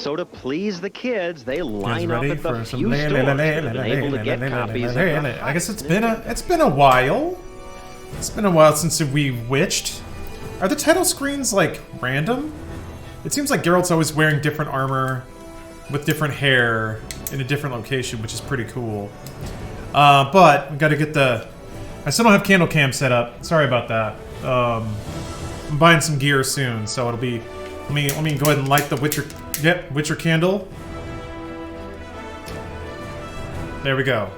So to please the kids, they line up ready at the for some few stores that have been able to get copies. I guess it's been a while. It's been a while since we witched. Are the title screens like random? It seems like Geralt's always wearing different armor with different hair in a different location, which is pretty cool. But we got to get the. I still don't have candle cam set up. Sorry about that. I'm buying some gear soon, so it'll be. Let me go ahead and light the Witcher. Yep, Witcher candle. There we go.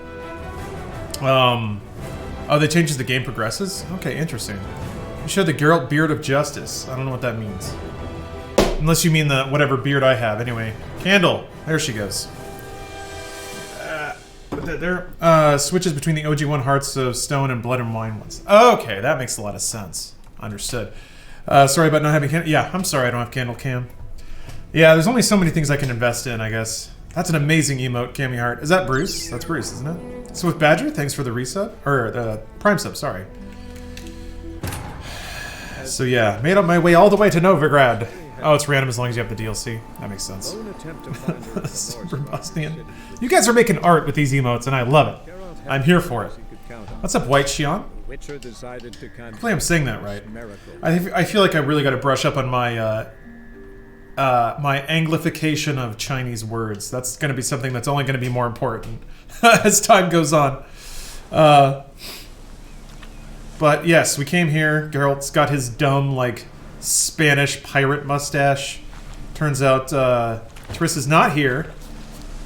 Oh, they changed as the game progresses? Okay, interesting. You show the Geralt Beard of Justice. I don't know what that means. Unless you mean the whatever beard I have. Anyway, candle. There she goes. Put that there. Switches between the OG1 Hearts of Stone and Blood and Wine ones. Okay, that makes a lot of sense. Understood. Sorry about not having candle. Yeah, I'm sorry I don't have candle cam. Yeah, there's only so many things I can invest in, I guess. That's an amazing emote, Cammy Heart. Is that Bruce? That's Bruce, isn't it? Swift Badger, thanks for the resub. Or the Prime sub, sorry. So yeah, made up my way all the way to Novigrad. Oh, it's random as long as you have the DLC. That makes sense. Super Bosnian. You guys are making art with these emotes, and I love it. I'm here for it. What's up, White Xion? Hopefully I'm saying that right. I feel like I really got to brush up on my my Anglification of Chinese words. That's going to be something that's only going to be more important as time goes on. But yes, we came here. Geralt's got his dumb, like, Spanish pirate mustache. Turns out Triss is not here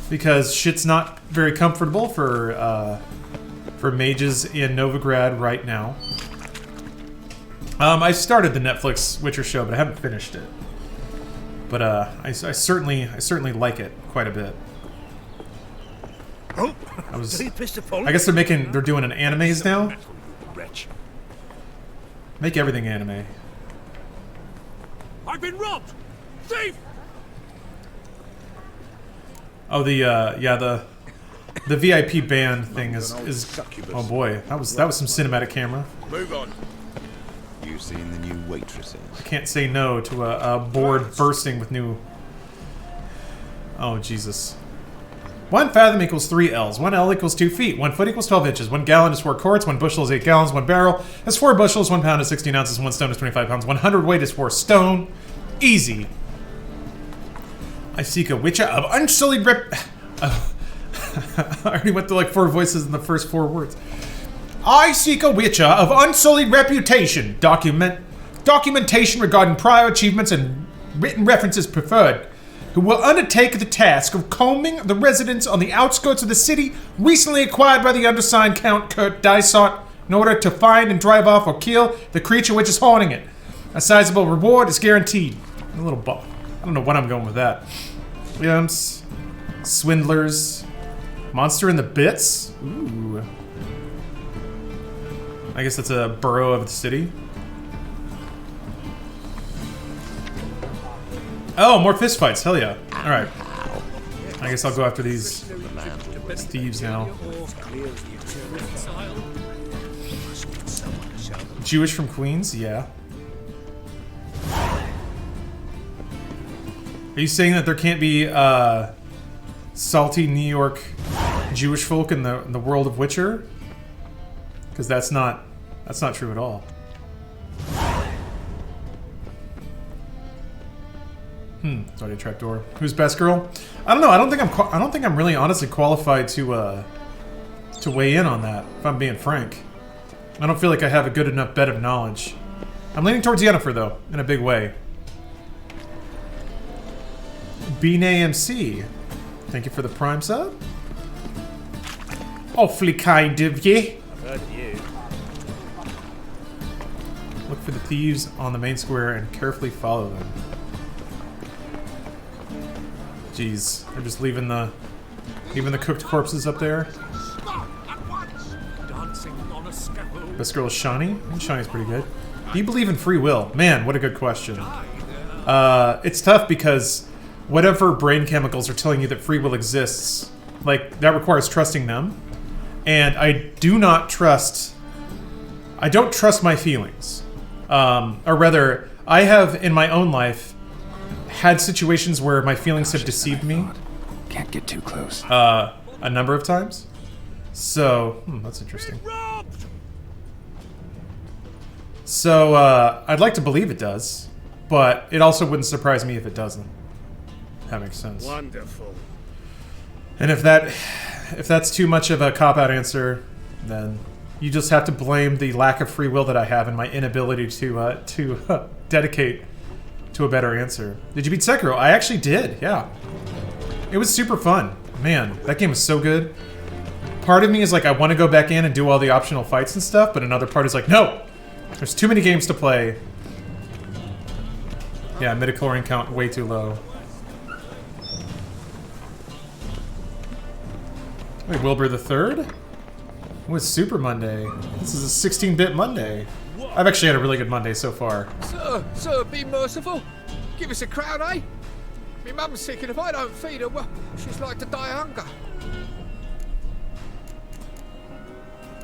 because shit's not very comfortable for mages in Novigrad right now. I started the Netflix Witcher show, but I haven't finished it. But I certainly like it quite a bit. I guess they're doing an animes now. Make everything anime. I've been robbed! Thief! Oh, the VIP band thing is oh boy, that was some cinematic camera. Move on. You've seen the new waitresses. I can't say no to a board bursting with new. Oh Jesus. 1 fathom equals 3 L's. 1 L equals 2 feet. 1 foot equals 12 inches. 1 gallon is 4 quarts. 1 bushel is 8 gallons. 1 barrel is 4 bushels. 1 pound is 16 ounces. 1 stone is 25 pounds. 100 weight is 4 stone. Easy. I seek a witcher of unsullied rep. I already went through like 4 voices in the first 4 words. I seek a witcher of unsullied reputation. Documentation regarding prior achievements and written references preferred. Who will undertake the task of combing the residents on the outskirts of the city recently acquired by the undersigned Count Kurt Dysart in order to find and drive off or kill the creature which is haunting it. A sizable reward is guaranteed. A little buff. I don't know what I'm going with that. Imps, swindlers, monster in the bits. Ooh. I guess that's a borough of the city. Oh, more fistfights. Hell yeah. Alright. I guess I'll go after these thieves now. Jewish from Queens? Yeah. Are you saying that there can't be salty New York Jewish folk in the world of Witcher? Because that's not true at all. It's already a trapdoor. Who's best girl? I don't know. I don't think I'm really honestly qualified to weigh in on that. If I'm being frank, I don't feel like I have a good enough bed of knowledge. I'm leaning towards Yennefer though, in a big way. Bean AMC, thank you for the Prime sub. Awfully kind of you. I've heard of you. Look for the thieves on the main square and carefully follow them. Jeez, they're just leaving the cooked corpses up there. Best girl is Shani. I think Shani's pretty good. Do you believe in free will? Man, what a good question. It's tough because whatever brain chemicals are telling you that free will exists, like, that requires trusting them. And I don't trust my feelings. Or rather, I have in my own life had situations where my feelings have deceived me Can't get too close. a number of times. So, that's interesting. Robbed! So, I'd like to believe it does, but it also wouldn't surprise me if it doesn't. That makes sense. Wonderful. And if that's too much of a cop-out answer, then you just have to blame the lack of free will that I have and my inability to dedicate to a better answer. Did you beat Sekiro? I actually did, yeah. It was super fun. Man, that game was so good. Part of me is like, I want to go back in and do all the optional fights and stuff, but another part is like, no! There's too many games to play. Yeah, midichlorian count way too low. Wait, Wilbur the Third? It was Super Monday. This is a 16-bit Monday. I've actually had a really good Monday so far. Sir, be merciful. Give us a crown, eh? Me mum's sick, and if I don't feed her, well, she's like to die of hunger.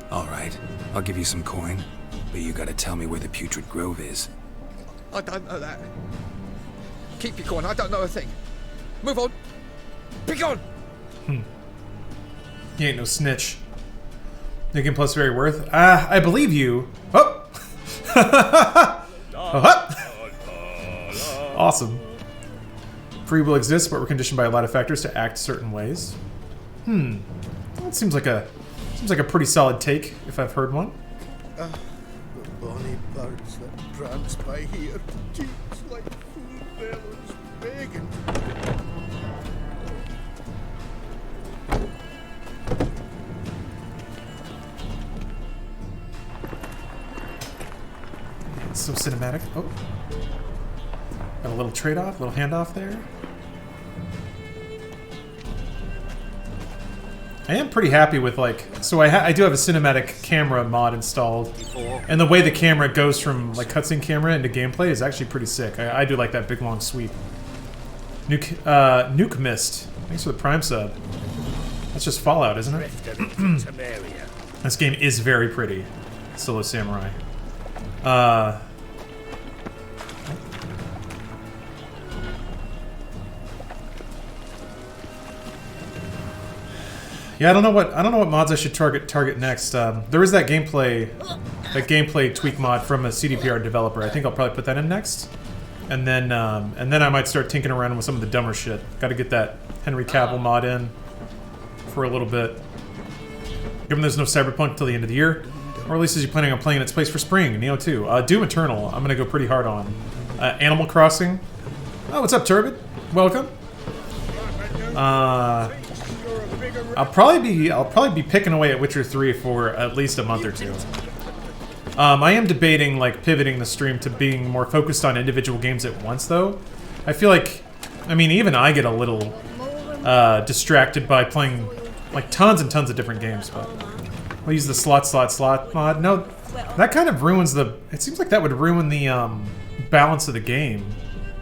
All right, I'll give you some coin, but you gotta tell me where the Putrid Grove is. I don't know that. Keep your coin, I don't know a thing. Move on. Be gone! You ain't no snitch. Nick plus very worth. I believe you. Oh! Oh, awesome. Free will exists, but we're conditioned by a lot of factors to act certain ways. That seems like a pretty solid take, if I've heard one. The bonny birds that prance by here, cheeks like food bellows begging. It's so cinematic. Oh. Got a little trade-off, little handoff there. I am pretty happy with, like, so I do have a cinematic camera mod installed, and the way the camera goes from, like, cutscene camera into gameplay is actually pretty sick. I do like that big, long sweep. Nuke Mist. Thanks for the Prime sub. That's just Fallout, isn't it? This game is very pretty. Solo Samurai. Yeah, I don't know what mods I should target next. There is that gameplay tweak mod from a CDPR developer. I think I'll probably put that in next, and then I might start tinkering around with some of the dumber shit. Got to get that Henry Cavill mod in for a little bit. Given there's no Cyberpunk till the end of the year, or at least as you're planning on playing its place for spring, Neo 2. Doom Eternal, I'm gonna go pretty hard on. Animal Crossing. Oh, what's up, Turbid? Welcome. I'll probably be picking away at Witcher 3 for at least a month or two. I am debating like pivoting the stream to being more focused on individual games at once, though. I feel like, I mean, even I get a little distracted by playing like tons and tons of different games. But we'll use the slot mod. No, that kind of ruins the. It seems like that would ruin the balance of the game.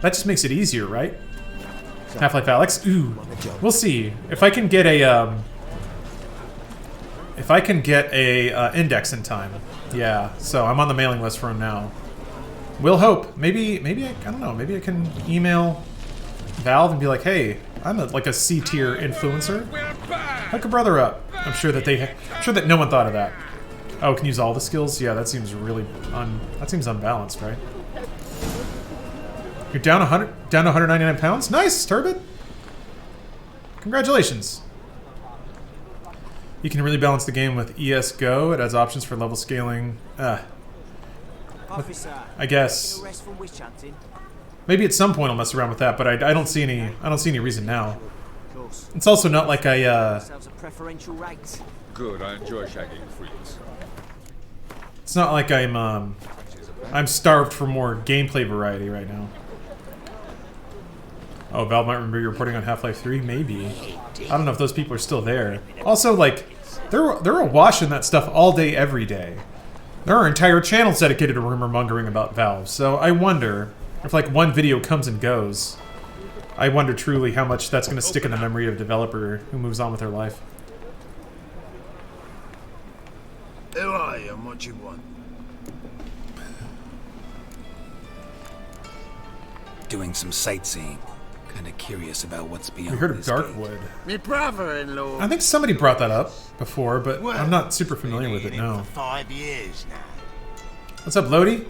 That just makes it easier, right? Half-Life Alyx? Ooh. We'll see. If I can get a, index in time. Yeah, so I'm on the mailing list for him now. We'll hope. Maybe I don't know, maybe I can email Valve and be like, hey, I'm like a C-tier influencer. Hook a brother up. I'm sure that no one thought of that. Oh, can use all the skills? Yeah, that seems really that seems unbalanced, right? You're down to 199 pounds? Nice, Turbid! Congratulations. You can really balance the game with ES Go. It has options for level scaling. Officer, I guess. arrest for witch hunting. Maybe at some point I'll mess around with that, but I don't see any reason now. Of course. It's also not like Ourselves a preferential rate. Good, I enjoy shagging freaks. it's not like I'm starved for more gameplay variety right now. Oh, Valve might remember you reporting on Half-Life 3? Maybe. I don't know if those people are still there. Also, like, they're awash in that stuff all day, every day. There are entire channels dedicated to rumor mongering about Valve, so I wonder if, like, one video comes and goes. I wonder truly how much that's going to stick in the memory of a developer who moves on with their life. Who are you and what you want? doing some sightseeing. Kinda curious about what's beyond We heard of this gate. Darkwood. Me brother-in-law. I think somebody brought that up before, but I'm not super familiar with it, no. 5 years now. What's up, Lodi?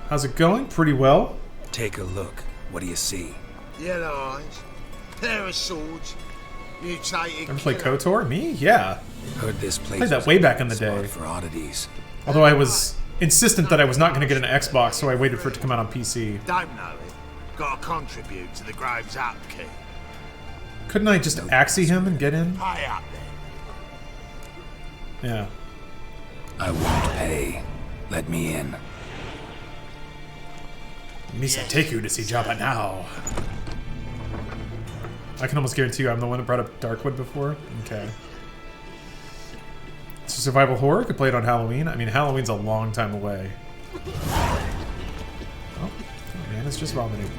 How's it going? Pretty well. Take a look. What do you see? Yellow eyes, pair of swords, mutated. Ever play killer. KOTOR? Me? Yeah. Heard this place Played that was way a back in the spot day. for oddities. Although I was insistent that I was not going to get an Xbox, so I waited for it to come out on PC. Don't know it. Got to contribute to the Graves upkeep. Couldn't I just axie him and get in? Pay up then. Yeah. I won't pay. Let me in. Misa take you to see Jabba now. I can almost guarantee you I'm the one that brought up Darkwood before. Okay. It's a survival horror. Could play it on Halloween. I mean, Halloween's a long time away. Oh man, it's just vomiting.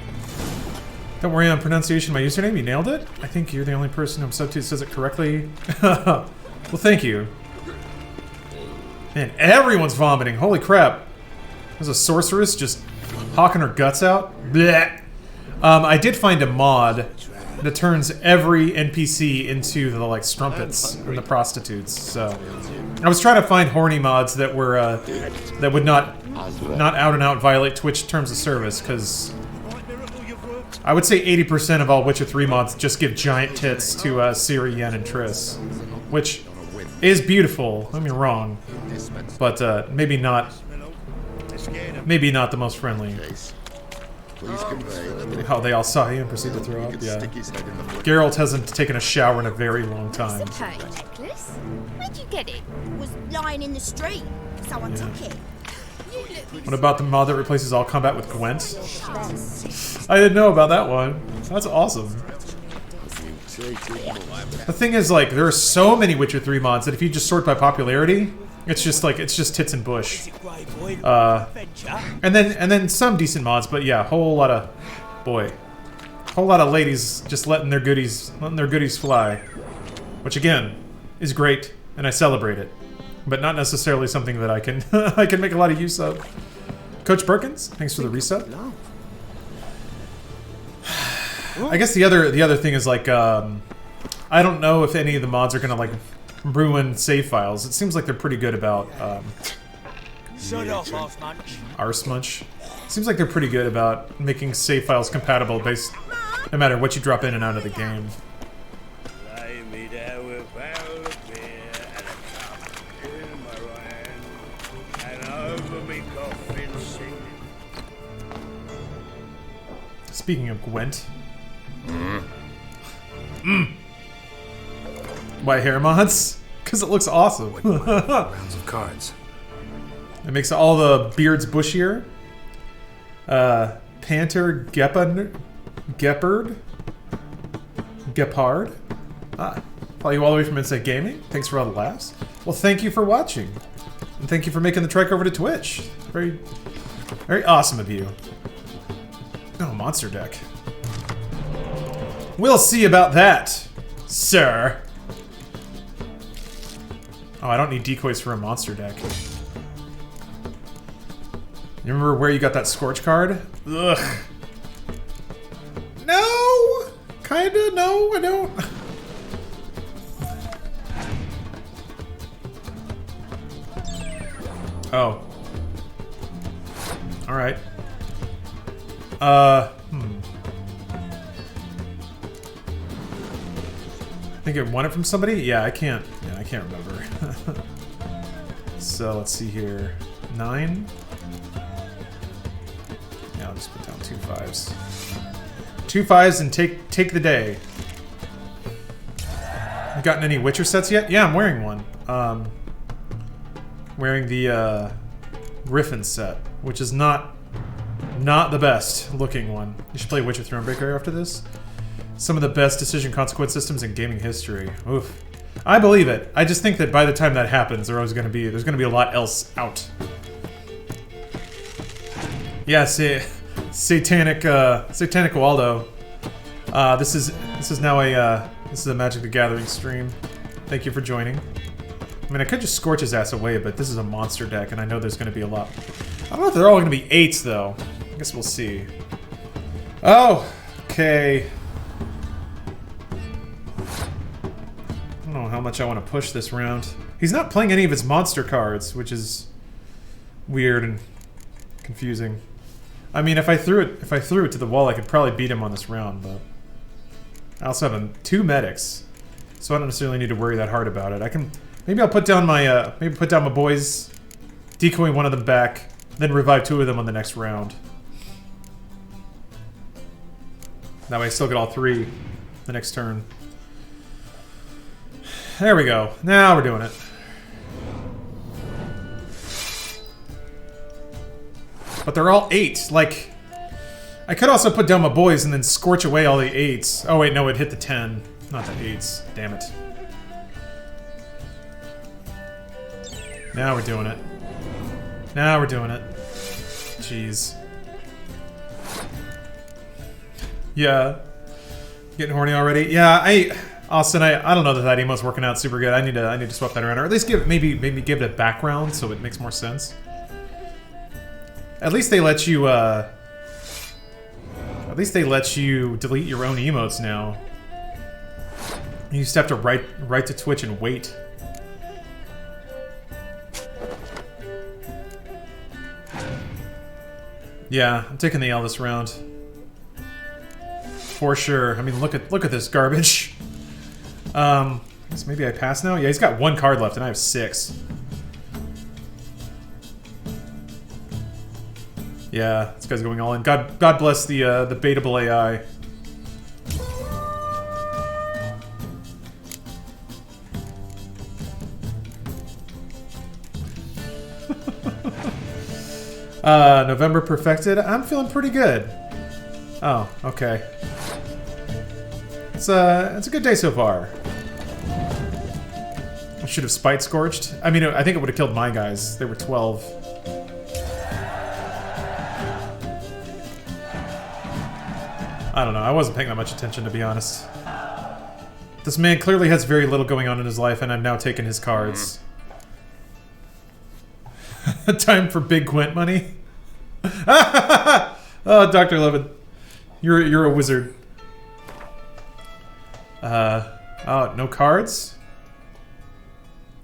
Don't worry on pronunciation of my username. You nailed it. I think you're the only person I'm sub to that says it correctly. Well, thank you. Man, everyone's vomiting. Holy crap. There's a sorceress just hawking her guts out. Blech. I did find a mod that turns every NPC into the like strumpets and the prostitutes. So I was trying to find horny mods that were that would not out and out violate Twitch terms of service, because I would say 80% of all Witcher 3 mods just give giant tits to Ciri, Yen, and Triss, which is beautiful. Don't get me wrong, but maybe not the most friendly. Please convey. Oh, they all saw you and proceeded to throw up. Yeah. Stick his head in the floor. Geralt hasn't taken a shower in a very long time. It's a pearl necklace. Where'd you get it? It was lying in the street. Someone took it. You look What about the mod that replaces all combat with Gwent? I didn't know about that one. That's awesome. The thing is, like, there are so many Witcher 3 mods that if you just sort by popularity, it's just like it's just tits and bush. And then some decent mods, but yeah, whole lot of ladies just letting their goodies fly, which again is great, and I celebrate it, but not necessarily something that I can I can make a lot of use of. Coach Perkins, thanks for the reset. I guess the other thing is like I don't know if any of the mods are gonna like ruin save files. It seems like they're pretty good about Shut off, Arsemunch. Arsemunch. Seems like they're pretty good about making save files compatible based no matter what you drop in and out of the game. Lay me down without a beer and a cup in my hand, and over me coffin singing. Speaking of Gwent. Why hair mods? Because it looks awesome. Rounds of cards. It makes all the beards bushier. Panther Gepard. Follow you all the way from Inside Gaming. Thanks for all the laughs. Well, thank you for watching. And thank you for making the trek over to Twitch. Very, very awesome of you. Oh, monster deck. We'll see about that, sir. Oh, I don't need decoys for a monster deck. You remember where you got that Scorch card? Ugh. No! Kinda, no, I don't. Oh. Alright. I think I won it from somebody? Yeah, I can't remember. So, let's see here. 9? Yeah, I'll just put down 2 5s. 2 5s and take the day. You gotten any Witcher sets yet? Yeah, I'm wearing one. Wearing the Griffin set, which is not the best looking one. You should play Witcher Thronebreaker after this. Some of the best decision consequence systems in gaming history. Oof. I believe it. I just think that by the time that happens, there's gonna be a lot else out. Yeah, Satanic Waldo. This is now a Magic the Gathering stream. Thank you for joining. I mean, I could just scorch his ass away, but this is a monster deck, and I know there's gonna be a lot. I don't know if they're all gonna be 8s though. I guess we'll see. Oh, okay. I don't know how much I want to push this round. He's not playing any of his monster cards, which is weird and confusing. I mean, if I threw it to the wall, I could probably beat him on this round, but I also have 2 medics, so I don't necessarily need to worry that hard about it. I can maybe I'll put down my boys, decoy one of them back, then revive 2 of them on the next round. That way I still get all 3 the next turn. There we go. Now we're doing it. But they're all 8. Like, I could also put down my boys and then scorch away all the 8s. Oh wait, no, it hit the 10. Not the 8s. Damn it. Now we're doing it. Now we're doing it. Jeez. Yeah. Getting horny already? Yeah, Austin, I don't know that that emo's working out super good. I need to swap that around, or at least maybe give it a background so it makes more sense. At least they let you delete your own emotes now. You just have to write to Twitch and wait. Yeah, I'm taking the L this round. For sure. I mean, look at this garbage. I guess maybe I pass now? Yeah, he's got 1 card left and I have 6. Yeah, this guy's going all in. God bless the baitable AI. November perfected. I'm feeling pretty good. Oh, okay. It's a good day so far. I should have spite scorched. I mean, I think it would have killed my guys. They were 12. I don't know. I wasn't paying that much attention, to be honest. This man clearly has very little going on in his life, and I'm now taking his cards. Time for big Gwent money. Oh, Dr. Levin, you're a wizard. Oh, no cards.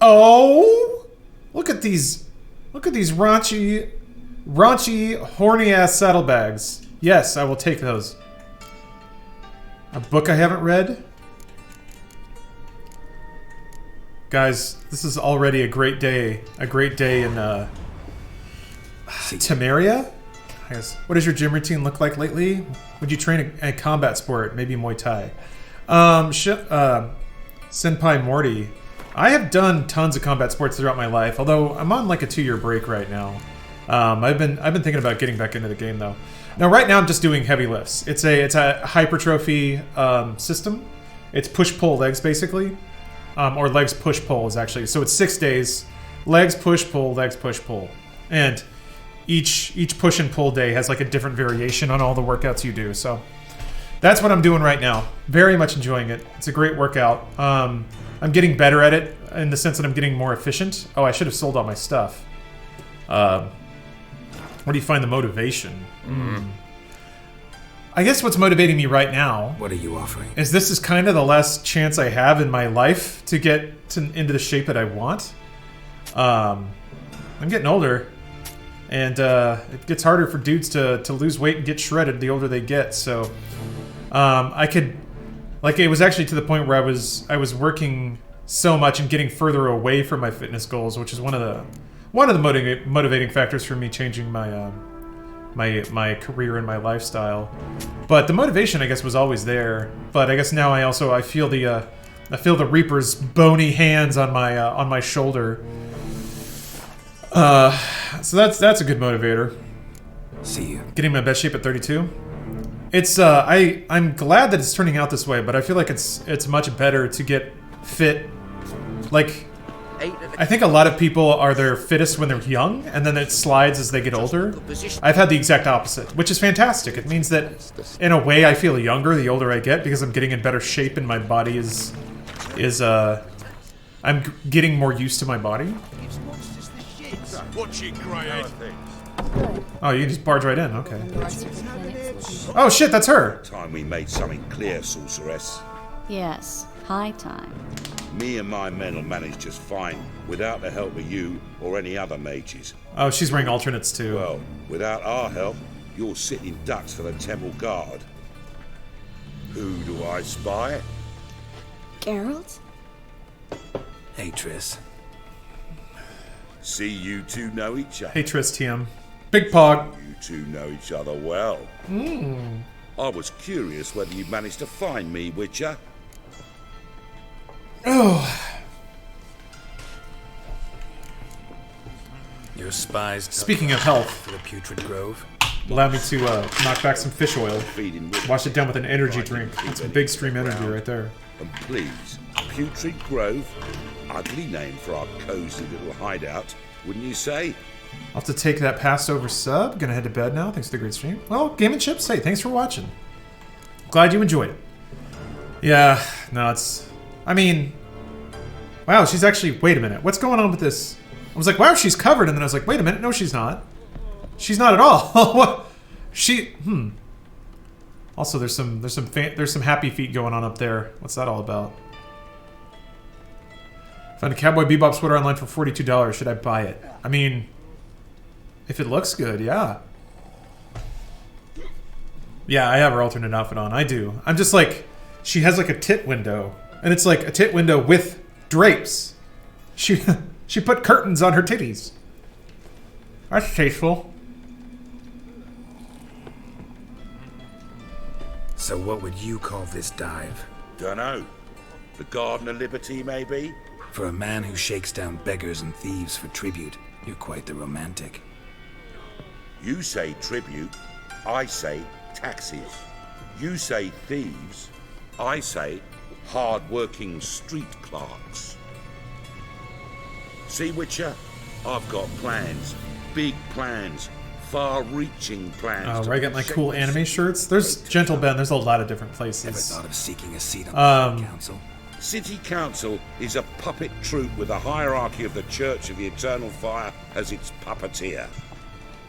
Oh, look at these raunchy, horny ass saddlebags. Yes, I will take those. A book I haven't read. Guys, this is already a great day. A great day in Temeria? I guess. What does your gym routine look like lately? Would you train a combat sport? Maybe Muay Thai. Senpai Morty. I have done tons of combat sports throughout my life, although I'm on like a 2-year break right now. I've been thinking about getting back into the game though. Now right now I'm just doing heavy lifts. It's a hypertrophy system. It's push-pull legs basically. Or legs push-pull is actually. So it's 6 days. Legs push-pull, legs push-pull. And each push and pull day has like a different variation on all the workouts you do. So that's what I'm doing right now. Very much enjoying it. It's a great workout. I'm getting better at it in the sense that I'm getting more efficient. Oh, I should have sold all my stuff. Where do you find the motivation? I guess what's motivating me right now... What are you offering? ...is this is kind of the last chance I have in my life to get into the shape that I want. I'm getting older. And it gets harder for dudes to lose weight and get shredded the older they get. So I could... Like, it was actually to the point where I was working so much and getting further away from my fitness goals, which is one of the motivating factors for me changing my my career and my lifestyle. But the motivation, I guess, was always there. But I guess now I feel the Reaper's bony hands on my shoulder. So that's a good motivator. See you. Getting my best shape at 32. It's I'm glad that it's turning out this way, but I feel like it's much better to get fit. Like, I think a lot of people are their fittest when they're young, and then it slides as they get older. I've had the exact opposite, which is fantastic. It means that, in a way, I feel younger the older I get because I'm getting in better shape and my body is I'm getting more used to my body. Watch it, Grey. Oh, you can just barge right in. Okay. once. Oh shit, that's her. Time we made something clear, sorceress. Yes, high time. Me and my men will manage just fine without the help of you or any other mages. Oh, she's wearing alternates too. Well, without our help, you're sitting ducks for the temple guard. Who do I spy? Geralt? Hey, Triss. See, you two know each other. Hey Triss TM. Big Pog. You two know each other well. I was curious whether you managed to find me, Witcher. Oh. Your spies. Speaking of health, For the Putrid Grove. allow me to knock back some fish oil. Feeding with Wash it down with an energy drink. That's some big stream energy right there. And please, Putrid Grove, ugly name for our cozy little hideout, wouldn't you say? I'll have to take that passed over sub. Gonna head to bed now. Thanks for the great stream. Well, Game and Chips, hey, thanks for watching. Glad you enjoyed it. Yeah, no, it's... I mean... Wow, she's actually... Wait a minute. What's going on with this? I was like, wow, she's covered. And then I was like, wait a minute. No, she's not. She's not at all. What? She... Also, there's some happy feet going on up there. What's that all about? Found a Cowboy Bebop sweater online for $42. Should I buy it? I mean... If it looks good, yeah. Yeah, I have her alternate outfit on. I do. I'm just like... She has like a tit window. And it's like a tit window with drapes. She put curtains on her titties. That's tasteful. So what would you call this dive? Dunno. The Garden of Liberty, maybe? For a man who shakes down beggars and thieves for tribute, you're quite the romantic. You say tribute, I say taxes. You say thieves, I say hard-working street clerks. See, Witcher? I've got plans. Big plans. Far-reaching plans. Oh, where I get my cool anime shirts? There's Gentle Ben. There's a lot of different Ever places. thought of seeking a seat on the city council? City Council is a puppet troupe with a hierarchy of the Church of the Eternal Fire as its puppeteer.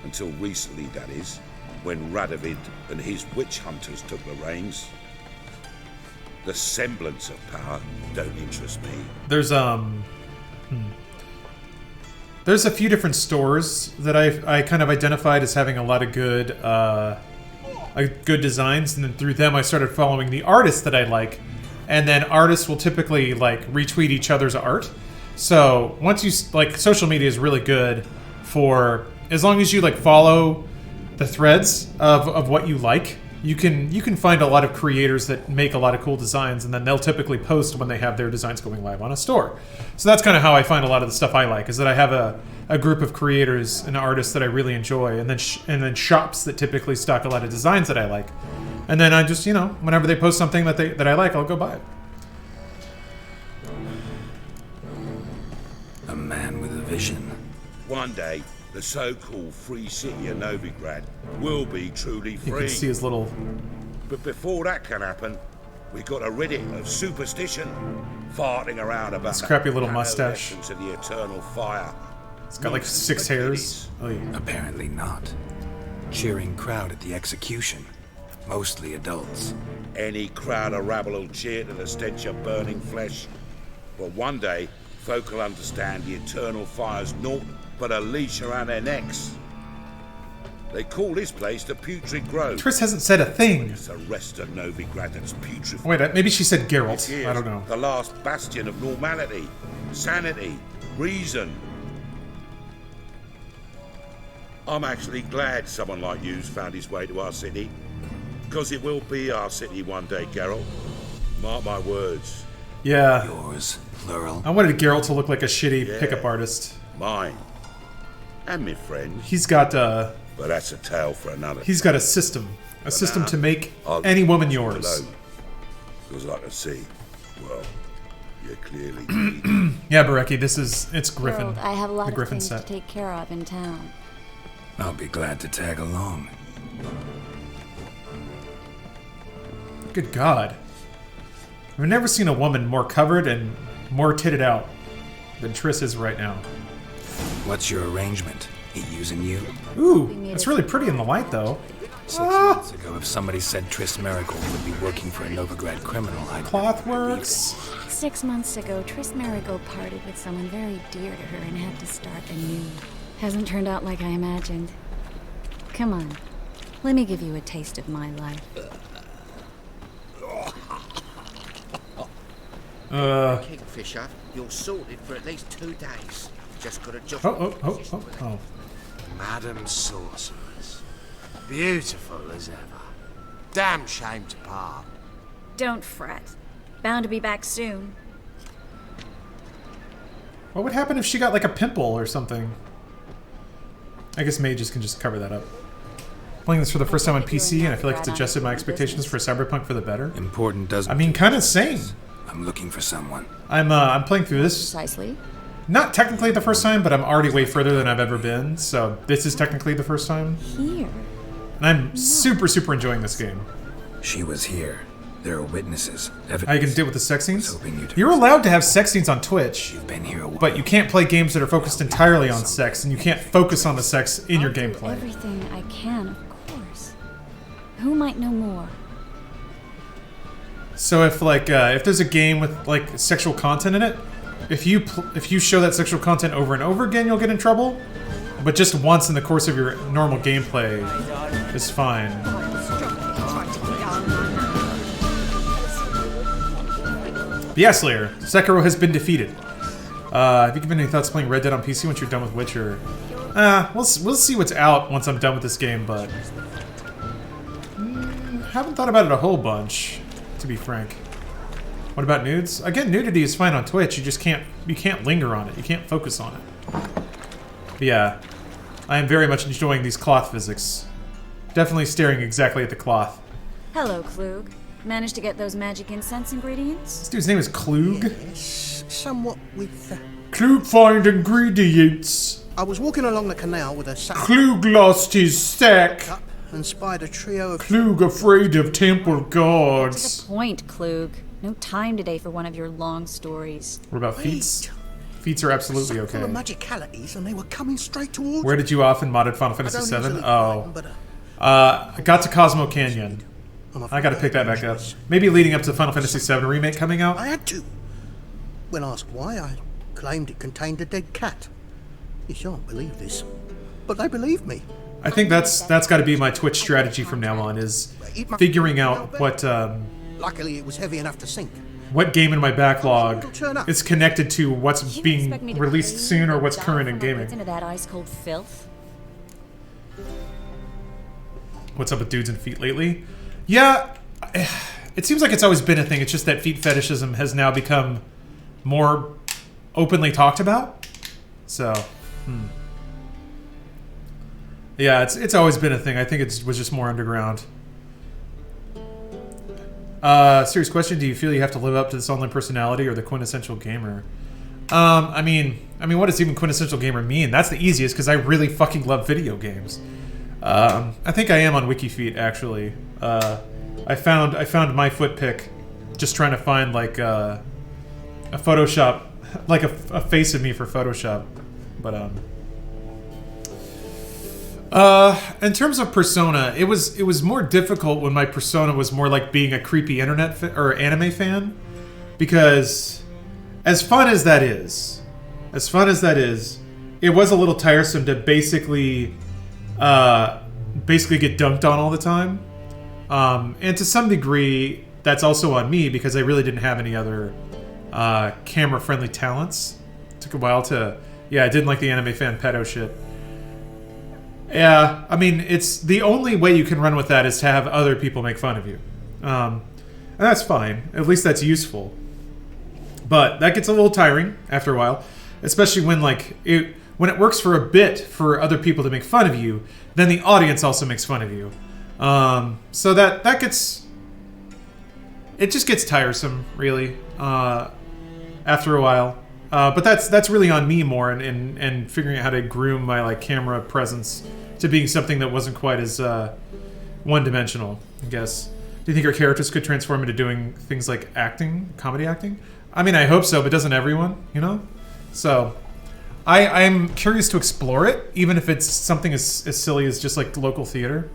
Until recently, that is, when Radovid and his witch hunters took the reins. The semblance of power don't interest me. There's There's a few different stores that I kind of identified as having a lot of good good designs, and then through them I started following the artists that I like, and then artists will typically like retweet each other's art. So once you like, social media is really good for, as long as you like follow the threads of what you like, you can find a lot of creators that make a lot of cool designs, and then they'll typically post when they have their designs going live on a store. So that's kind of how I find a lot of the stuff I like, is that I have a group of creators and artists that I really enjoy, and then shops that typically stock a lot of designs that I like. And then I just, whenever they post something that I like, I'll go buy it. A man with a vision. One day, the so-called free city of Novigrad will be truly You free. can see his little... But before that can happen, we got to rid it of superstition, farting around about This crappy little mustache. essence of the eternal fire. It's got like 6 hairs. Oh, yeah. Apparently not. Cheering crowd at the execution. Mostly adults. Any crowd of rabble will cheer to the stench of burning flesh. But one day, folk will understand the eternal fire's naught but a leash around their necks. They call this place the Putrid Grove. Triss hasn't said a thing. It's the rest of Novigrad that's putrid. Wait, maybe she said It Geralt. is I don't know. the last bastion of normality, sanity, reason. I'm actually glad someone like you's found his way to our city. Because it will be our city one day, Geralt. Mark my words. Yeah. Yours, plural. I wanted Geralt to look like a shitty pickup artist. Mine. And my friends. He's got But that's a tale for another. He's got a system. A system now, to make I'll any woman leave you yours. alone. Because I can see, well, you clearly need. Yeah, Bareki, it's Griffin. Geralt, I have a lot the of Griffin things set. to take care of in town. I'll be glad to tag along. Good God. I've never seen a woman more covered and more titted out than Triss is right now. What's your arrangement? He using you? Ooh, it's really pretty in the light, though. 6 months ago, if somebody said Triss Marigold would be working for a Novigrad criminal, I'd Clothworks. 6 months ago, Triss Marigold parted with someone very dear to her and had to start anew. Hasn't turned out like I imagined. Come on, let me give you a taste of my life. Kingfisher, you're sorted for at least 2 days. Just gotta just. Oh. Madam Sorceress. Beautiful as ever. Damn shame to part. Don't fret. Bound to be back soon. What would happen if she got like a pimple or something? I guess mages can just cover that up. Playing this for the first time on PC, and I feel like it's adjusted my expectations for Cyberpunk for the better. Important doesn't... I mean, kind of same. I'm looking for someone. I'm playing through this. Precisely. Not technically the first time, but I'm already way further than I've ever been, so this is technically the first time. Here. And I'm super enjoying this game. She was here. There are witnesses. How you gonna deal with the sex scenes? You'd You're allowed to have sex scenes on Twitch, You've been here a while. but you can't play games that are focused entirely on sex, and you can't focus on the sex in your I'll do gameplay. everything I can, of course. Who might know more? So if there's a game with like sexual content in it, if you show that sexual content over and over again, you'll get in trouble. But just once in the course of your normal gameplay is fine. But yeah, Slayer, Sekiro has been defeated. Have you given any thoughts playing Red Dead on PC once you're done with Witcher? We'll see what's out once I'm done with this game, but haven't thought about it a whole bunch, to be frank. What about nudes? Again, nudity is fine on Twitch. You just can't linger on it. You can't focus on it. But yeah, I am very much enjoying these cloth physics. Definitely staring exactly at the cloth. Hello, Klug. Managed to get those magic incense ingredients? This dude's name is Klug. Yes, somewhat with. Klug find ingredients. I was walking along the canal with a sack Klug lost his sack. up and spied a trio of. Klug afraid of temple To gods. the point, Klug. No time today for one of your long stories. What about feats? Feats are absolutely Full of okay. magicalities, and they were coming straight towards. Where did you off in modded Final I Fantasy don't VII? usually Oh. fight, but, I got to Cosmo Canyon. I'm I gotta afraid pick that back up. useless. Maybe leading up to Final Fantasy VII Remake coming out. I had to. When asked why, I claimed it contained a dead cat. You shan't believe this, but they believed me. I think that's got to be my Twitch strategy from now on, is figuring out what Luckily, it was heavy enough to sink. what game in my backlog is connected to what's You expect me being to released praise soon or and what's dive current in for my gaming. words into that ice-cold filth? What's up with dudes and feet lately? Yeah, it seems like it's always been a thing. It's just that feet fetishism has now become more openly talked about. So, yeah, it's always been a thing. I think it was just more underground. Serious question: do you feel you have to live up to this online personality or the quintessential gamer? I mean, what does even quintessential gamer mean? That's the easiest because I really fucking love video games. I think I am on WikiFeet actually. I found my foot pic, just trying to find like a Photoshop, like a face of me for Photoshop, but in terms of persona, it was more difficult when my persona was more like being a creepy internet or anime fan, because as fun as that is, it was a little tiresome to basically get dunked on all the time, and to some degree that's also on me because I really didn't have any other camera-friendly talents. It took a while to, I didn't like the anime fan pedo shit. Yeah, I mean, it's the only way you can run with that is to have other people make fun of you. And that's fine. At least that's useful. But that gets a little tiring after a while, especially when when it works for a bit for other people to make fun of you, then the audience also makes fun of you. So that gets, it just gets tiresome, really, after a while. But that's really on me more, and figuring out how to groom my camera presence to being something that wasn't quite as one-dimensional, I guess. Do you think our characters could transform into doing things like acting, comedy acting? I mean, I hope so, but doesn't everyone, you know? So, I'm curious to explore it, even if it's something as silly as just like local theater.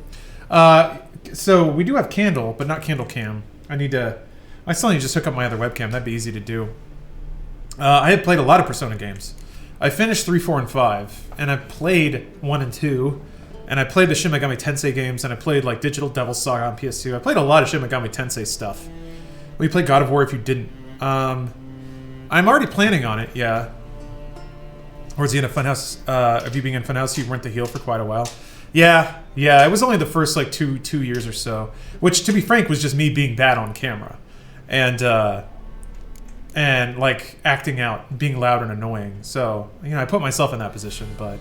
So we do have Candle, but not Candle Cam. I still need to just hook up my other webcam. That'd be easy to do. I had played a lot of Persona games. I finished 3, 4, and 5, and I played 1 and 2, and I played the Shin Megami Tensei games, and I played like Digital Devil Saga on PS2. I played a lot of Shin Megami Tensei stuff. We played God of War if you didn't. I'm already planning on it, yeah. Towards the end of Funhouse, of you being in Funhouse, you weren't the heel for quite a while. Yeah, it was only the first like two years or so, which to be frank was just me being bad on camera, and like acting out, being loud and annoying. So I put myself in that position, but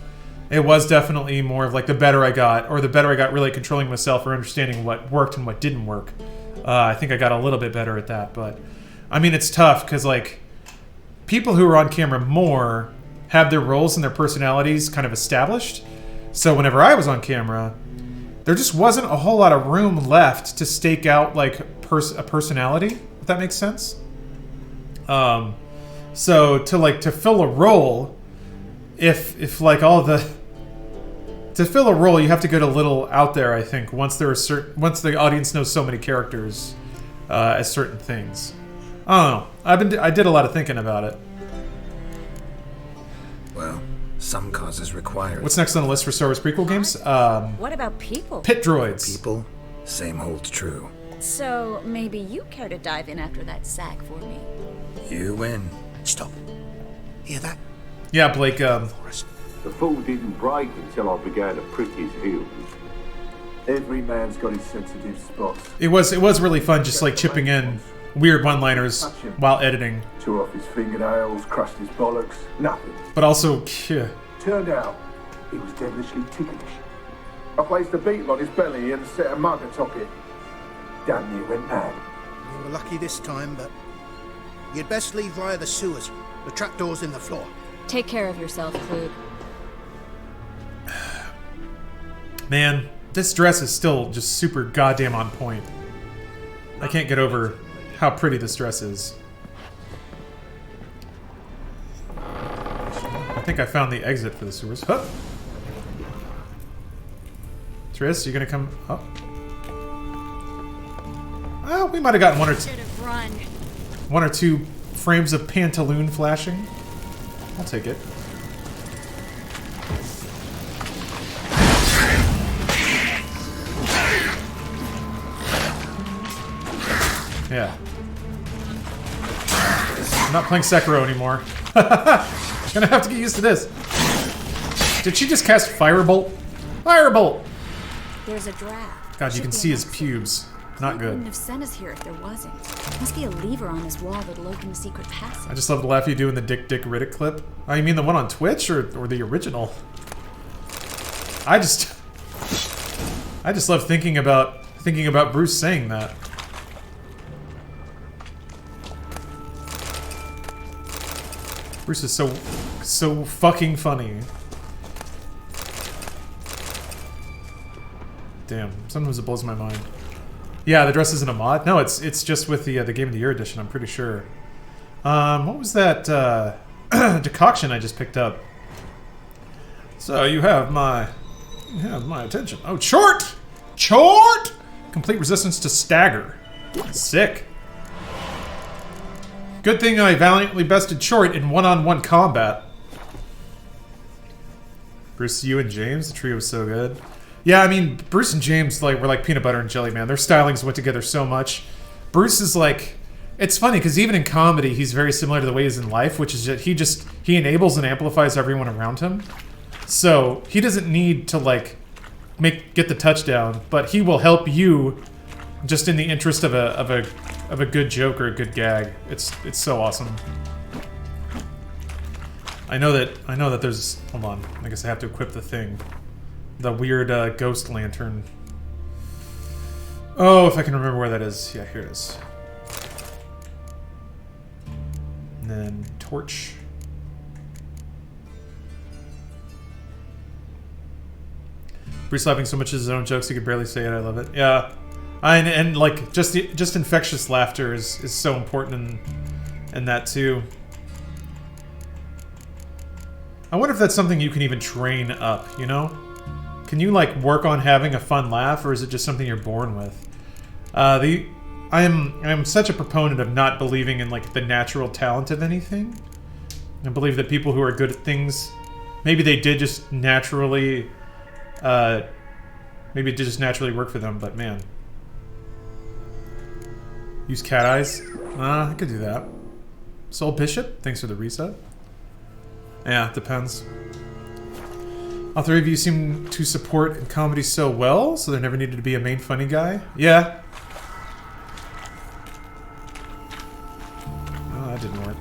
it was definitely more of like the better I got really controlling myself or understanding what worked and what didn't work. I think I got a little bit better at that, but I mean it's tough because like people who are on camera more have their roles and their personalities kind of established. So whenever I was on camera, there just wasn't a whole lot of room left to stake out like a personality, if that makes sense. So to fill a role, if like to fill a role, you have to get a little out there. I think once the audience knows so many characters as certain things. I don't know. I did a lot of thinking about it. Well, some causes require. What's next on the list for Star Wars prequel games? What about people? Pit droids. People, same holds true. So maybe you care to dive in after that sack for me. You win. Stop. Hear that? Yeah, Blake. The fall didn't break until I began to prick his heels. Every man's got his sensitive spots. It was really fun, just like chipping in weird one-liners while editing. Tore off his fingernails, crushed his bollocks, nothing. But also, Turned out, he was devilishly ticklish. I placed a beetle on his belly and set a mug atop it. Damn near went mad. You were lucky this time, but you'd best leave via the sewers. The trapdoor's in the floor. Take care of yourself, Clue. Man, this dress is still just super goddamn on point. I can't get over how pretty this dress is. I think I found the exit for the sewers. Huh. Triss, you gonna come up? Well, we might have gotten one or two frames of pantaloon flashing. I'll take it. Yeah. I'm not playing Sekiro anymore. Gonna have to get used to this. Did she just cast Firebolt? Firebolt! There's a draft. God, you can see his pubes. Not good. Wouldn't have sent us here if there wasn't. Must be a lever on this wall that'll open the secret passage. I just love the laugh you do in the Dick Riddick clip. Oh, you mean the one on Twitch or the original? I just love thinking about Bruce saying that. Bruce is so fucking funny. Damn, sometimes it blows my mind. Yeah, the dress isn't a mod. No, it's just with the Game of the Year edition. I'm pretty sure. What was that decoction I just picked up? So you have my attention. Oh, Chort! Complete resistance to stagger. Sick. Good thing I valiantly bested Chort in one-on-one combat. Bruce, you and James, the trio was so good. Yeah, I mean, Bruce and James were like peanut butter and jelly, man. Their stylings went together so much. Bruce is like, it's funny because even in comedy, he's very similar to the way he's in life, which is that he enables and amplifies everyone around him. So he doesn't need to like get the touchdown, but he will help you just in the interest of a good joke or a good gag. It's so awesome. I know that there's, hold on, I guess I have to equip the thing. The weird ghost lantern. Oh, if I can remember where that is. Yeah, here it is. And then torch. Bruce laughing so much at his own jokes he could barely say it. I love it. Yeah, and like just infectious laughter is so important in that too. I wonder if that's something you can even train up. You know. Can you like work on having a fun laugh, or is it just something you're born with? I am such a proponent of not believing in like the natural talent of anything. I believe that people who are good at things, maybe they did just naturally, maybe it did just naturally work for them. But man, use cat eyes. I could do that. Soul Bishop, thanks for the reset. Yeah, depends. All three of you seem to support in comedy so well, so there never needed to be a main funny guy. Yeah. Oh, that didn't work.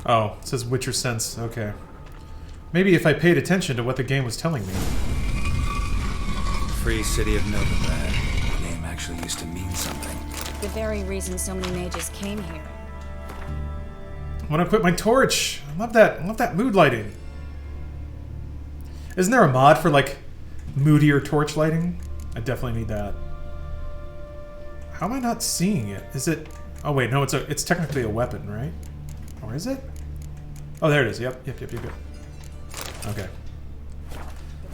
Oh, it says Witcher Sense. Okay. Maybe if I paid attention to what the game was telling me. Free city of Novigrad. The name actually used to mean something. The very reason so many mages came here. I want to equip my torch. I love that mood lighting. Isn't there a mod for like moodier torch lighting? I definitely need that. How am I not seeing it? Is it? Oh wait, no. It's technically a weapon, right? Or is it? Oh, there it is. Yep. Okay.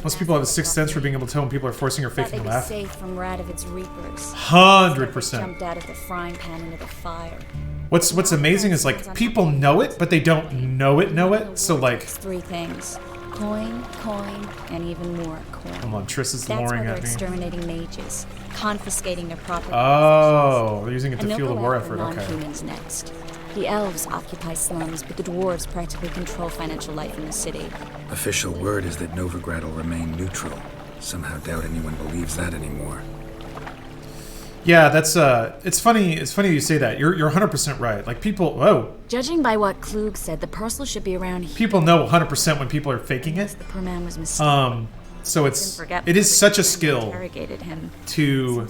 Most people have a sixth sense for being able to tell when people are forcing or faking a laugh. Safe from Radovid's reapers. 100%. Jumped out of the frying pan into the fire. What's amazing is like people know it, but they don't know it. So like three things: coin, and even more coin. Come on, Triss is That's luring why they're at me. exterminating mages, confiscating their property. Oh, they're using it to and fuel the they'll war go after effort. Okay. Non-humans next. The elves occupy slums, but the dwarves practically control financial life in the city. Official word is that Novigrad will remain neutral. Somehow doubt anyone believes that anymore. Yeah, that's it's funny you say that. You're 100% right. Like people, Judging by what Klug said, the parcel should be around here. People know 100% when people are faking it. The poor man was mistaken. So it is such a skill to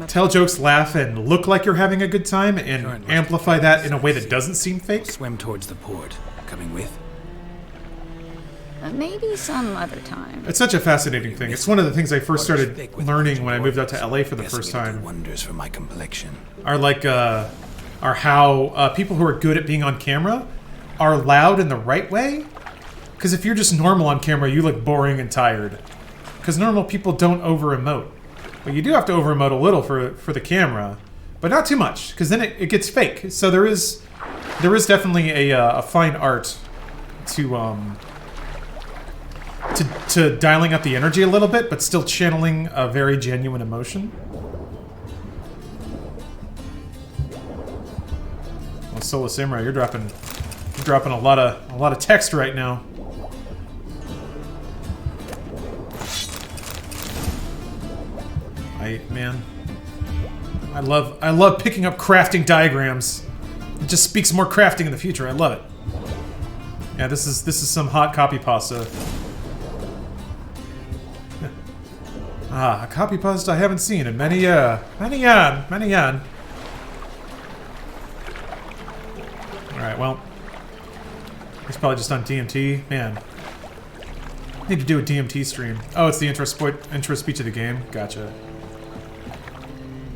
tell jokes, laugh, and look like you're having a good time, and amplify that in a way that doesn't seem fake. Swim towards the port. Coming with? Maybe some other time. It's such a fascinating thing. It's one of the things I first started learning when I moved out to LA for the first time. Wonders for my complexion. Are how people who are good at being on camera are loud in the right way. Because if you're just normal on camera, you look boring and tired. Because normal people don't over-emote. But you do have to over-emote a little for the camera. But not too much, because then it gets fake. So there is definitely a fine art to dialing up the energy a little bit, but still channeling a very genuine emotion. Well, Solo Samurai, you're dropping a lot of text right now. I love picking up crafting diagrams. It just speaks more crafting in the future. I love it. Yeah, this is some hot copy pasta. A copy pasta I haven't seen in many yan. Alright, well. It's probably just on DMT. Man. I need to do a DMT stream. Oh, it's the intro speech of the game. Gotcha.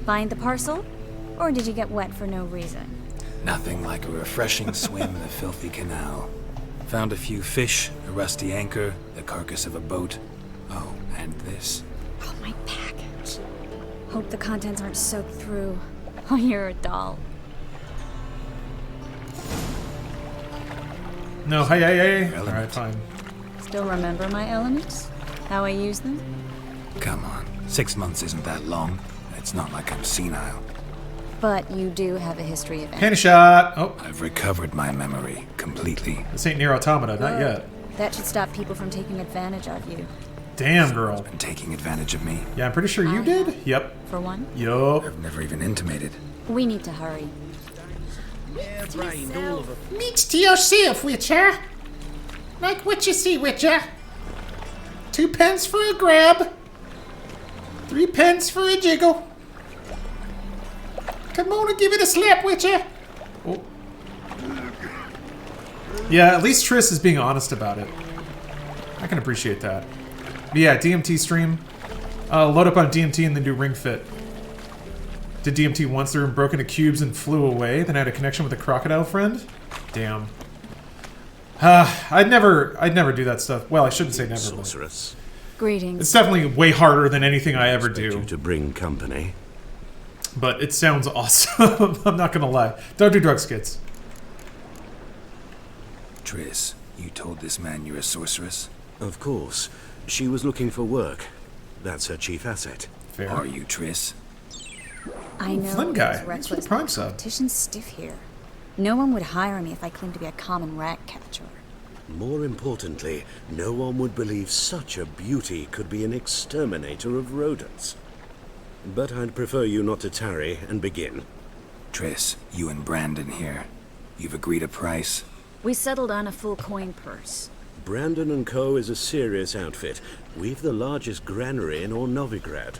Find the parcel? Or did you get wet for no reason? Nothing like a refreshing swim in the filthy canal. Found a few fish, a rusty anchor, the carcass of a boat. Oh, and this. Oh, my package. Hope the contents aren't soaked through. Oh, you're a doll. No, hey. Alright, fine. Still remember my elements? How I use them? Come on. 6 months isn't that long. It's not like I'm senile. But you do have a history of Candy shot! Oh. I've recovered my memory completely. This ain't Nier Automata, not yet. That should stop people from taking advantage of you. Damn, girl. Been taking advantage of me. Yeah, I'm pretty sure you did. Yep. For one? Yup. I've never even intimated. We need to hurry. Meet to yourself, Witcher. Like what you see, Witcher. 2 pence for a grab. 3 pence for a jiggle. Come on and give it a slap, Witcher. Oh. Yeah, at least Triss is being honest about it. I can appreciate that. But yeah, DMT stream. Load up on DMT and then do Ring Fit. Did DMT once, the room broke into cubes and flew away. Then I had a connection with a crocodile friend. Damn. I'd never do that stuff. Well, I shouldn't say never. Sorceress. Greetings. It's definitely way harder than anything I ever Expect do. you to bring company. But it sounds awesome. I'm not gonna lie. Don't do drugs, kids. Triss, you told this man you're a sorceress? Of course. She was looking for work. That's her chief asset. Fair. Are you, Triss? I know. Flynn guy. it's Thanks for the reckless, Prime but sub. competition's stiff here. No one would hire me if I claimed to be a common rat catcher. More importantly, no one would believe such a beauty could be an exterminator of rodents. But I'd prefer you not to tarry and begin. Triss, you and Brandon here. You've agreed a price? We settled on a full coin purse. Brandon and Co. is a serious outfit. We've the largest granary in all Novigrad.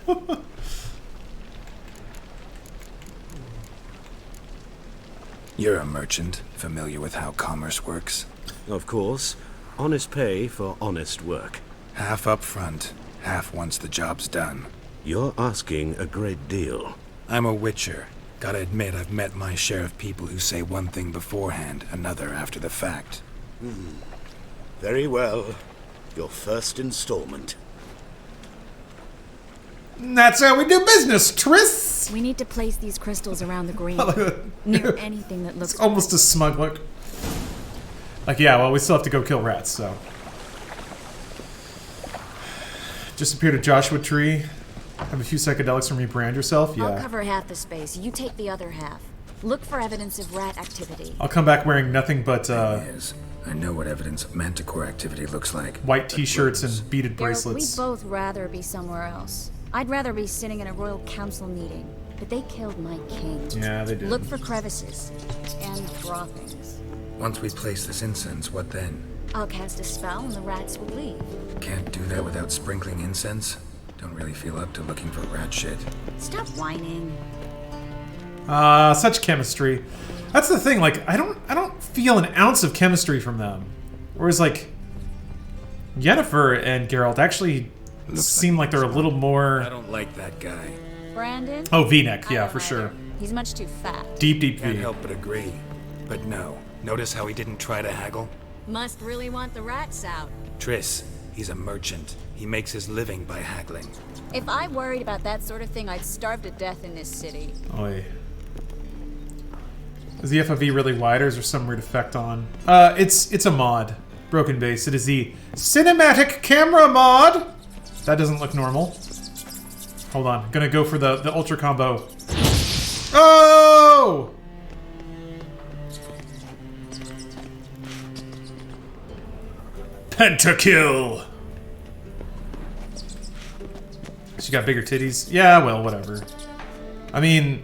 You're a merchant, familiar with how commerce works? Of course. Honest pay for honest work. Half up front, half once the job's done. You're asking a great deal. I'm a witcher. Gotta admit, I've met my share of people who say one thing beforehand, another after the fact. Very well. Your first installment. That's how we do business, Triss! We need to place these crystals around the green, near anything that looks... It's almost a smug look. Like, yeah, well, we still have to go kill rats, so... Just appeared a Joshua tree. Have a few psychedelics from rebrand yourself? Yeah. I'll cover half the space. You take the other half. Look for evidence of rat activity. I'll come back wearing nothing but, Yes, I know what evidence of manticore activity looks like. white t-shirts and beaded bracelets. We'd both rather be somewhere else. I'd rather be sitting in a royal council meeting, but they killed my king. Yeah, they did. Look for crevices and droppings. Once we place this incense, what then? I'll cast a spell and the rats will leave. Can't do that without sprinkling incense? Don't really feel up to looking for rat shit. Stop whining. Such chemistry. That's the thing, like, I don't feel an ounce of chemistry from them. Whereas, like, Yennefer and Geralt actually seem like they're a little more... I don't like that guy. Brandon? Oh, V-neck, yeah, I don't for either. sure. He's much too fat. Deep Can't V. help but agree. But no, notice how he didn't try to haggle? Must really want the rats out. Triss, he's a merchant. He makes his living by haggling. If I worried about that sort of thing, I'd starve to death in this city. Oy. Is the FOV really wide, or is there some weird effect on? It's a mod. Broken Base. It is the cinematic camera mod! That doesn't look normal. Hold on. Gonna go for the ultra combo. Oh! Pentakill! She got bigger titties? Yeah, well, whatever. I mean,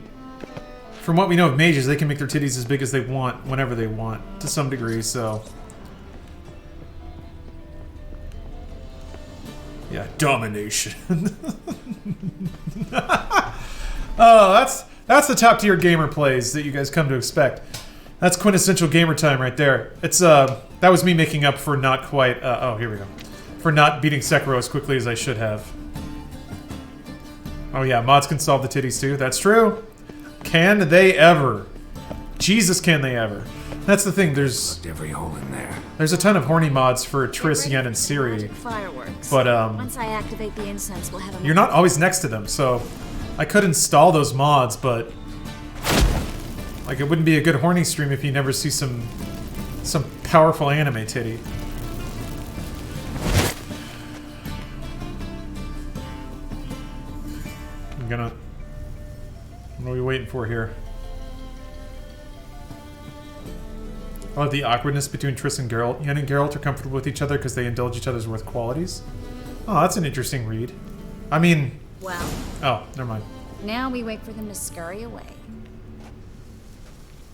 from what we know of mages, they can make their titties as big as they want, whenever they want, to some degree, so... Yeah, domination. Oh, that's the top tier gamer plays that you guys come to expect. That's quintessential gamer time right there. It's that was me making up for not quite oh, here we go. For not beating Sekiro as quickly as I should have. Oh yeah, mods can solve the titties too. That's true. Can they ever? Jesus, can they ever? That's the thing, there's every hole in there. There's a ton of horny mods for Triss, Yen, and Ciri. Fireworks. But once I activate the incense, we'll have a you're not always next to them, so I could install those mods, but like it wouldn't be a good horny stream if you never see some powerful anime titty. What are we waiting for here? I love the awkwardness between Triss and Geralt. Yen and Geralt are comfortable with each other because they indulge each other's worth qualities. Oh, that's an interesting read. I mean... Well... Oh, never mind. Now we wait for them to scurry away.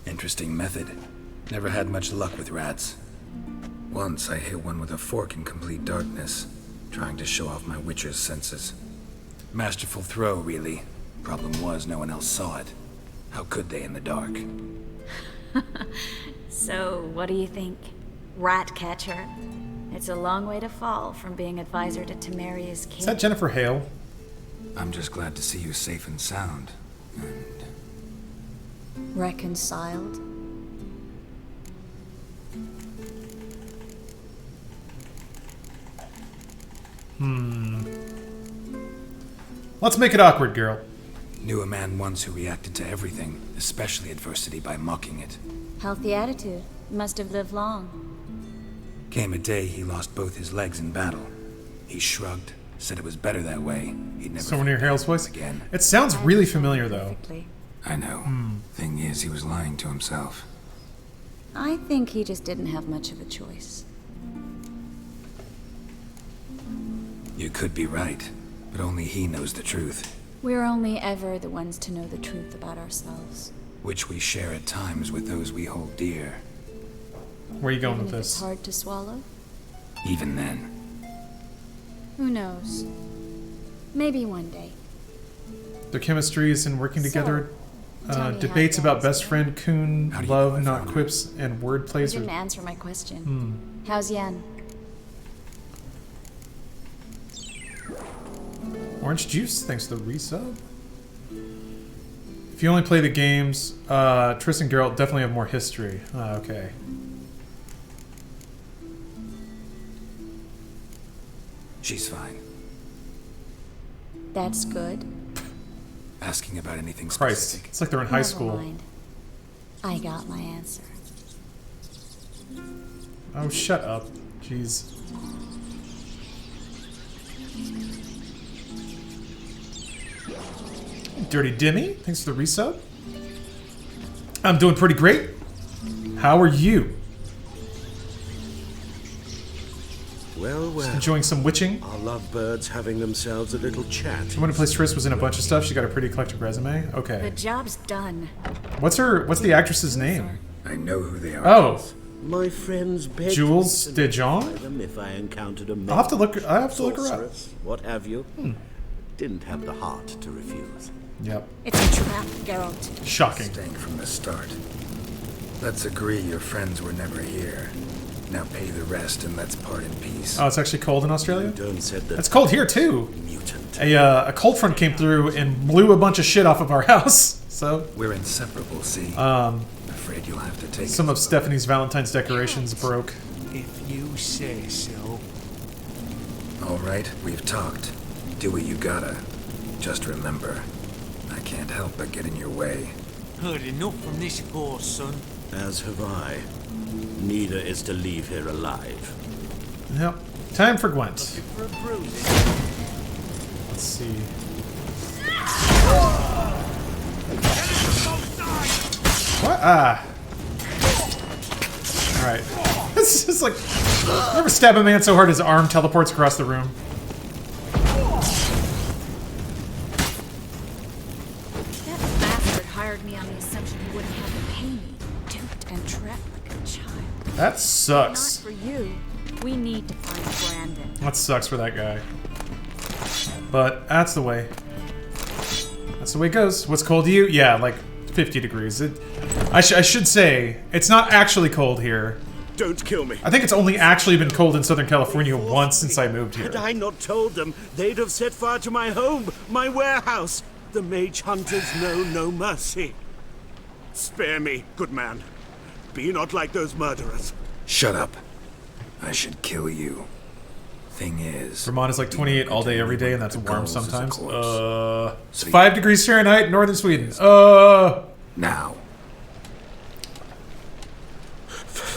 Interesting method. Never had much luck with rats. Once I hit one with a fork in complete darkness, trying to show off my witcher's senses. Masterful throw, really. Problem was, no one else saw it. How could they in the dark? So, what do you think? Rat catcher? It's a long way to fall from being advisor to Temeria's king. Is that Jennifer Hale? I'm just glad to see you safe and sound. And... reconciled? Let's make it awkward, girl. Knew a man once who reacted to everything, especially adversity, by mocking it. Healthy attitude. Must have lived long. Came a day he lost both his legs in battle. He shrugged, said it was better that way. He'd never Someone hear Harold's voice again. It sounds really familiar, though. I know. Thing is, he was lying to himself. I think he just didn't have much of a choice. You could be right, but only he knows the truth. We're only ever the ones to know the truth about ourselves. Which we share at times with those we hold dear. Where are you going Even with if this? It's hard to swallow. Even then. Who knows? Maybe one day. Their chemistries and working So, together. tell me Debates how about things best go. friend, coon, How do you love, know I not found quips, and word You plays. didn't answer my question. How's Yen? Orange juice, thanks to the resub. If you only play the games, Triss and Geralt definitely have more history. Okay. She's fine. That's good. Asking about anything Christ, specific. it's like they're in high Never school. mind. I got my answer. Oh, shut up. Jeez. Dirty Dimmy, thanks for the resub. I'm doing pretty great. How are you? Well, well. Enjoying some witching? Our lovebirds having themselves a little chat. Someone who plays Triss was in a bunch of stuff. She got a pretty eclectic resume. The Okay. job's done. What's the actress's name? I know who they are. Oh, My friends begged Jules me de to Jong? notify them if I encountered a I'll have to look. I have to look her up. sorceress, what have you. Didn't have the heart to refuse. Yep. It's a trap, Geralt. Shocking. Stank from the start. Let's agree your friends were never here. Now pay the rest and let's part in peace. Oh, it's actually cold in Australia. Don't said that It's cold here too. mutant. A cold front came through and blew a bunch of shit off of our house. So We're inseparable, see? Afraid you'll have to take some it. of Stephanie's Valentine's decorations broke. If you say so. All right, we've talked. Do what you gotta. Just remember, I can't help but get in your way. Heard enough from this horse, son. As have I. Neither is to leave here alive. Yep. Time for Gwent. For a bruise. Let's see. What? Ah. Alright. This is like... Never stab a man so hard his arm teleports across the room. That bastard hired me on the assumption he wouldn't have to pay me. Duped and trapped like a child. That Not sucks. for you. We need to find Brandon. That sucks for that guy. But that's the way. That's the way it goes. What's cold to you? Yeah, like 50 degrees. I should say, it's not actually cold here. Don't kill me. I think it's only actually been cold in Southern California once since I moved here. Had I not told them, they'd have set fire to my home, my warehouse. The mage hunters know no mercy. Spare me, good man. Be not like those murderers. Shut up. I should kill you. Thing is... Vermont is like 28 all day, every day, and that's The warm girls is a sometimes. corpse. It's So 5 degrees Fahrenheit in northern Sweden. Now.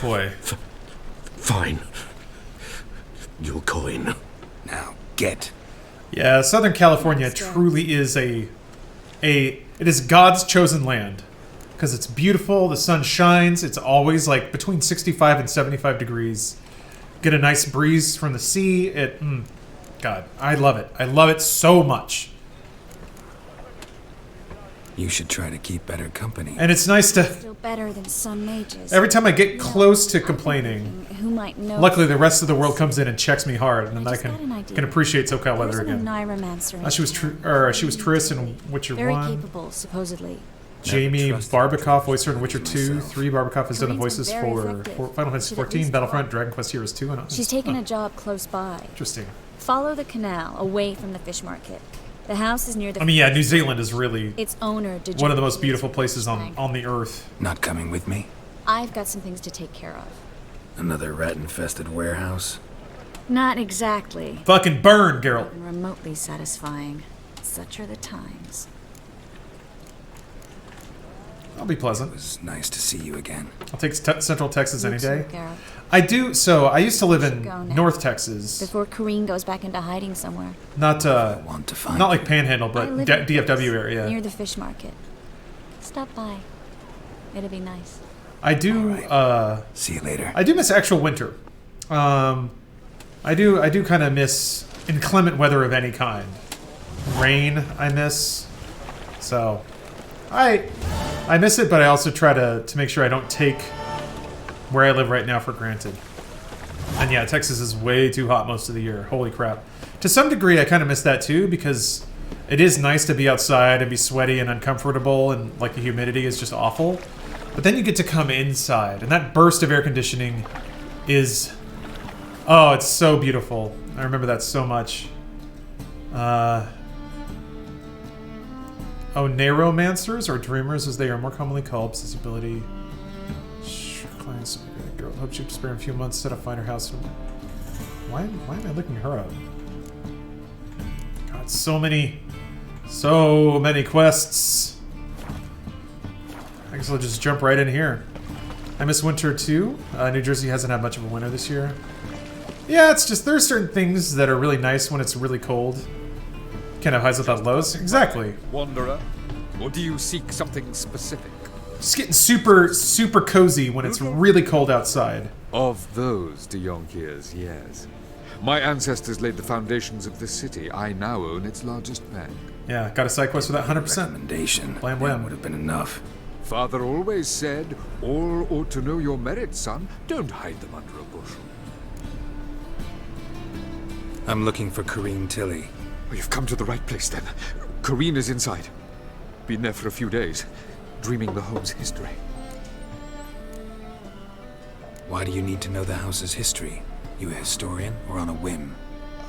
Boy. Fine. Your coin. Now, get. Yeah, Southern California truly is it is God's chosen land. Because it's beautiful, the sun shines, it's always like between 65 and 75 degrees. Get a nice breeze from the sea. God, I love it. I love it so much. You should try to keep better company. And it's nice to... Still better than some mages. Every time I get close to complaining, Who might know? luckily the rest of the world comes in and checks me hard, and then I just got an idea. can appreciate SoCal weather There's again. a Nyromancer in She was town. she was Triss in Witcher Very 1. capable, supposedly. Jamie trusted Barbakoff, voicer in Witcher 2. myself. 3, Barbakoff has done the Koreans are voices very for effective. Final Fantasy Should at 14, least Battlefront, try. Dragon Quest Heroes 2, and She's taken a job close by. Interesting. Follow the canal away from the fish market. The house is near the. I mean, yeah, New Zealand is really Its owner. one of the most beautiful places on the earth. Not coming with me? I've got some things to take care of. Another rat-infested warehouse? Not exactly. Fucking burn, Geralt. And remotely satisfying. Such are the times. I'll be pleasant. It was nice to see you again. I'll take Central Texas any day. Geralt. I do. So I used to live in North Texas. Before Kareen goes back into hiding somewhere. Not want to find not like Panhandle, but I live DFW area. Near the fish market. Stop by. It'd be nice. I do. Right. See you later. I do miss actual winter. I do kind of miss inclement weather of any kind. Rain, I miss. So, I miss it, but I also try to make sure I don't take where I live right now for granted. And yeah, Texas is way too hot most of the year. Holy crap. To some degree, I kind of miss that too, because it is nice to be outside and be sweaty and uncomfortable, and like the humidity is just awful. But then you get to come inside, and that burst of air conditioning is... Oh, it's so beautiful. I remember that so much. Oh, Neuromancers, or Dreamers as they are more commonly called, possess ability. Clients, girl, hope she'd spare a few months instead of find her house. Why am I looking her up? God, so many quests. I guess I'll just jump right in here. I miss winter too. New Jersey hasn't had much of a winter this year. Yeah, it's just there's certain things that are really nice when it's really cold. Can't have highs without lows. Exactly. Wanderer, or do you seek something specific? Just getting super cozy when it's really cold outside. Of those Dionkiers, yes. My ancestors laid the foundations of this city. I now own its largest bank. Yeah, got a side quest for that 100%. Recommendation. Blam blam. Would have been enough. Father always said, all ought to know your merits, son. Don't hide them under a bushel. I'm looking for Kareen Tilly. Oh, you've come to the right place then. Kareen is inside. Been there for a few days, dreaming the home's history. Why do you need to know the house's history? You a historian or on a whim?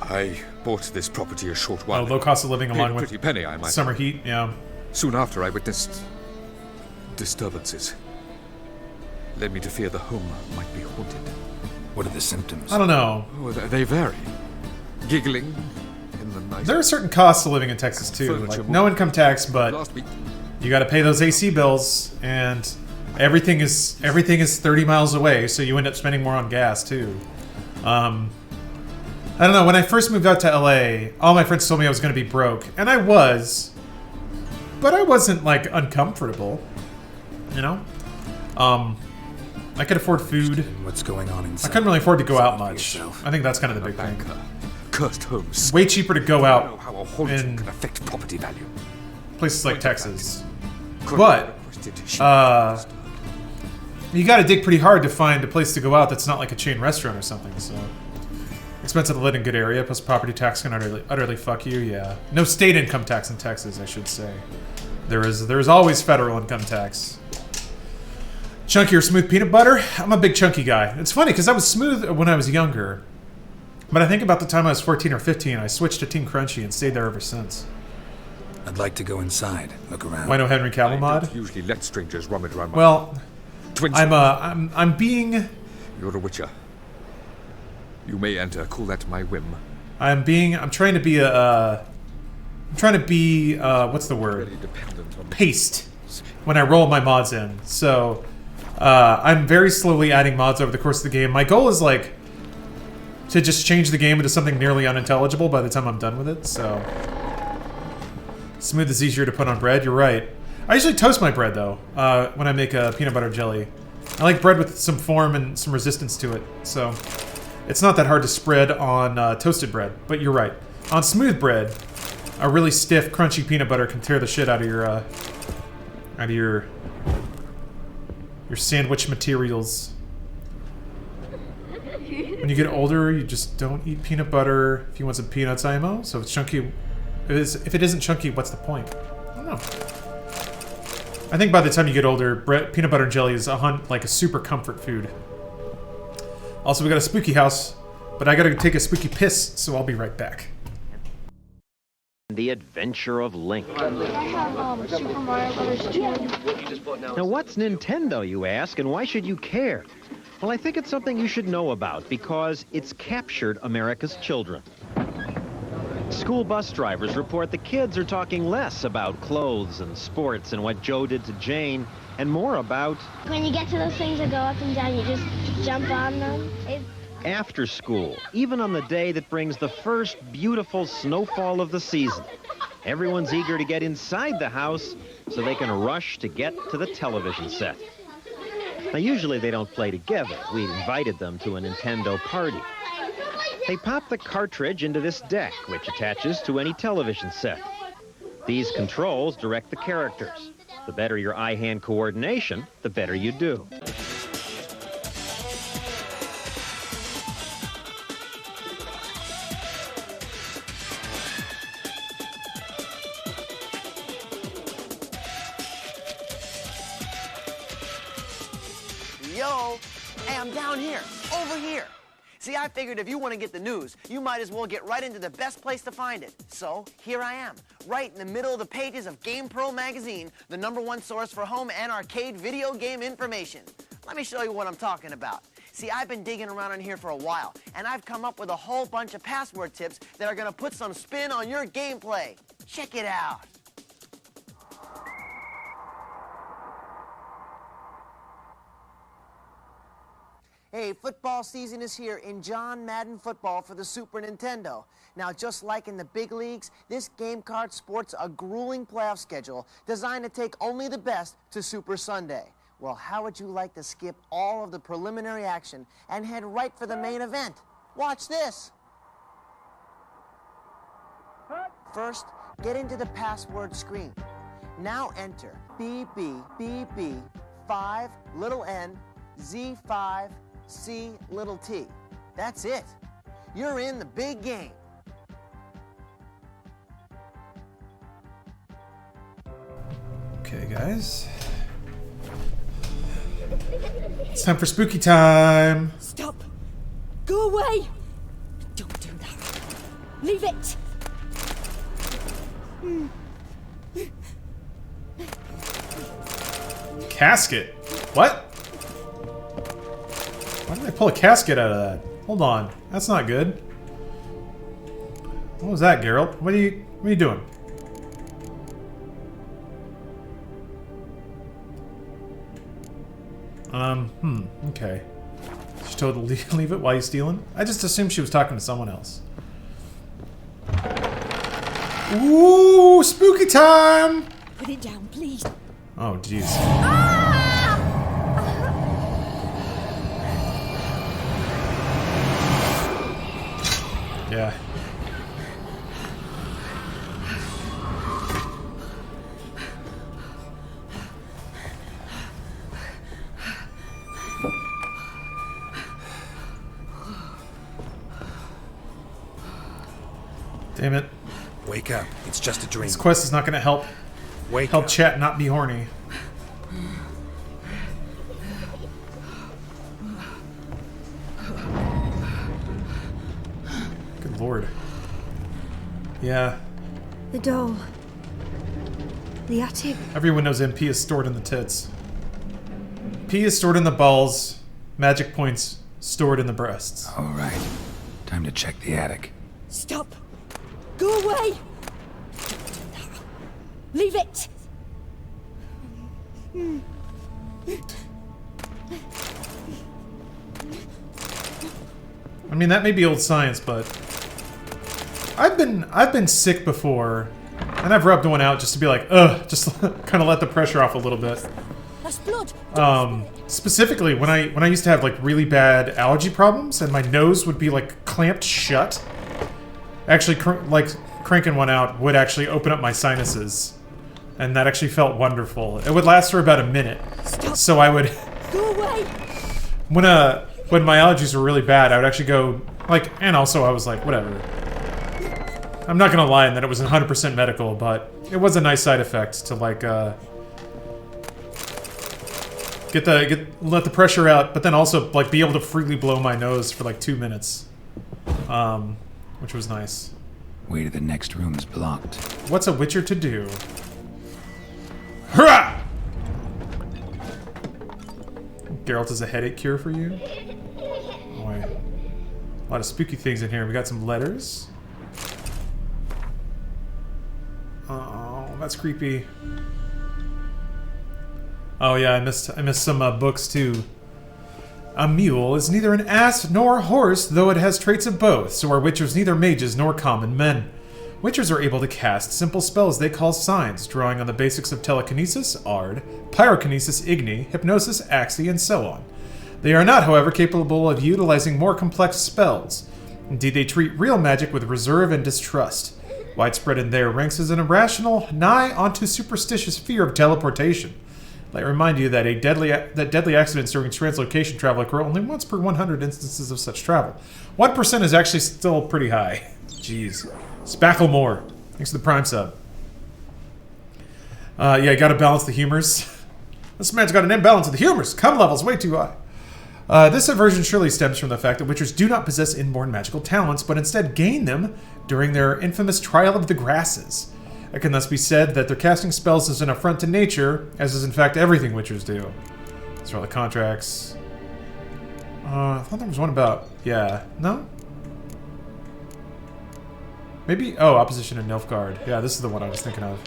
I bought this property a short while ago. Low cost of living along with pretty penny, I might summer heat, yeah. Soon after I witnessed disturbances. Led me to fear the home might be haunted. What are the symptoms? I don't know. Oh, they vary. Giggling in the night. There are certain costs of living in Texas too. Like no income tax, but you got to pay those AC bills, and everything is 30 miles away, so you end up spending more on gas too. I don't know. When I first moved out to LA, all my friends told me I was going to be broke, and I was, but I wasn't like uncomfortable. You know, I could afford food. What's going on inside? I couldn't really afford to go out much. I think that's kind of the big thing. Cursed homes. It's way cheaper to go out know how a haunting can affect property value. Places like Texas. But you got to dig pretty hard to find a place to go out that's not like a chain restaurant or something. So expensive to live in a good area, plus property tax can utterly fuck you. Yeah, no state income tax in Texas, I should say. There's always federal income tax. Chunky or smooth peanut butter? I'm a big chunky guy. It's funny because I was smooth when I was younger, but I think about the time I was 14 or 15, I switched to Team Crunchy and stayed there ever since. I'd like to go inside, look around. Why no Henry Cavill mod? I don't usually let strangers rummage around my... Well, Twins. I'm being... You're a witcher. You may enter. Call that my whim. I'm trying to be what's the word? Paste when I roll my mods in. So I'm very slowly adding mods over the course of the game. My goal is like to just change the game into something nearly unintelligible by the time I'm done with it. So smooth is easier to put on bread. You're right. I usually toast my bread though when I make a peanut butter jelly. I like bread with some form and some resistance to it. So it's not that hard to spread on toasted bread. But you're right. On smooth bread, a really stiff, crunchy peanut butter can tear the shit out of your sandwich materials. When you get older, you just don't eat peanut butter if you want some peanuts, IMO. So if it's chunky, if it isn't chunky, what's the point? I don't know. I think by the time you get older, peanut butter and jelly is like a super comfort food. Also, we got a spooky house, but I gotta take a spooky piss, so I'll be right back. The Adventure of Link. Can I have Super Mario Brothers 2? Now, what's Nintendo, you ask, and why should you care? Well, I think it's something you should know about because it's captured America's children. School bus drivers report the kids are talking less about clothes and sports and what Joe did to Jane, and more about... When you get to those things that go up and down, you just jump on them. after school, even on the day that brings the first beautiful snowfall of the season. Everyone's eager to get inside the house so they can rush to get to the television set. Now, usually they don't play together. We invited them to a Nintendo party. They pop the cartridge into this deck, which attaches to any television set. These controls direct the characters. The better your eye-hand coordination, the better you do. Yo, hey, I'm down here, over here. See, I figured if you want to get the news, you might as well get right into the best place to find it. So, here I am, right in the middle of the pages of GamePro magazine, the #1 source for home and arcade video game information. Let me show you what I'm talking about. See, I've been digging around in here for a while, and I've come up with a whole bunch of password tips that are gonna put some spin on your gameplay. Check it out. Hey, football season is here in John Madden Football for the Super Nintendo. Now, just like in the big leagues, this game card sports a grueling playoff schedule designed to take only the best to Super Sunday. Well, how would you like to skip all of the preliminary action and head right for the main event? Watch this. First, get into the password screen. Now enter BBBB 5 little n Z5 C little t. That's it. You're in the big game. Okay, guys. It's time for spooky time. Stop. Go away. Don't do that. Leave it. Casket? What? Why did I pull a casket out of that? Hold on. That's not good. What was that, Geralt? What are you doing? Okay. She told her to leave it while you're stealing? I just assumed she was talking to someone else. Ooh, spooky time! Put it down, please. Oh, jeez. Yeah. Damn it. Wake up. It's just a dream. This quest is not going to help Help chat not be horny. Good lord. Yeah. The doll. The attic. Everyone knows MP is stored in the tits. P is stored in the balls. Magic points stored in the breasts. All right. Time to check the attic. Stop. Go away. Leave it. I mean, that may be old science, but I've been sick before, and I've rubbed one out just to be like, ugh, just kind of let the pressure off a little bit. That's blood. Specifically, when I used to have like really bad allergy problems, and my nose would be like clamped shut. Actually, cranking one out would actually open up my sinuses, and that actually felt wonderful. It would last for about a minute. Stop. So I would Go away. when my allergies were really bad, I would actually go and also I was like, whatever. I'm not gonna lie in that it was 100% medical, but it was a nice side effect to let the pressure out, but then also be able to freely blow my nose for 2 minutes, which was nice. Way to the next room is blocked. What's a Witcher to do? Hurrah! Geralt is a headache cure for you. Boy. A lot of spooky things in here. We got some letters. Oh, that's creepy. Oh yeah, I missed some books too. A mule is neither an ass nor a horse, though it has traits of both, so are witchers neither mages nor common men. Witchers are able to cast simple spells they call signs, drawing on the basics of telekinesis, Ard, pyrokinesis, Igni, hypnosis, Axii, and so on. They are not, however, capable of utilizing more complex spells. Indeed, they treat real magic with reserve and distrust. Widespread in their ranks is an irrational, nigh onto superstitious fear of teleportation. Let me remind you that deadly accidents during translocation travel occur only once per 100 instances of such travel. 1% is actually still pretty high. Jeez. Spacklemore. Thanks for the Prime sub. Yeah, you gotta balance the humors. This man's got an imbalance of the humors. Cum level's way too high. This aversion surely stems from the fact that witchers do not possess inborn magical talents, but instead gain them during their infamous trial of the grasses. It can thus be said that their casting spells is an affront to nature, as is in fact everything witchers do. These are all the contracts. I thought there was one about... Yeah. No? Maybe... Oh, opposition to Nilfgaard. Yeah, this is the one I was thinking of.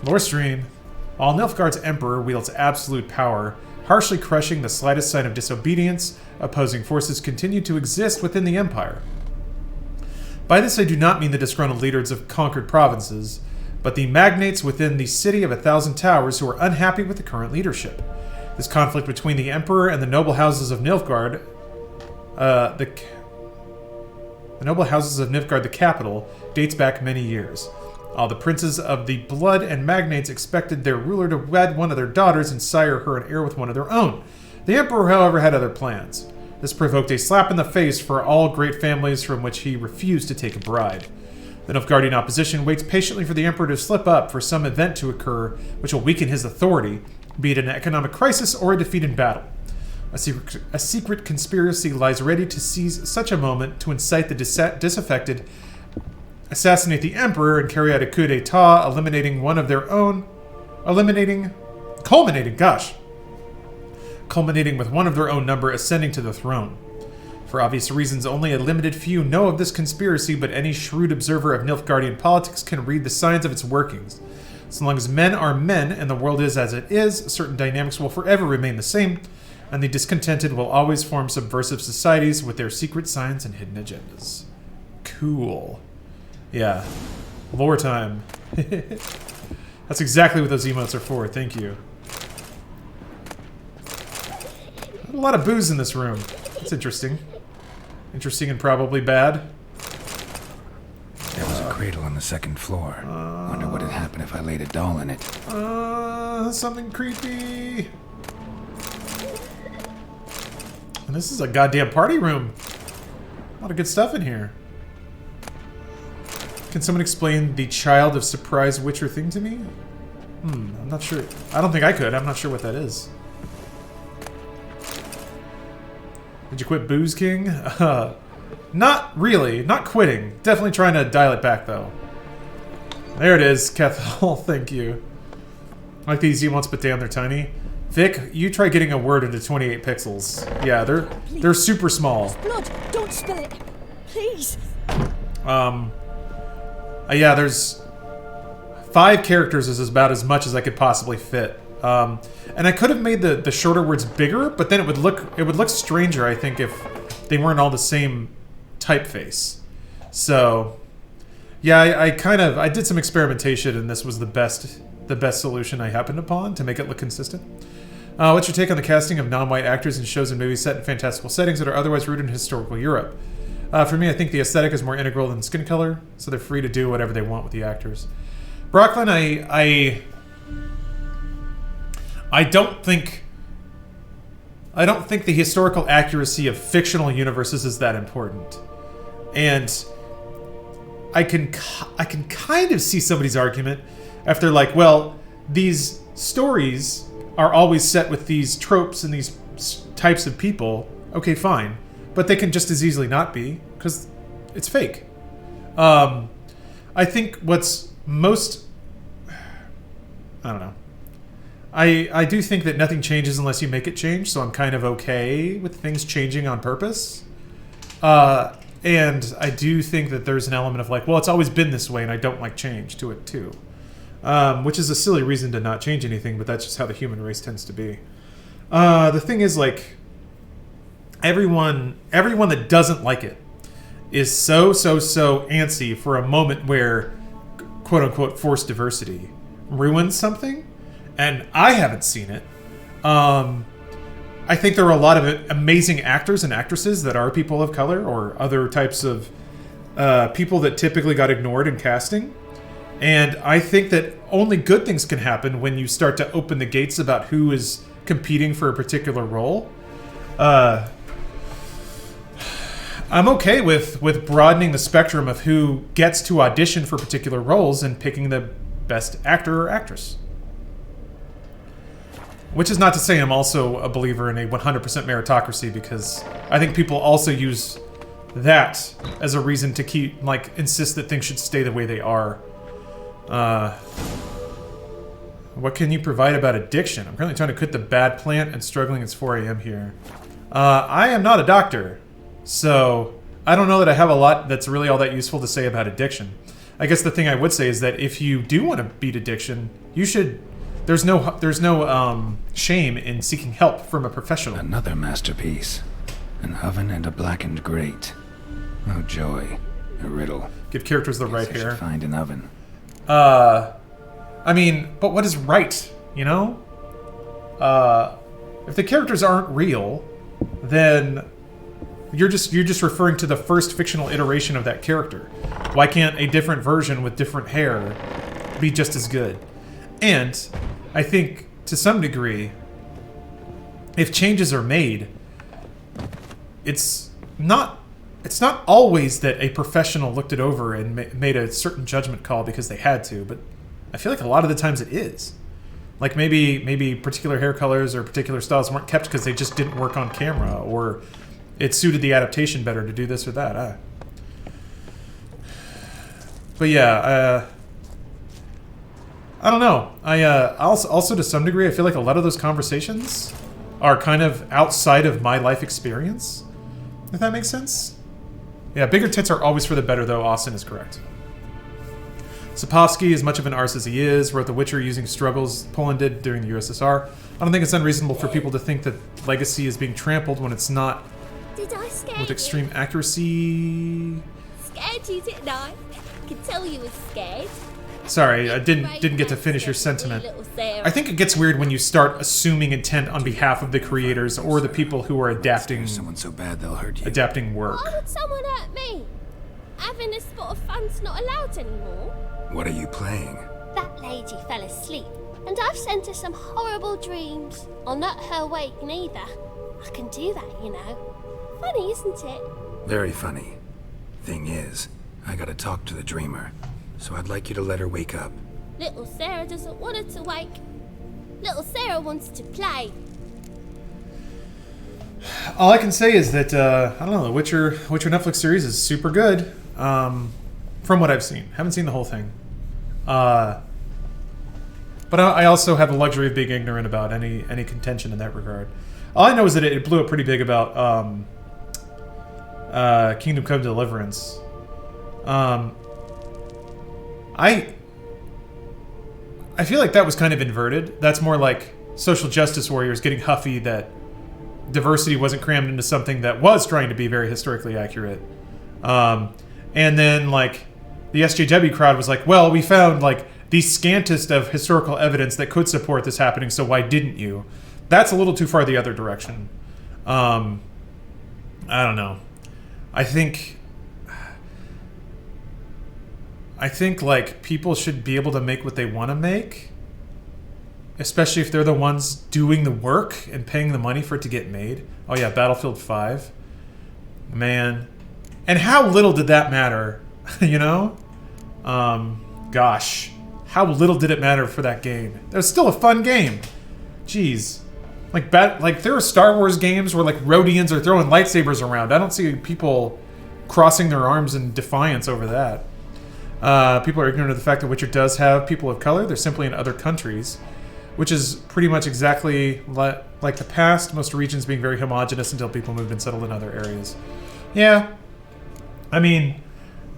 Lore stream. While Nilfgaard's emperor wields absolute power, harshly crushing the slightest sign of disobedience, opposing forces continue to exist within the empire. By this I do not mean the disgruntled leaders of conquered provinces, but the magnates within the city of 1,000 towers who are unhappy with the current leadership. This conflict between the emperor and the noble houses of Nilfgaard, the noble houses of Nilfgaard, the capital, dates back many years. All the princes of the blood and magnates expected their ruler to wed one of their daughters and sire her an heir with one of their own. The emperor, however, had other plans. This provoked a slap in the face for all great families from which he refused to take a bride. The Nilfgaardian opposition waits patiently for the emperor to slip up for some event to occur which will weaken his authority, be it an economic crisis or a defeat in battle. A secret conspiracy lies ready to seize such a moment to incite the disaffected, assassinate the emperor, and carry out a coup d'etat, culminating with one of their own number ascending to the throne. For obvious reasons, only a limited few know of this conspiracy, but any shrewd observer of Nilfgaardian politics can read the signs of its workings. So long as men are men and the world is as it is, certain dynamics will forever remain the same, and the discontented will always form subversive societies with their secret signs and hidden agendas. Cool. Yeah. Lore time. That's exactly what those emotes are for, thank you. A lot of booze in this room. That's interesting. Interesting and probably bad. There was a cradle on the second floor. Wonder what would happen if I laid a doll in it. Something creepy. And this is a goddamn party room. A lot of good stuff in here. Can someone explain the child of surprise witcher thing to me? I'm not sure. I don't think I could. I'm not sure what that is. Did you quit Booze King? Not really. Not quitting. Definitely trying to dial it back, though. There it is, Kethel. Thank you. I like these emotes, but damn, they're tiny. Vic, you try getting a word into 28 pixels. Yeah, they're super small. Blood, don't spill it. Please. Yeah, there's 5 characters is about as much as I could possibly fit. And I could have made the shorter words bigger, but then it would look stranger, I think, if they weren't all the same typeface. So, yeah, I did some experimentation, and this was the best solution I happened upon to make it look consistent. What's your take on the casting of non-white actors in shows and movies set in fantastical settings that are otherwise rooted in historical Europe? For me, I think the aesthetic is more integral than skin color, so they're free to do whatever they want with the actors. Brooklyn, I don't think the historical accuracy of fictional universes is that important. And I can kind of see somebody's argument if they're like, well, these stories are always set with these tropes and these types of people. Okay, fine. But they can just as easily not be, because it's fake. I think what's most... I don't know. I do think that nothing changes unless you make it change, so I'm kind of okay with things changing on purpose. And I do think that there's an element of like, well, it's always been this way, and I don't like change to it too. Which is a silly reason to not change anything, but that's just how the human race tends to be. The thing is, like, everyone that doesn't like it is so antsy for a moment where quote-unquote forced diversity ruins something, and I haven't seen it. I think there are a lot of amazing actors and actresses that are people of color or other types of people that typically got ignored in casting. And I think that only good things can happen when you start to open the gates about who is competing for a particular role. I'm okay with broadening the spectrum of who gets to audition for particular roles and picking the best actor or actress. Which is not to say I'm also a believer in a 100% meritocracy, because I think people also use that as a reason to keep, like, insist that things should stay the way they are. What can you provide about addiction? I'm currently trying to quit the bad plant and struggling. It's 4 a.m. here. I am not a doctor, so I don't know that I have a lot that's really all that useful to say about addiction. I guess the thing I would say is that if you do want to beat addiction, you should... There's no shame in seeking help from a professional. Another masterpiece. An oven and a blackened grate. Oh joy. A riddle. Give characters the right hair. Find an oven. I mean, but what is right, you know? If the characters aren't real, then you're just referring to the first fictional iteration of that character. Why can't a different version with different hair be just as good? And I think, to some degree, if changes are made, it's not always that a professional looked it over and made a certain judgment call because they had to, but I feel like a lot of the times it is. Like maybe particular hair colors or particular styles weren't kept because they just didn't work on camera, or it suited the adaptation better to do this or that. But yeah, I don't know. Also to some degree, I feel like a lot of those conversations are kind of outside of my life experience, if that makes sense. Yeah, bigger tits are always for the better, though. Austin is correct. Sapkowski, as much of an arse as he is, wrote The Witcher using struggles Poland did during the USSR. I don't think it's unreasonable for people to think that legacy is being trampled when it's not. Did I scare with you? Extreme accuracy. Scared you, didn't I? I could tell you were scared. Sorry, I didn't get to finish your sentiment. I think it gets weird when you start assuming intent on behalf of the creators or the people who are adapting. Someone so bad they'll hurt you. Adapting work. Why would someone hurt me? Having a spot of fun's not allowed anymore. What are you playing? That lady fell asleep, and I've sent her some horrible dreams. I'll not her wake neither. I can do that, you know. Funny, isn't it? Very funny. Thing is, I gotta talk to the dreamer, so I'd like you to let her wake up. Little Sarah doesn't want her to wake. Little Sarah wants to play. All I can say is that, I don't know, the Witcher Netflix series is super good, from what I've seen. Haven't seen the whole thing. But I also have the luxury of being ignorant about any contention in that regard. All I know is that it blew up pretty big about Kingdom Come Deliverance. I feel like that was kind of inverted. That's more like social justice warriors getting huffy that diversity wasn't crammed into something that was trying to be very historically accurate. And then, like, the SJW crowd was like, well, we found, like, the scantest of historical evidence that could support this happening, so why didn't you? That's a little too far the other direction. I don't know. I think, like, people should be able to make what they want to make, especially if they're the ones doing the work and paying the money for it to get made. Oh yeah, Battlefield 5. Man. And how little did that matter, you know? Gosh. How little did it matter for that game? It was still a fun game. Jeez. Like there are Star Wars games where, like, Rhodians are throwing lightsabers around. I don't see people crossing their arms in defiance over that. People are ignorant of the fact that Witcher does have people of color. They're simply in other countries. which is pretty much exactly like the past, most regions being very homogenous until people moved and settled in other areas. Yeah. I mean,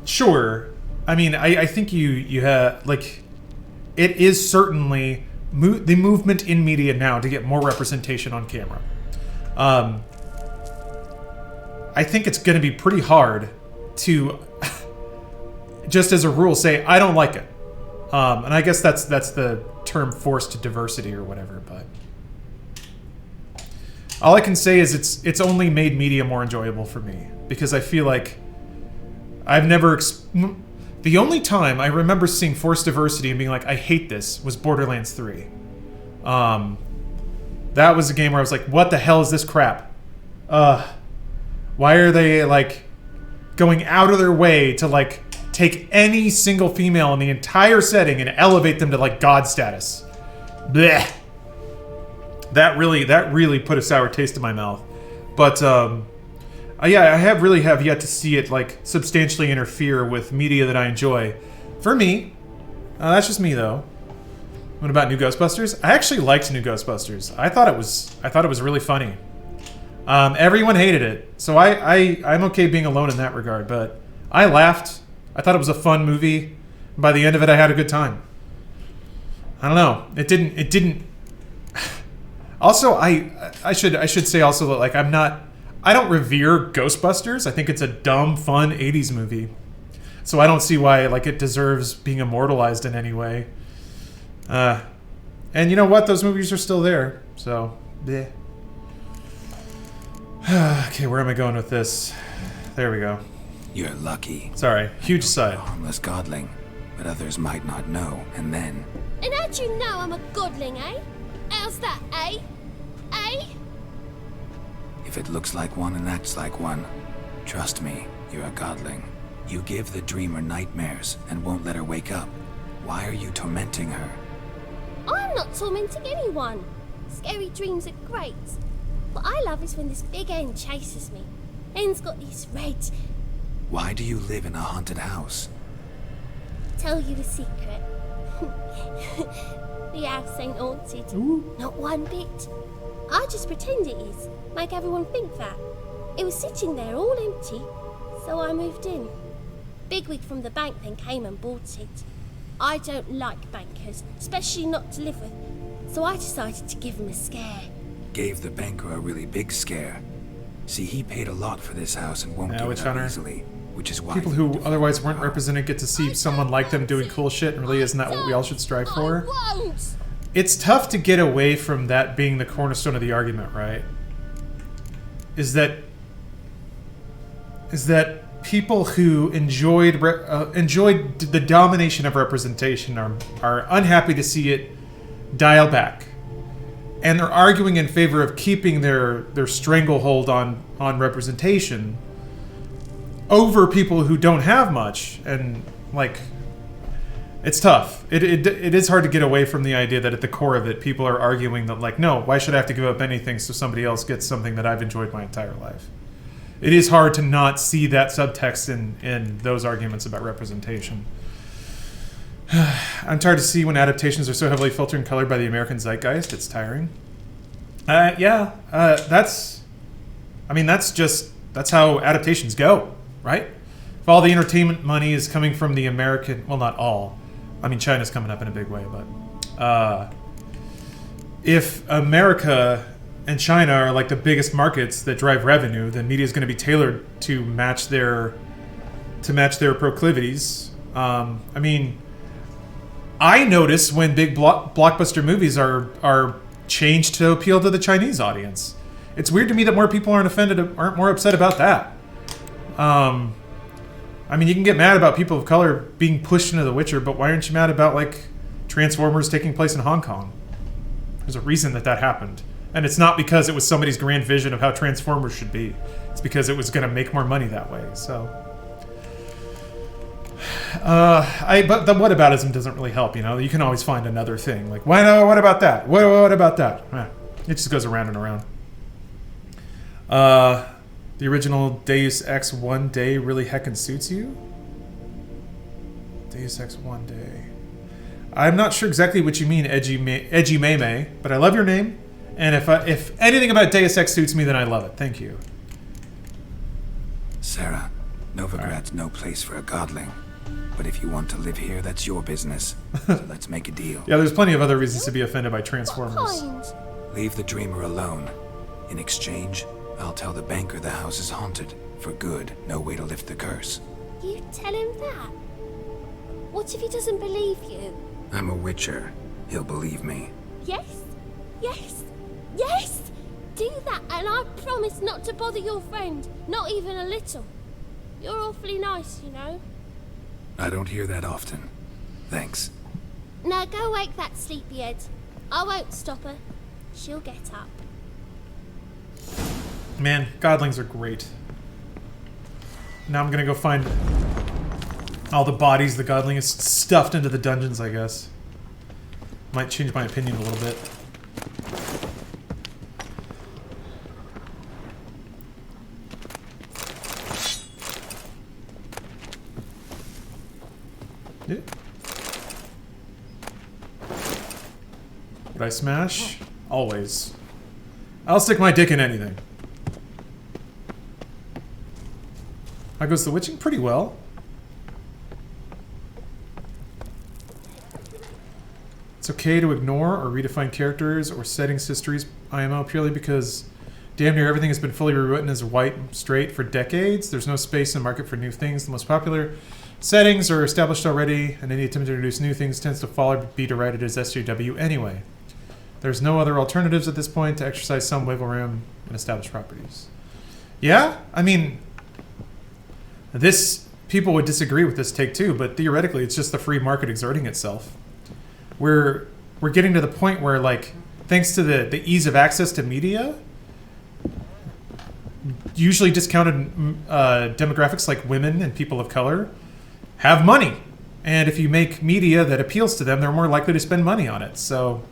sure. I mean, I think you have, like, it is certainly the movement in media now to get more representation on camera. I think it's going to be pretty hard to, just as a rule, say, I don't like it. And I guess that's the term forced diversity or whatever, but all I can say is it's only made media more enjoyable for me, because I feel like I've never... The only time I remember seeing forced diversity and being like, I hate this, was Borderlands 3. That was a game where I was like, what the hell is this crap? Why are they, like, going out of their way to, like, take any single female in the entire setting and elevate them to, like, god status? Blech. That really put a sour taste in my mouth. But, yeah, I really have yet to see it, like, substantially interfere with media that I enjoy. For me, that's just me, though. What about New Ghostbusters? I actually liked New Ghostbusters. I thought it was really funny. Everyone hated it, so I'm okay being alone in that regard. But I laughed. I thought it was a fun movie. By the end of it, I had a good time. I don't know. It didn't. Also, I should say also that, like, I don't revere Ghostbusters. I think it's a dumb, fun 80s movie. So I don't see why, like, it deserves being immortalized in any way. And you know what? Those movies are still there. So, bleh. Okay, where am I going with this? There we go. You're lucky. Sorry, huge side. Harmless godling, but others might not know, and then... And how'd you know I'm a godling, eh? How's that, eh? Eh? If it looks like one and acts like one, trust me, you're a godling. You give the dreamer nightmares and won't let her wake up. Why are you tormenting her? I'm not tormenting anyone. Scary dreams are great. What I love is when this big end chases me. End's got these red... Why do you live in a haunted house? Tell you a secret. The house ain't haunted. Ooh. Not one bit. I just pretend it is. Make everyone think that. It was sitting there all empty, so I moved in. Bigwig from the bank then came and bought it. I don't like bankers, especially not to live with, so I decided to give him a scare. Gave the banker a really big scare. See, he paid a lot for this house and won't give it up easily, which is why... People who otherwise weren't represented get to see someone like them doing cool shit, and really isn't that what we all should strive for? It's tough to get away from that being the cornerstone of the argument, right? Is that people who enjoyed the domination of representation are unhappy to see it dial back, and they're arguing in favor of keeping their stranglehold on representation over people who don't have much. And, like, it's tough. It is hard to get away from the idea that at the core of it, people are arguing that, like, no, why should I have to give up anything so somebody else gets something that I've enjoyed my entire life? It is hard to not see that subtext in those arguments about representation. I'm tired to see when adaptations are so heavily filtered and colored by the American zeitgeist. It's tiring. That's how adaptations go, right? If all the entertainment money is coming from the American, well, not all. I mean, China's coming up in a big way, but if America and China are like the biggest markets that drive revenue, then media is going to be tailored to match their proclivities. I mean, I notice when big blockbuster movies are changed to appeal to the Chinese audience. It's weird to me that more people aren't more upset about that. I mean, you can get mad about people of color being pushed into The Witcher, but why aren't you mad about, like, Transformers taking place in Hong Kong? There's a reason that happened. And it's not because it was somebody's grand vision of how Transformers should be. It's because it was going to make more money that way, so... but the whataboutism doesn't really help, you know? You can always find another thing. Like, what about that? What about that? It just goes around and around. The original Deus Ex One Day really heckin' suits you? Deus Ex One Day. I'm not sure exactly what you mean, edgy May, but I love your name. And if anything about Deus Ex suits me, then I love it. Thank you. Sarah, Novigrad's no place for a godling. But if you want to live here, that's your business. So let's make a deal. Yeah, there's plenty of other reasons to be offended by Transformers. Leave the dreamer alone. In exchange, I'll tell the banker the house is haunted. For good, no way to lift the curse. You tell him that? What if he doesn't believe you? I'm a witcher. He'll believe me. Yes, yes, yes! Do that and I promise not to bother your friend. Not even a little. You're awfully nice, you know. I don't hear that often. Thanks. Now go wake that sleepyhead. I won't stop her. She'll get up. Man, godlings are great. Now I'm gonna go find all the bodies the godling is stuffed into the dungeons, I guess. Might change my opinion a little bit. Yeah. Would I smash? Always. I'll stick my dick in anything. How goes the witching? Pretty well. It's okay to ignore or redefine characters or settings histories IMO purely because damn near everything has been fully rewritten as white and straight for decades. There's no space in the market for new things. The most popular settings are established already, and any attempt to introduce new things tends to fall or be derided as SJW anyway. There's no other alternatives at this point to exercise some wiggle room in established properties. Yeah, I mean, people would disagree with this take too, but theoretically it's just the free market exerting itself. We're getting to the point where, like, thanks to the ease of access to media, usually discounted demographics like women and people of color have money. And if you make media that appeals to them, they're more likely to spend money on it. So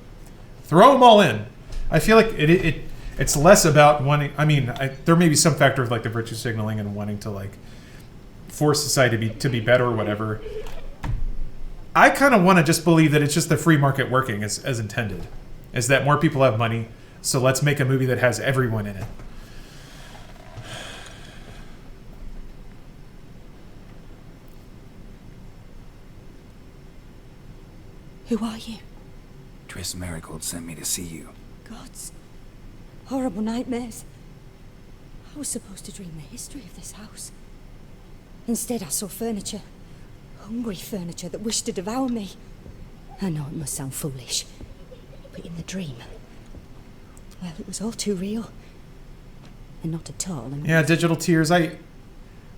throw them all in. I feel like it's less about wanting... I mean, there may be some factor of, like, the virtue signaling and wanting to, like, force society to be better or whatever. I kind of want to just believe that it's just the free market working as intended. Is that more people have money, so let's make a movie that has everyone in it. Who are you? Triss Marigold sent me to see you. Gods. Horrible nightmares. I was supposed to dream the history of this house. Instead, I saw furniture. Hungry furniture that wished to devour me. I know it must sound foolish, but in the dream, well, it was all too real. And not at all. Yeah, digital tears.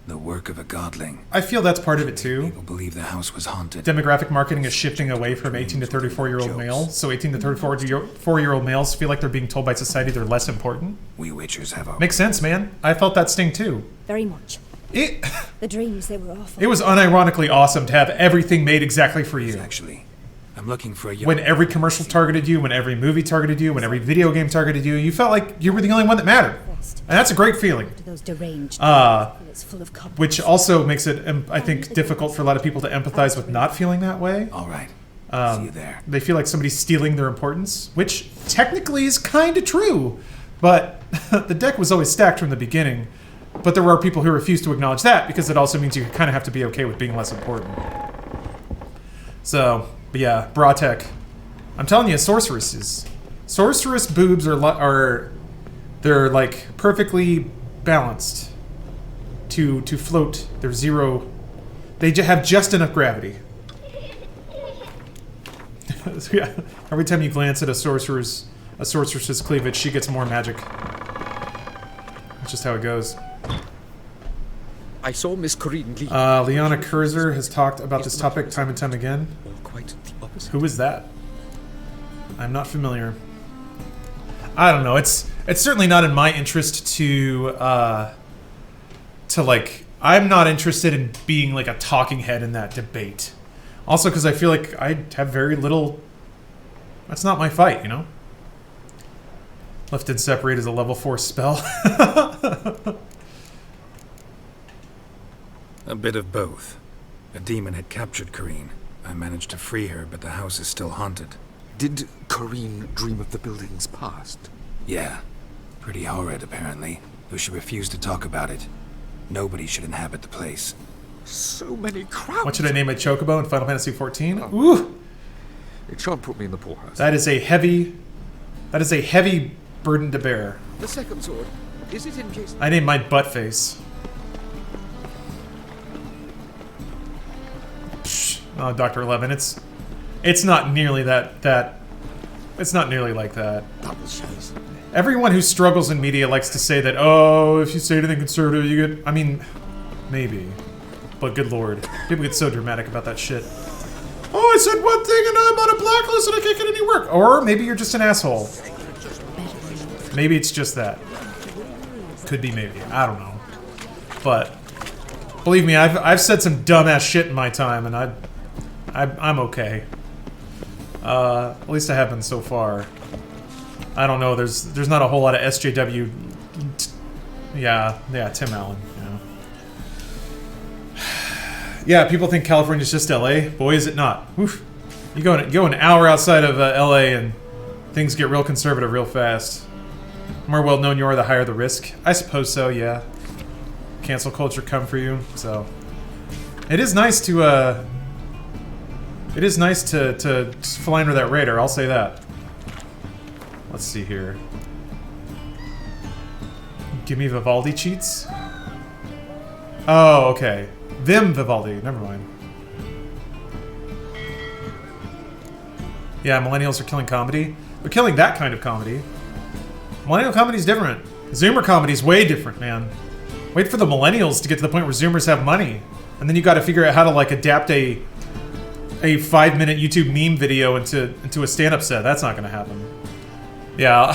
The work of a godling. I feel that's part of it too. People believe the house was haunted. Demographic marketing is shifting away from 18 to 34-year-old males. So 18 to 34-year-old males feel like they're being told by society they're less important. We witchers have our... Makes sense, man. I felt that sting too. Very much. The dreams, they were awful. It was unironically awesome to have everything made exactly for you. Actually, I'm looking for a young... When every commercial targeted you, when every movie targeted you, when every video game targeted you, you felt like you were the only one that mattered. And that's a great feeling. Those deranged full of which also makes it, I think, difficult for a lot of people to empathize with not feeling that way. All right. See you there. They feel like somebody's stealing their importance, which technically is kind of true. But the deck was always stacked from the beginning. But there are people who refuse to acknowledge that because it also means you kind of have to be okay with being less important. So, but yeah, Bratek. I'm telling you, sorceress boobs they're like perfectly balanced to float. They're zero. They have just enough gravity. Yeah, every time you glance at a sorceress's cleavage, she gets more magic. That's just how it goes. I saw Miss Corrine leave. Liana Kurzer has talked about this topic time and time again. Quite the opposite. Who is that? I'm not familiar. I don't know. It's certainly not in my interest to like. I'm not interested in being like a talking head in that debate. Also, because I feel like I have very little. That's not my fight, you know. Lift and separate is a level 4 spell. A bit of both. A demon had captured Corrine, I managed to free her, but the house is still haunted. Did Corrine dream of the building's past? Yeah. Pretty horrid, apparently, though she refused to talk about it. Nobody should inhabit the place. So many crowds. What should I name my chocobo in Final Fantasy XIV? Ooh! It shan't put me in the poorhouse. That is a heavy burden to bear. The second sword, is it in case... I named mine Buttface. Oh, Dr. Eleven, it's not nearly it's not nearly like that. Everyone who struggles in media likes to say that, oh, if you say anything conservative, you get... I mean, maybe. But good lord. People get so dramatic about that shit. Oh, I said one thing and I'm on a blacklist and I can't get any work. Or maybe you're just an asshole. Maybe it's just that. Could be maybe. I don't know. But believe me, I've said some dumbass shit in my time and I'm okay. At least I have been so far. I don't know, there's not a whole lot of SJW. Yeah, Tim Allen. Yeah, people think California's just LA. Boy, is it not. Oof. You go an hour outside of LA and things get real conservative real fast. The more well-known you are, the higher the risk. I suppose so, yeah. Cancel culture come for you, so... It is nice to fly under that radar, I'll say that. Let's see here. Give me Vivaldi cheats? Oh, okay. Them Vivaldi, never mind. Yeah, millennials are killing comedy. They're killing that kind of comedy. Millennial comedy's different. Zoomer comedy's way different, man. Wait for the millennials to get to the point where Zoomers have money. And then you gotta figure out how to, like, adapt a 5-minute YouTube meme video into a stand-up set. That's not gonna happen. Yeah,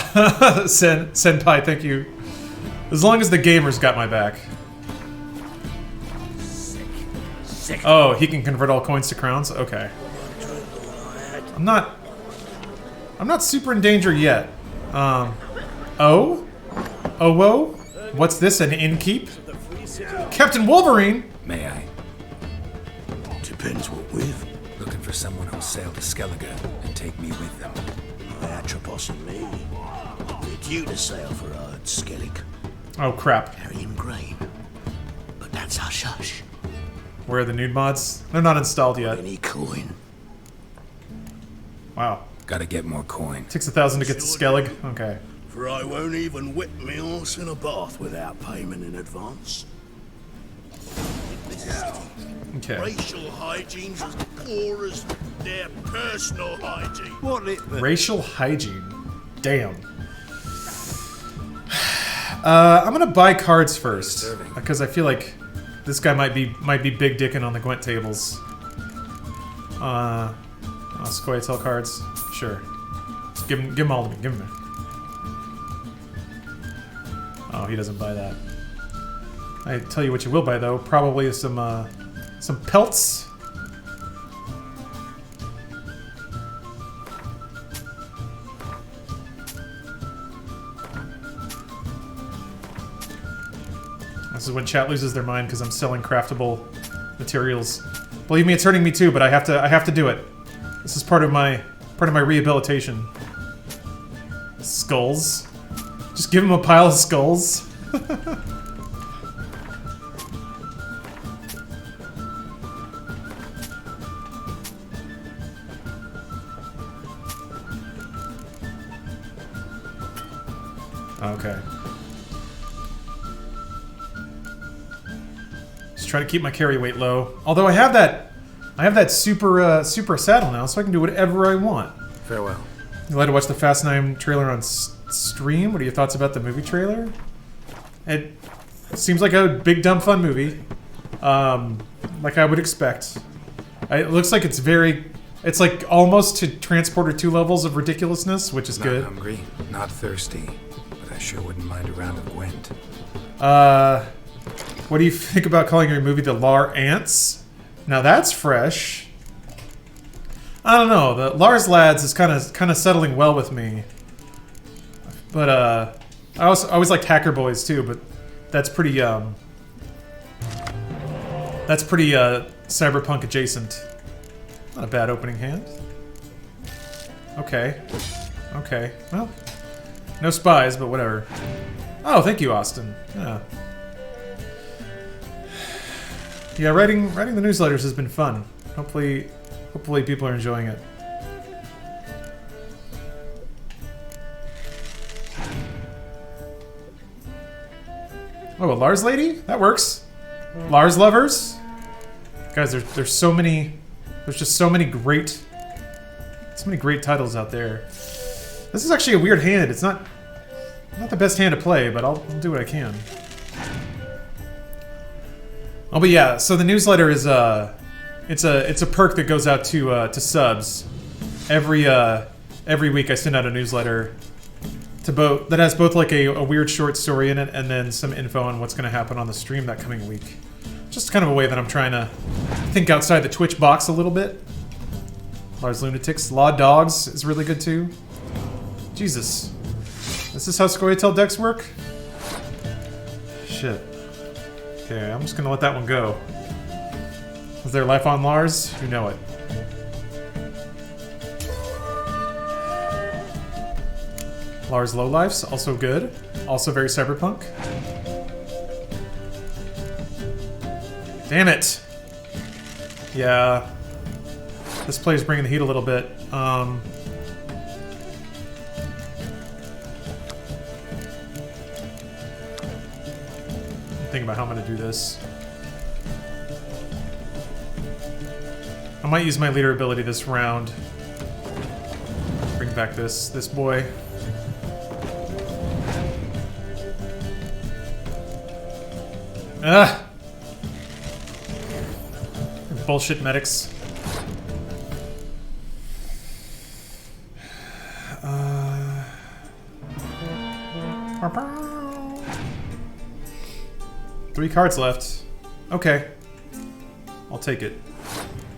Senpai, thank you. As long as the gamers got my back. Oh, he can convert all coins to crowns? Okay. I'm not super in danger yet. Oh? Whoa? What's this, an innkeep? Captain Wolverine? May I? Depends what with. Looking for someone who'll sail to Skellige and take me with them. Atropos and me. Need you to sail for Skellig. Oh, crap. Carrying grain. But that's hush-hush. Where are the nude mods? They're not installed yet. Any coin. Wow. Gotta get more coin. Takes 1,000 to get to Skellig? Okay. For I won't even whip me horse in a bath without payment in advance. Okay. Racial hygiene's as poor as their personal hygiene. What it be? Racial hygiene. Damn. I'm gonna buy cards first because I feel like this guy might be big dicking on the Gwent tables. Squayatel cards, sure. Just give him all to me. Give him. Oh, he doesn't buy that. I tell you what you will buy though. Probably some pelts. This is when chat loses their mind because I'm selling craftable materials. Believe me, it's hurting me too, but I have to do it. This is part of my rehabilitation. Skulls. Just give him a pile of skulls. Okay. Just try to keep my carry weight low. Although I have that super saddle now, so I can do whatever I want. Farewell. You like to watch the Fast 9 trailer on stream? What are your thoughts about the movie trailer? It seems like a big dumb fun movie, like I would expect. It looks like it's like almost to Transporter 2 levels of ridiculousness, which is good. Not hungry, not thirsty, but I sure wouldn't mind a round of Gwent. What do you think about calling your movie The Lar Ants? Now that's fresh. I don't know. The Lars Lads is kind of settling well with me. But I always liked Hacker Boys too. But that's pretty cyberpunk adjacent. Not a bad opening hand. Okay. Okay. Well, no spies, but whatever. Oh, thank you, Austin. Yeah. Yeah, writing the newsletters has been fun. Hopefully people are enjoying it. Oh, a Lars lady? That works. Lars lovers? Guys, there's so many. There's just so many great titles out there. This is actually a weird hand. It's not the best hand to play, but I'll do what I can. Oh, but yeah. So the newsletter is it's a perk that goes out to subs. Every week I send out a newsletter that has both like a weird short story in it and then some info on what's going to happen on the stream that coming week. Just kind of a way that I'm trying to think outside the Twitch box a little bit. Lars Lunatics. Law Dogs is really good too. Jesus. Is this how Scoia'tael decks work? Shit. Okay, I'm just gonna let that one go. Is there life on Lars? You know it. Lars Lowlifes, also good. Also very cyberpunk. Damn it! Yeah. This play's bringing the heat a little bit. Think about how I'm gonna do this. I might use my leader ability this round. Bring back this boy. Ah! Bullshit medics. Three cards left. Okay. I'll take it.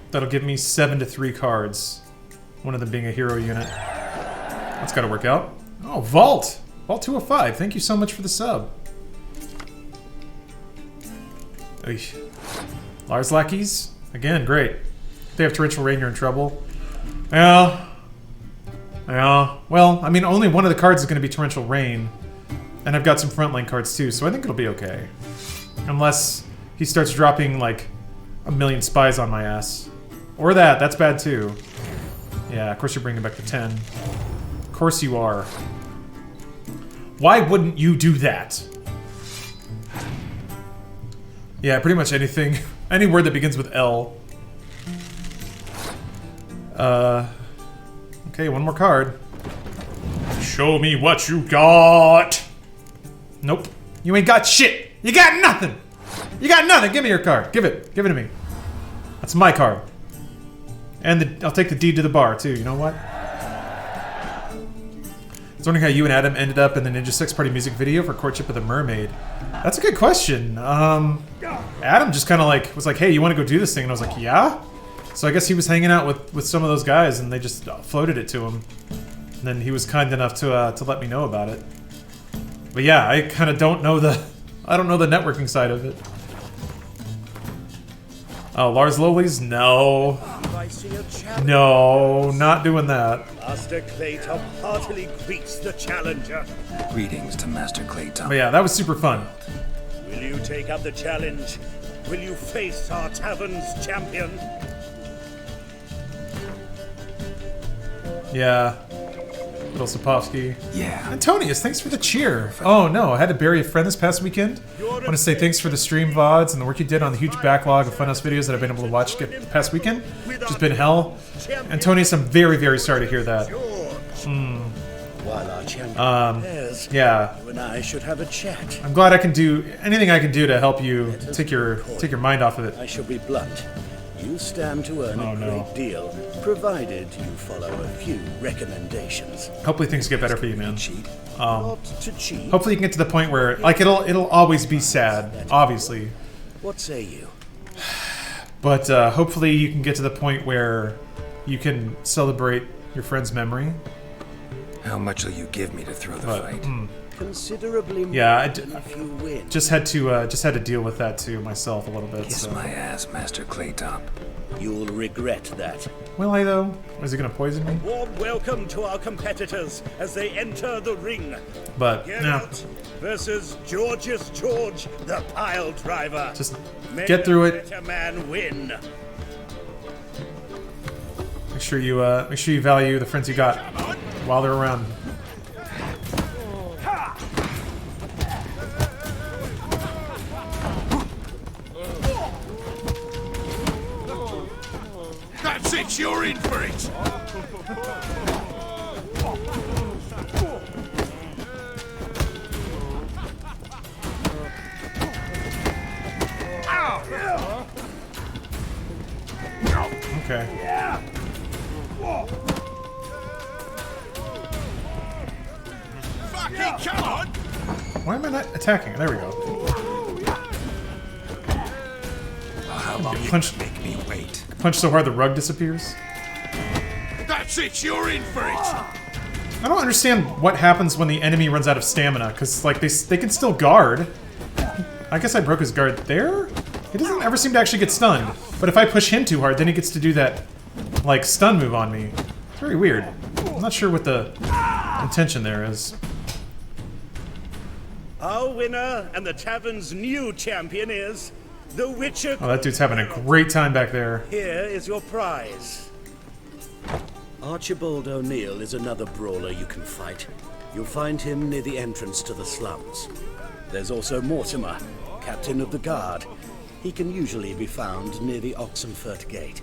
That'll give me 7 to 3 cards. One of them being a hero unit. That's gotta work out. Oh, Vault! Vault 205, thank you so much for the sub. Eesh. Lars Lackeys? Again, great. If they have Torrential Rain, you're in trouble. Yeah. Well, I mean, only one of the cards is going to be Torrential Rain. And I've got some frontline cards too, so I think it'll be okay. Unless he starts dropping, like, 1,000,000 spies on my ass. Or that's bad too. Yeah, of course you're bringing back the 10. Of course you are. Why wouldn't you do that? Yeah, pretty much anything. Any word that begins with L. Okay, one more card. Show me what you got. Nope. You ain't got shit. You got nothing. You got nothing. Give me your card. Give it. Give it to me. That's my card. And I'll take the deed to the bar, too. You know what? I was wondering how you and Adam ended up in the Ninja Sex Party music video for Courtship of the Mermaid. That's a good question. Adam just kind of like was like, hey, you want to go do this thing? And I was like, yeah? So I guess he was hanging out with some of those guys and they just floated it to him. And then he was kind enough to let me know about it. But yeah, I kind of don't know the networking side of it. Oh, Lars Lowley's? No. No, not doing that. Master Claytop heartily greets the challenger. Greetings to Master Claytop. But yeah, that was super fun. Will you take up the challenge? Will you face our tavern's champion? Yeah. Little Sapofsky. Yeah. Antonius, thanks for the cheer. Oh no, I had to bury a friend this past weekend. I want to say thanks for the stream VODs and the work you did on the huge backlog of Funhouse videos that I've been able to watch the past weekend. Which has been hell. Antonius, I'm very, very sorry to hear that. While our champion prepares, yeah. you and I should have a chat. I'm glad I can do anything I can do to help you take your mind off of it. I shall be blunt. You stand to earn a great deal, provided you follow a few recommendations. Hopefully things get better for you, man. Not to cheat. Hopefully you can get to the point where, like, it'll always be sad, obviously. What say you? But hopefully you can get to the point where you can celebrate your friend's memory. How much will you give me to throw the fight? considerably more Yeah, than if you win. just had to deal with that too myself a little bit. Kiss So. my ass, Master Claytop. You'll regret that. Will I though? Is he gonna poison me? Warm welcome to our competitors as they enter the ring. But Geralt versus George, the pile driver. Just May get through the it. better man win. Make sure you value the friends you got while they're around. That's it, you're in for it! Okay. Fucking come on! Why am I not attacking? There we go. How long you punch, make me wait? Punch so hard the rug disappears. That's it, you're in for it! I don't understand what happens when the enemy runs out of stamina, because like they can still guard. I guess I broke his guard there? He doesn't ever seem to actually get stunned. But if I push him too hard, then he gets to do that, like, stun move on me. It's very weird. I'm not sure what the intention there is. Our winner and the tavern's new champion is the Witcher. Oh, that dude's having a great time back there. Here is your prize. Archibald O'Neill is another brawler you can fight. You'll find him near the entrance to the slums. There's also Mortimer, captain of the guard. He can usually be found near the Oxenfurt Gate.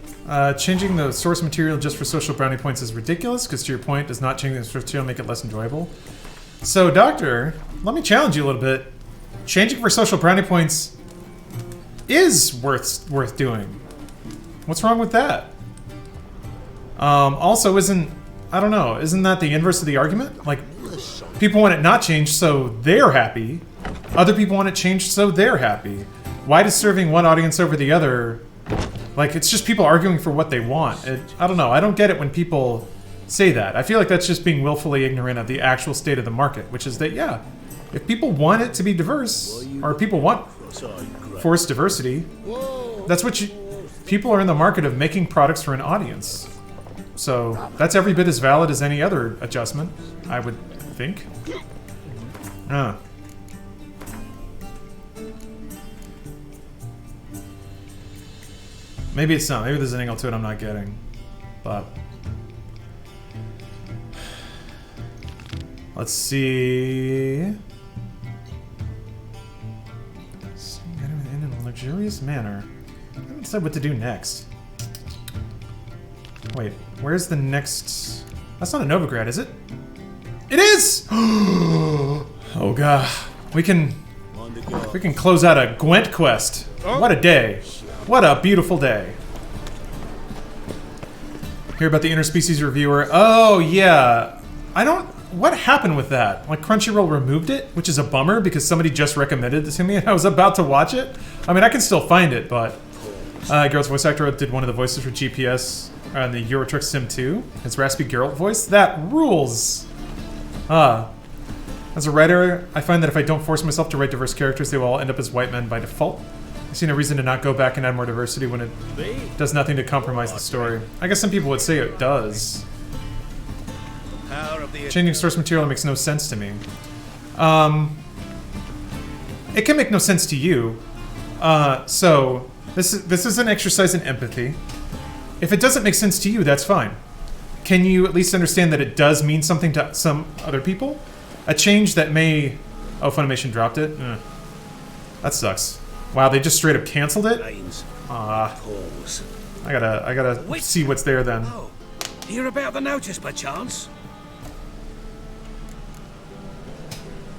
Changing the source material just for social brownie points is ridiculous, because to your point, does not changing the source material make it less enjoyable. So, Doctor, let me challenge you a little bit. Changing for social brownie points is worth doing. What's wrong with that? Also, isn't that the inverse of the argument? Like, people want it not changed, so they're happy. Other people want it changed, so they're happy. Why does serving one audience over the other... Like, it's just people arguing for what they want. I don't know. I don't get it when people say that. I feel like that's just being willfully ignorant of the actual state of the market, which is that, yeah, if people want it to be diverse, or people want forced diversity, that's what people are in the market of making products for an audience. So that's every bit as valid as any other adjustment, I would think. Maybe it's not. Maybe there's an angle to it I'm not getting. But let's see. In a luxurious manner. I haven't decided what to do next. Wait, where's the next? That's not a Novigrad, is it? It is! Oh god. We can close out a Gwent quest. What a day. What a beautiful day. Hear about the interspecies reviewer. Oh, yeah. What happened with that? Like, Crunchyroll removed it, which is a bummer because somebody just recommended it to me and I was about to watch it. I mean, I can still find it, but... Geralt's voice actor did one of the voices for GPS in the Euro Truck Sim 2. His raspy Geralt voice. That rules! As a writer, I find that if I don't force myself to write diverse characters, they will all end up as white men by default. I see no reason to not go back and add more diversity when it does nothing to compromise the story. I guess some people would say it does. Changing source material makes no sense to me. It can make no sense to you. So this is an exercise in empathy. If it doesn't make sense to you, that's fine. Can you at least understand that it does mean something to some other people? A change that may... Oh, Funimation dropped it? That sucks. Wow, they just straight up canceled it? I gotta see what's there then. Oh, hear about the notice by chance?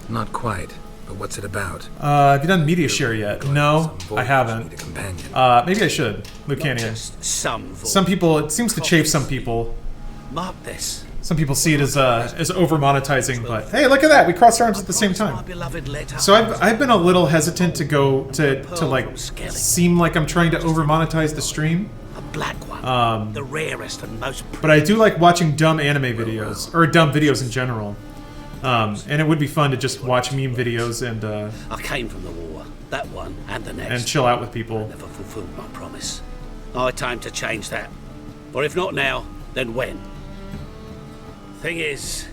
Not quite, but what's it about? Have you done media share yet? No, I haven't. Maybe I should. Lucania. Some people, it seems to chafe some people. Mark this. Some people see it as over monetizing, but hey, look at that! We crossed arms at the same time. So I've been a little hesitant to go to like seem like I'm trying to over monetize the stream. A black one, the rarest and most. But I do like watching dumb anime videos or dumb videos in general. And it would be fun to just watch meme videos and I came from the war, that one and the next. and chill out with people. Never fulfilled my promise. High time to change that. Or if not now, then when? Thing is,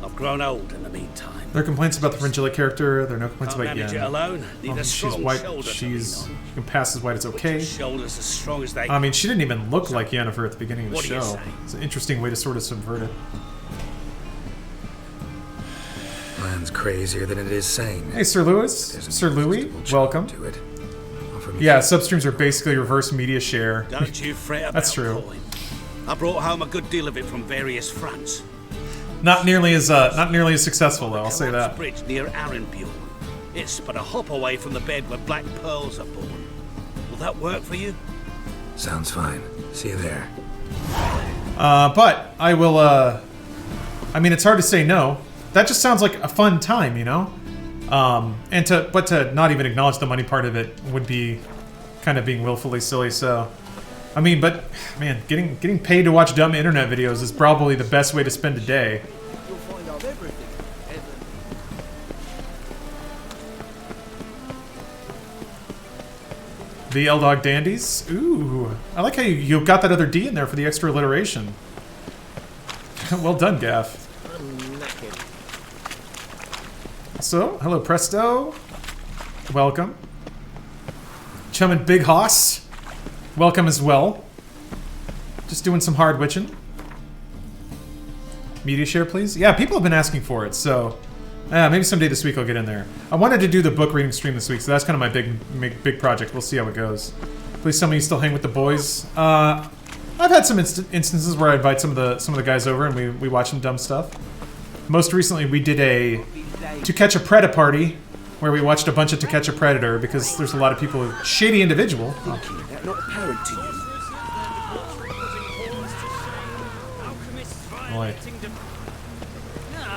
I've grown old in the meantime. There are complaints about the Fringilla character. There are no complaints Can't about manage Yen. it alone. Need a She's strong white. shoulder to She lean can pass as white as okay. Shoulders as strong as they. I mean, she didn't even look like Yennefer at the beginning of the What do you show. say? It's an interesting way to sort of subvert it. Plan's crazier than it is sane. Hey, Sir Lewis. Sir Louis, welcome. To it. Yeah, substreams are basically reverse media share. Don't you fret about That's true. coin. I brought home a good deal of it from various fronts. Not nearly as successful though. I'll say that. Bridge near Arrenbjorn. It's but a hop away from the bed where black pearls are born. Will that work for you? Sounds fine. See you there. But I will. I mean, it's hard to say no. That just sounds like a fun time, you know. And to not even acknowledge the money part of it would be kind of being willfully silly. So, I mean, but man, getting paid to watch dumb internet videos is probably the best way to spend a day. You'll find out everything. The L-Dog Dandies. Ooh, I like how you got that other D in there for the extra alliteration. Well done, Gaff. So, hello Presto. Welcome. Chum and Big Hoss. Welcome as well. Just doing some hard witching. Media share, please. Yeah, people have been asking for it, so maybe someday this week I'll get in there. I wanted to do the book reading stream this week, so that's kind of my big project. We'll see how it goes. Please tell me you still hang with the boys. I've had some instances where I invite some of the guys over and we watch some dumb stuff. Most recently, we did a To Catch a Predator party where we watched a bunch of To Catch a Predator because there's a lot of people who shady individual. Oh. Not apparent to you. Boy.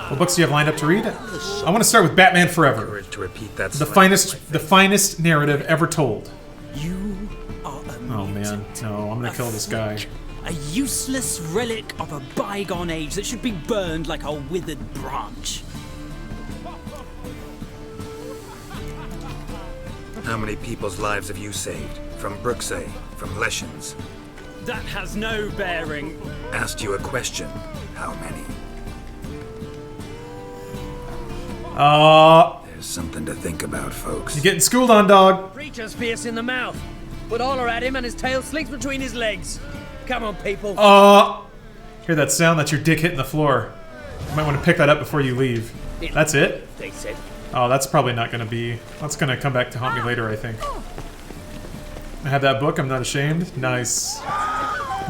What books do you have lined up to read? I want to start with Batman Forever. Courage to repeat that. The finest narrative ever told. You are a Oh man, no, I'm gonna kill this guy. A useless relic of a bygone age that should be burned like a withered branch. How many people's lives have you saved? From Brooksay, from Leshens? That has no bearing. Asked you a question. How many? There's something to think about, folks. You getting schooled on, dog? Preacher's fierce in the mouth. Put holler at him and his tail slinks between his legs. Come on, people. Hear that sound? That's your dick hitting the floor. You might want to pick that up before you leave. That's it? They said. Oh, that's probably not going to be... That's going to come back to haunt me later, I think. I have that book, I'm Not Ashamed. Nice.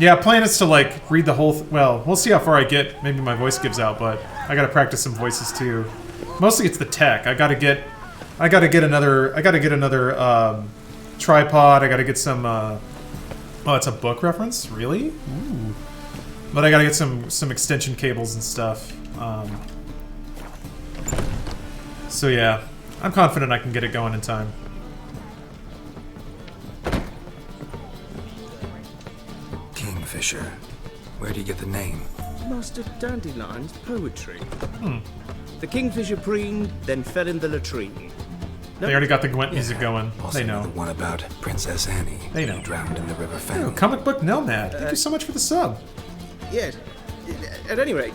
Yeah, plan is to, like, read the whole... well, we'll see how far I get. Maybe my voice gives out, but I gotta practice some voices, too. Mostly it's the tech. I gotta get another tripod. I gotta get some, oh, it's a book reference? Really? Ooh. But I gotta get some extension cables and stuff. So yeah, I'm confident I can get it going in time. Kingfisher. Where do you get the name? Master Dandelion's poetry. The kingfisher preened, then fell in the latrine. They already got the Gwent music going. Also They know. the one about Princess Annie. They know. Drowned in the River Ooh, Fen. comic book Nomad. Thank you so much for the sub. Yes. At any rate,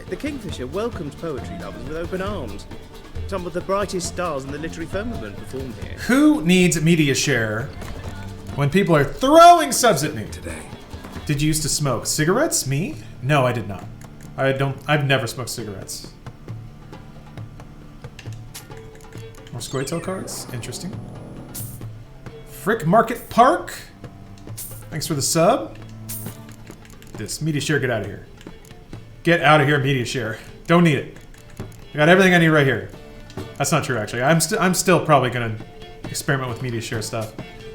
the Kingfisher welcomes poetry lovers with open arms. Some of the brightest stars in the literary firmament perform here. Who needs media share when people are throwing subs at me today? Did you used to smoke cigarettes? Me? No, I did not. I've never smoked cigarettes. More Squirtle cards. Interesting. Frick Market Park. Thanks for the sub. This media share, get out of here. Get out of here, media share. Don't need it. I got everything I need right here. That's not true, actually. I'm still probably gonna experiment with media share stuff.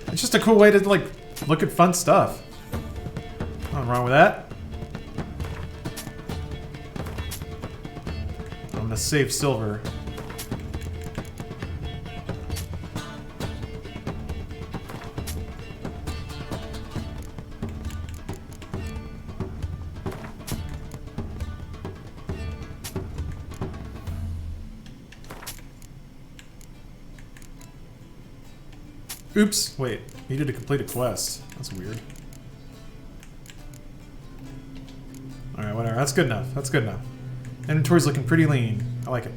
It's just a cool way to like look at fun stuff. Nothing wrong with that. I'm gonna save silver. Oops, wait. Needed to complete a quest. That's weird. Alright, whatever. That's good enough. That's good enough. Inventory's looking pretty lean. I like it.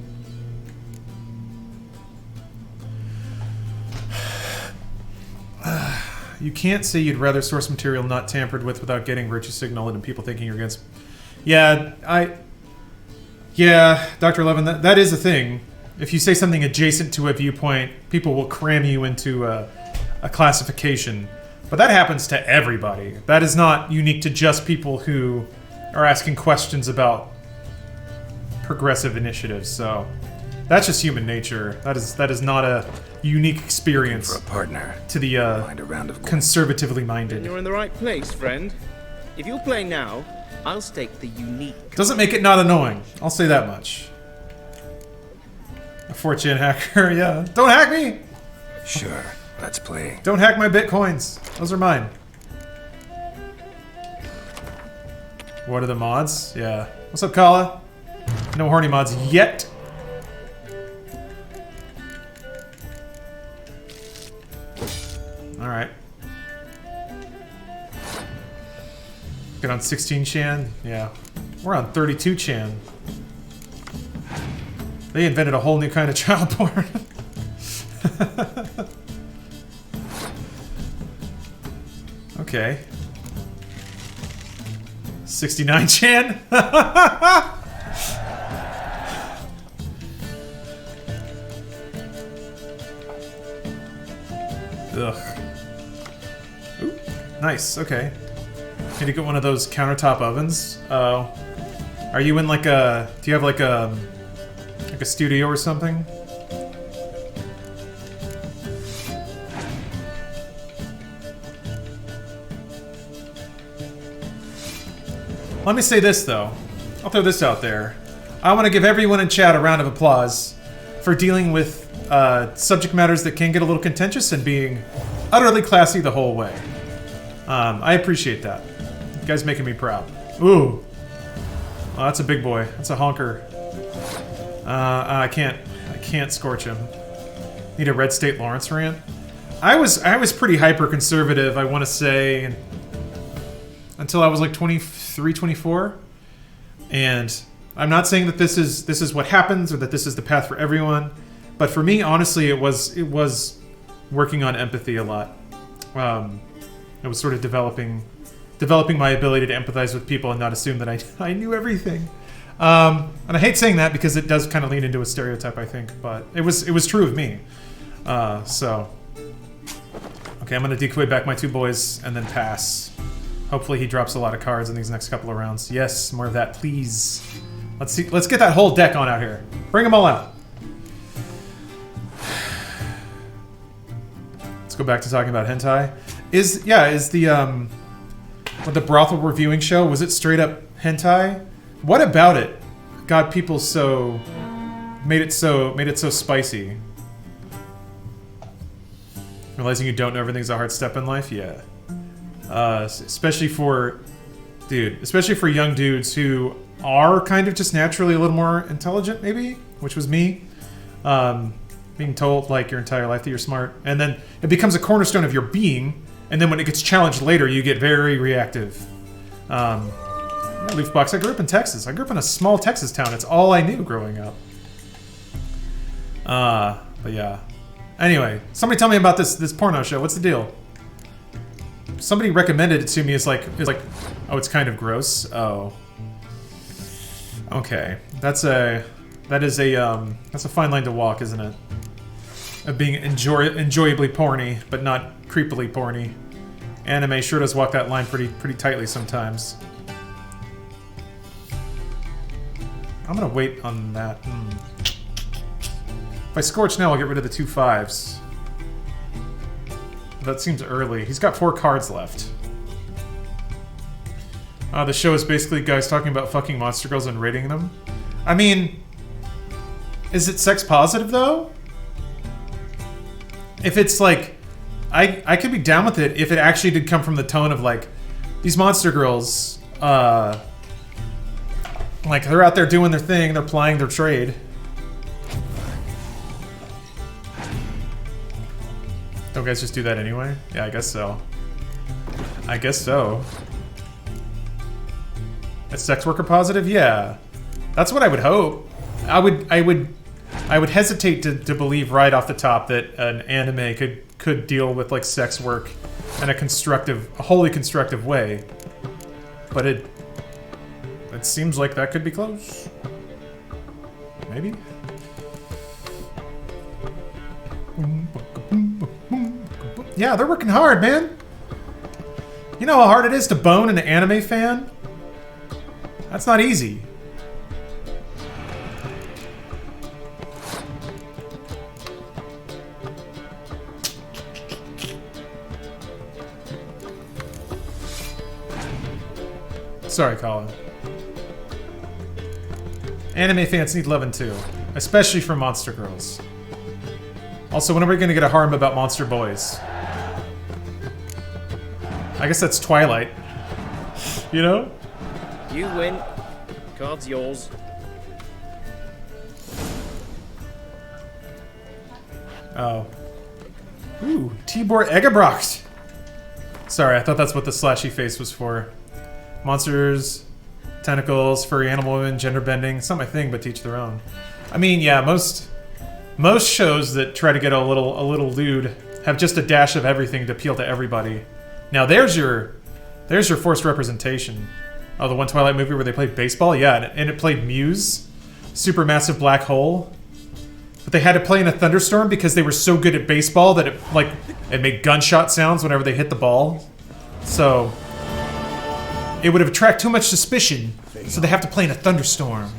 You can't say you'd rather source material not tampered with without getting virtue signal and people thinking you're against... Yeah, Yeah, Dr. Levin, that is a thing. If you say something adjacent to a viewpoint, people will cram you into a classification. But that happens to everybody. That is not unique to just people who are asking questions about progressive initiatives, so... That's just human nature. That is not a unique experience for a partner to the conservatively minded. You're in the right place, friend. If you'll play now, I'll stake the unique. Doesn't make it not annoying. I'll say that much. A 4chan hacker, yeah. Don't hack me! Sure, let's play. Don't hack my bitcoins. Those are mine. What are the mods? Yeah. What's up, Kala? No horny mods yet. Alright. Get on 16 Chan? Yeah. We're on 32 Chan. They invented a whole new kind of child porn. Okay. 69 Chan? Ugh. Ooh, nice, okay. Need to get one of those countertop ovens. Oh. Are you in like a... Do you have like a studio or something? Let me say this, though. I'll throw this out there. I want to give everyone in chat a round of applause for dealing with subject matters that can get a little contentious and being utterly classy the whole way. I appreciate that. You guys making me proud. Ooh. Oh, that's a big boy. That's a honker. I can't scorch him. Need a Red State Lawrence rant? I was pretty hyper conservative, I want to say, until I was like 23, 24. And I'm not saying that this is what happens or that this is the path for everyone, but for me, honestly, it was working on empathy a lot. It was sort of developing my ability to empathize with people and not assume that I knew everything. And I hate saying that because it does kind of lean into a stereotype, I think, but it was true of me. So, okay, I'm gonna decoy back my two boys and then pass. Hopefully he drops a lot of cards in these next couple of rounds. Yes, more of that, please. Let's get that whole deck on out here. Bring them all out. Let's go back to talking about hentai. Is the the brothel reviewing show, was it straight up hentai? What about it got people so made it so spicy? Realizing you don't know everything's a hard step in life? Yeah. Especially for young dudes who are kind of just naturally a little more intelligent, maybe, which was me. Being told like your entire life that you're smart, and then it becomes a cornerstone of your being, and then when it gets challenged later, you get very reactive. Leafbox, I grew up in Texas. I grew up in a small Texas town. It's all I knew growing up. But yeah. Anyway, somebody tell me about this porno show. What's the deal? Somebody recommended it to me. It's like, oh, it's kind of gross. Oh. Okay. That's a fine line to walk, isn't it? Of being enjoyably porny, but not creepily porny. Anime sure does walk that line pretty tightly sometimes. I'm gonna wait on that. If I scorch now, I'll get rid of the 2 5s. That seems early. He's got 4 cards left. The show is basically guys talking about fucking monster girls and rating them. I mean, is it sex positive though? If it's like, I could be down with it if it actually did come from the tone of like, these monster girls, like they're out there doing their thing, they're plying their trade. Don't guys just do that anyway? Yeah, I guess so. I guess so. A sex worker positive? Yeah. That's what I would hope. I would hesitate to believe right off the top that an anime could deal with like sex work in a wholly constructive way. But it seems like that could be close. Maybe? Yeah, they're working hard, man. You know how hard it is to bone an anime fan? That's not easy. Sorry, Colin. Anime fans need loving too, especially from Monster Girls. Also, when are we gonna get a harem about Monster Boys? I guess that's Twilight. You know? You win. Card's yours. Oh. Ooh, Tibor Egebrocht. Sorry, I thought that's what the slashy face was for. Monsters, tentacles, furry animal women, gender bending. It's not my thing, but to each their own. I mean, yeah, most shows that try to get a little lewd have just a dash of everything to appeal to everybody. Now there's your forced representation. Oh, the one Twilight movie where they played baseball? Yeah, and it played Muse, Supermassive Black Hole. But they had to play in a thunderstorm because they were so good at baseball that it made gunshot sounds whenever they hit the ball. So it would have attracted too much suspicion, so they have to play in a thunderstorm.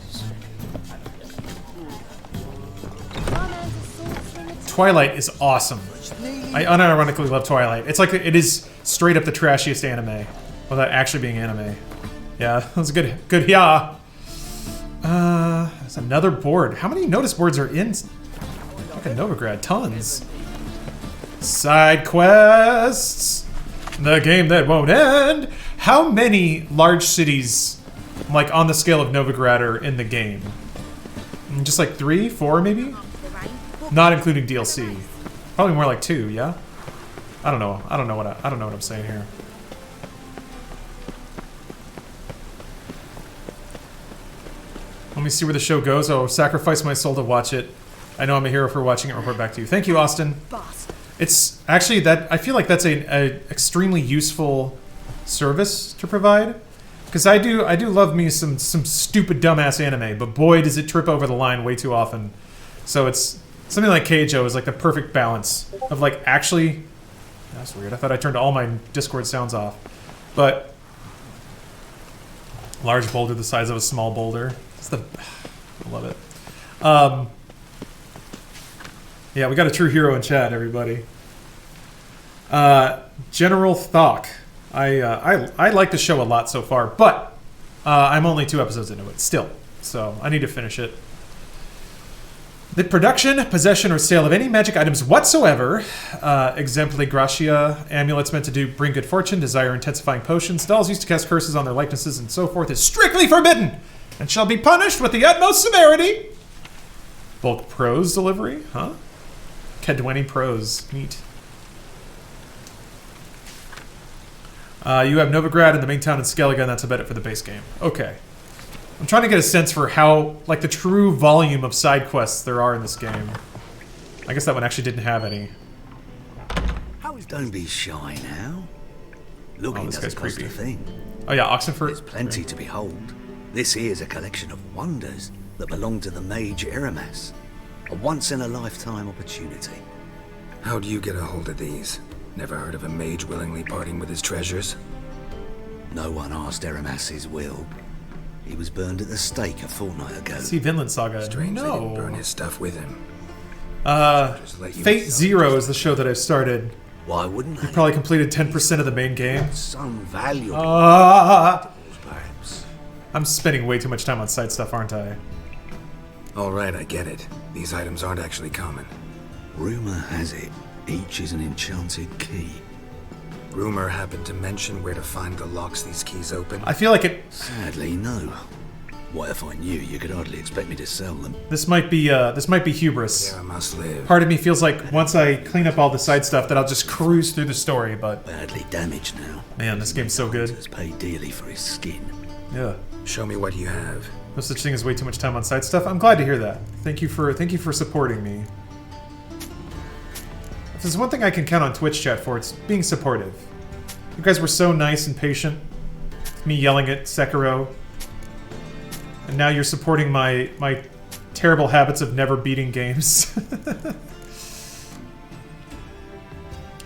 Twilight is awesome. I unironically love Twilight. It's like it is straight up the trashiest anime, without actually being anime. Yeah, that was a good yeah. There's another board. How many notice boards are in fucking Novigrad? Tons. Side quests. The game that won't end. How many large cities, like on the scale of Novigrad, are in the game? Just like 3, 4 maybe? Not including DLC. Probably more like 2, yeah? I don't know. I don't know what I'm saying here. Let me see where the show goes. I'll sacrifice my soul to watch it. I know I'm a hero for watching it. Report back to you. Thank you, Austin. It's actually that I feel like that's a extremely useful service to provide, because I do love me some stupid dumbass anime, but boy does it trip over the line way too often. So it's something like Keijo is like the perfect balance of like actually. That's weird. I thought I turned all my Discord sounds off, but large boulder the size of a small boulder. I love it. Yeah, we got a true hero in chat, everybody. General Thok. I like the show a lot so far, but I'm only 2 episodes into it still, so I need to finish it. The production, possession, or sale of any magic items whatsoever, exempli gratia, amulets meant to bring good fortune, desire-intensifying potions, dolls used to cast curses on their likenesses, and so forth, is strictly forbidden and shall be punished with the utmost severity. Bulk prose delivery, huh? Kedweni prose, neat. You have Novigrad in the main town in Skellige, that's about it for the base game. Okay. I'm trying to get a sense for how, like, the true volume of side quests there are in this game. I guess that one actually didn't have any. Don't be shy now. Looking doesn't cost a thing. Oh yeah, Oxenford. There's plenty to behold. This here is a collection of wonders that belong to the mage Eramas. A once-in-a-lifetime opportunity. How do you get a hold of these? Never heard of a mage willingly parting with his treasures? No one asked Eramas his will. He was burned at the stake a fortnight ago. See Vinland Saga. Strange they didn't burn his stuff with him. Fate Zero is the show that I've started. Why wouldn't you probably completed 10% of the main game. Some valuable perhaps. I'm spending way too much time on side stuff, aren't I? Alright, I get it. These items aren't actually common. Rumor has it, each is an enchanted key. Rumor happened to mention where to find the locks these keys open? I feel like it... Sadly, no. What if I knew? You could hardly expect me to sell them. This might be hubris. There I must live. Part of me feels like once I clean up all the side stuff that I'll just cruise through the story, but... Badly damaged now. Man, this game's so good. Has paid dearly for his skin. Yeah. Show me what you have. No such thing as way too much time on side stuff. I'm glad to hear that. Thank you for supporting me. If there's one thing I can count on Twitch chat for, it's being supportive. You guys were so nice and patient. Me yelling at Sekiro. And now you're supporting my terrible habits of never beating games.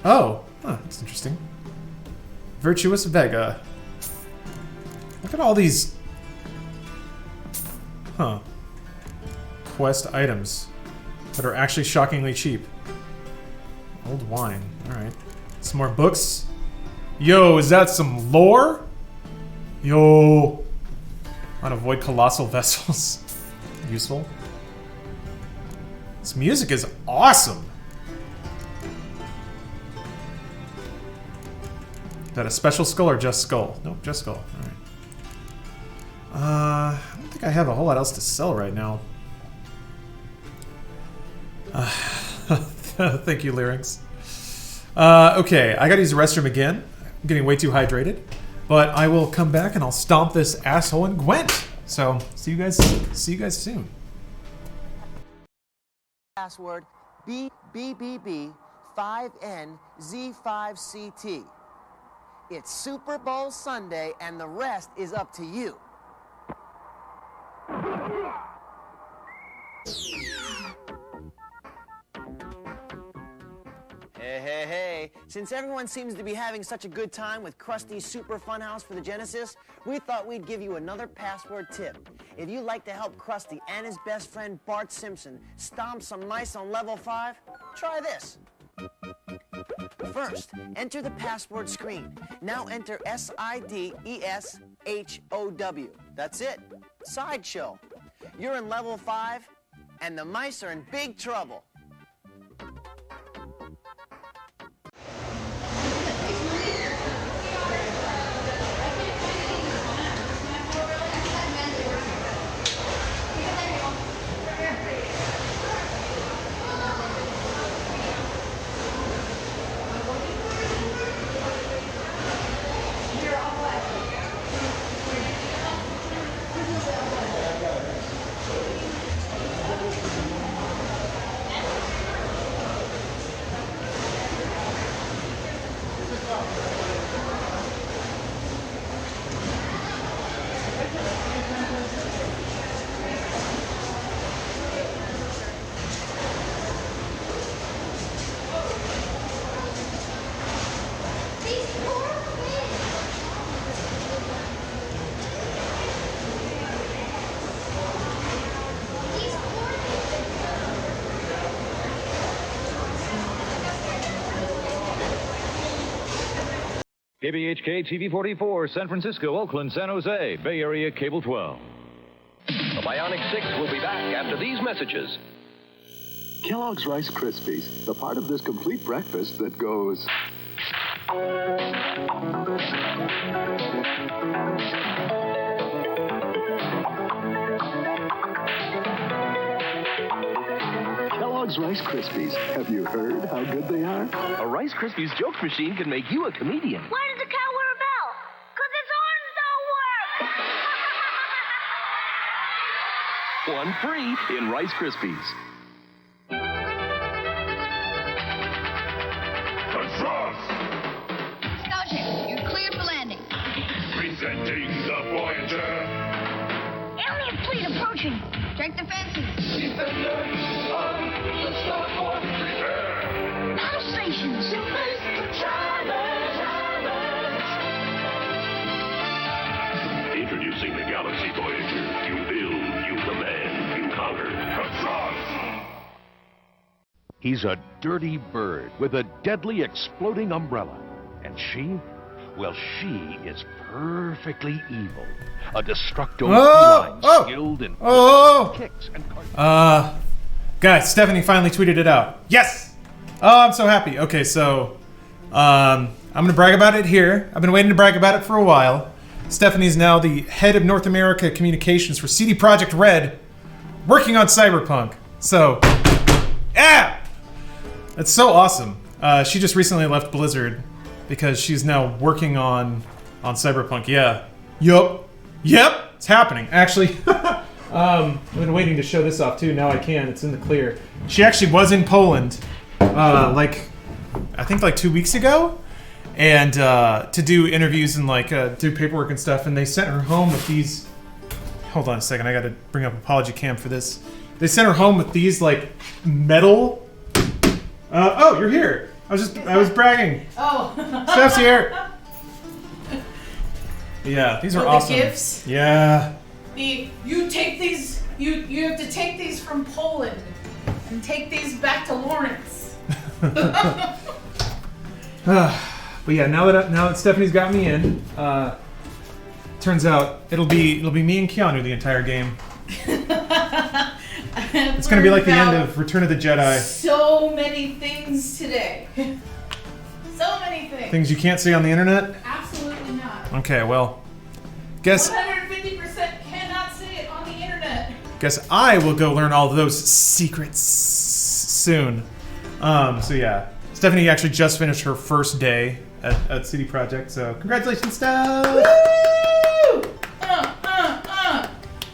Oh, that's interesting. Virtuous Vega. Look at all these... quest items that are actually shockingly cheap. Old wine. Alright. Some more books. Yo, is that some lore? Yo. On avoid colossal vessels. Useful. This music is awesome. Is that a special skull or just skull? Nope, just skull. Alright. I don't think I have a whole lot else to sell right now. Thank you, Lyrics. Okay, I gotta use the restroom again. I'm getting way too hydrated. But I will come back and I'll stomp this asshole in Gwent. So, see you guys soon. Password BBBB5NZ5CT. It's Super Bowl Sunday and the rest is up to you. Hey. Since everyone seems to be having such a good time with Krusty's Super Funhouse for the Genesis, we thought we'd give you another password tip. If you'd like to help Krusty and his best friend Bart Simpson stomp some mice on level 5, try this. First, enter the password screen. Now enter SIDESHOW. That's it. Sideshow. You're in level 5, and the mice are in big trouble. KBHK TV 44, San Francisco, Oakland, San Jose, Bay Area Cable 12. The Bionic 6 will be back after these messages. Kellogg's Rice Krispies, the part of this complete breakfast that goes... Kellogg's Rice Krispies. Have you heard how good they are? A Rice Krispies joke machine can make you a comedian. Why does the cow wear a bell? 'Cause its horns don't work! One free in Rice Krispies. Starship, you're cleared for landing. Presenting the Voyager. Alien fleet approaching. Check the fences. Defenders of the starport. Prepare. Battle stations. To face the challenge. Introducing the Galaxy Voyager. You build, you command, you conquer. Across. He's a dirty bird with a deadly exploding umbrella. And she? Well, she is perfectly evil. A destructo feline skilled in kicks and guys, Stephanie finally tweeted it out. Yes! Oh, I'm so happy. Okay, so I'm gonna brag about it here. I've been waiting to brag about it for a while. Stephanie's now the head of North America communications for CD Projekt Red, working on Cyberpunk. So, yeah! That's so awesome. She just recently left Blizzard because she's now working on Cyberpunk. Yeah. Yup. Yep! It's happening. Actually, I've been waiting to show this off too. Now I can. It's in the clear. She actually was in Poland, I think 2 weeks ago, and to do interviews and do paperwork and stuff. And they sent her home with these. Hold on a second. I got to bring up Apology Cam for this. They sent her home with these metal. Oh, you're here. I was bragging. Oh. Steph's here. Yeah, these are awesome. The gifts? Yeah. You take these. You have to take these from Poland and take these back to Lawrence. But yeah, now that Stephanie's got me in, turns out it'll be me and Keanu the entire game. It's gonna be like the end of Return of the Jedi. So many things today. So many things. Things you can't see on the internet? Absolutely not. Okay, well, guess 150% cannot say it on the internet. Guess I will go learn all those secrets soon. So yeah, Stephanie actually just finished her first day at CD Projekt, so congratulations, Steph! Woo!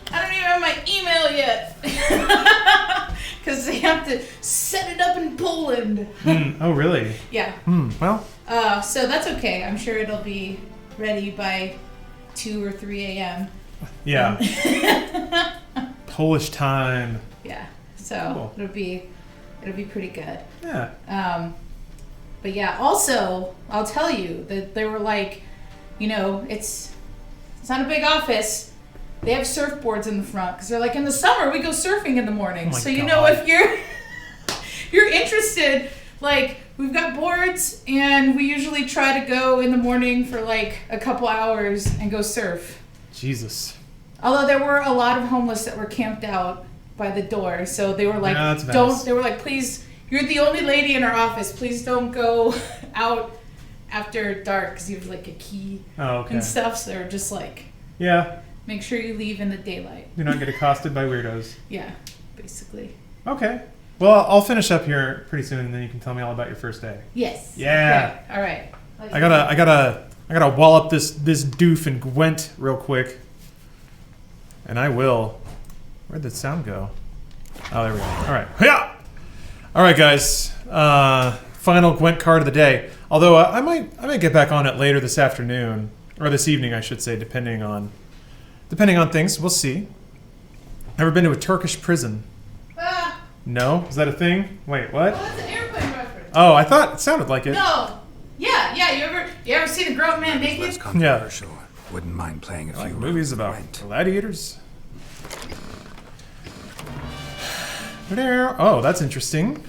I don't even have my email yet. Because they have to set it up in Poland. Oh, really? Yeah. Well. So that's okay. I'm sure it'll be ready by 2 or 3 a.m. Yeah. Polish time. Yeah. So Cool. it'll be pretty good. Yeah. But yeah, also, I'll tell you that they were it's not a big office. They have surfboards in the front because they're like, in the summer we go surfing in the morning. Oh my So you God. know, if you're interested, we've got boards and we usually try to go in the morning for a couple hours and go surf. Jesus. Although there were a lot of homeless that were camped out by the door, so they were like, Yeah, that's don't. nice. They were like, please, you're the only lady in our office. Please don't go out after dark because you have a key and stuff. So they're just Yeah. make sure you leave in the daylight. Do not get accosted by weirdos. Yeah, basically. Okay. Well, I'll finish up here pretty soon, and then you can tell me all about your first day. Yes. Yeah. Okay. All right. I gotta wallop this doof in Gwent real quick. And I will. Where'd the sound go? Oh, there we go. All right. Yeah. All right, guys. Final Gwent card of the day. Although I might get back on it later this afternoon, or this evening, I should say, depending on things. We'll see. Ever been to a Turkish prison? No? Is that a thing? Wait, what? Oh, that's an airplane reference. Oh, I thought it sounded like it. No. Yeah. You ever seen a grown man naked? Less controversial. Wouldn't mind playing a few movies about gladiators. Oh, that's interesting.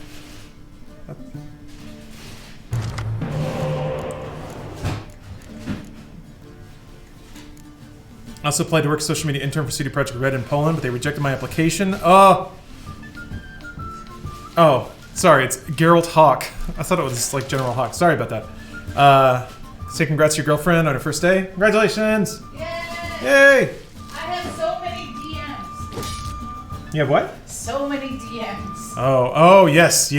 I also applied to work as social media intern for CD Projekt Red in Poland, but they rejected my application. Oh, sorry, it's Geralt Hawk. I thought it was General Hawk. Sorry about that. Say congrats to your girlfriend on her first day. Congratulations! Yay! I have so many DMs. You have what? So many DMs. Oh, yes.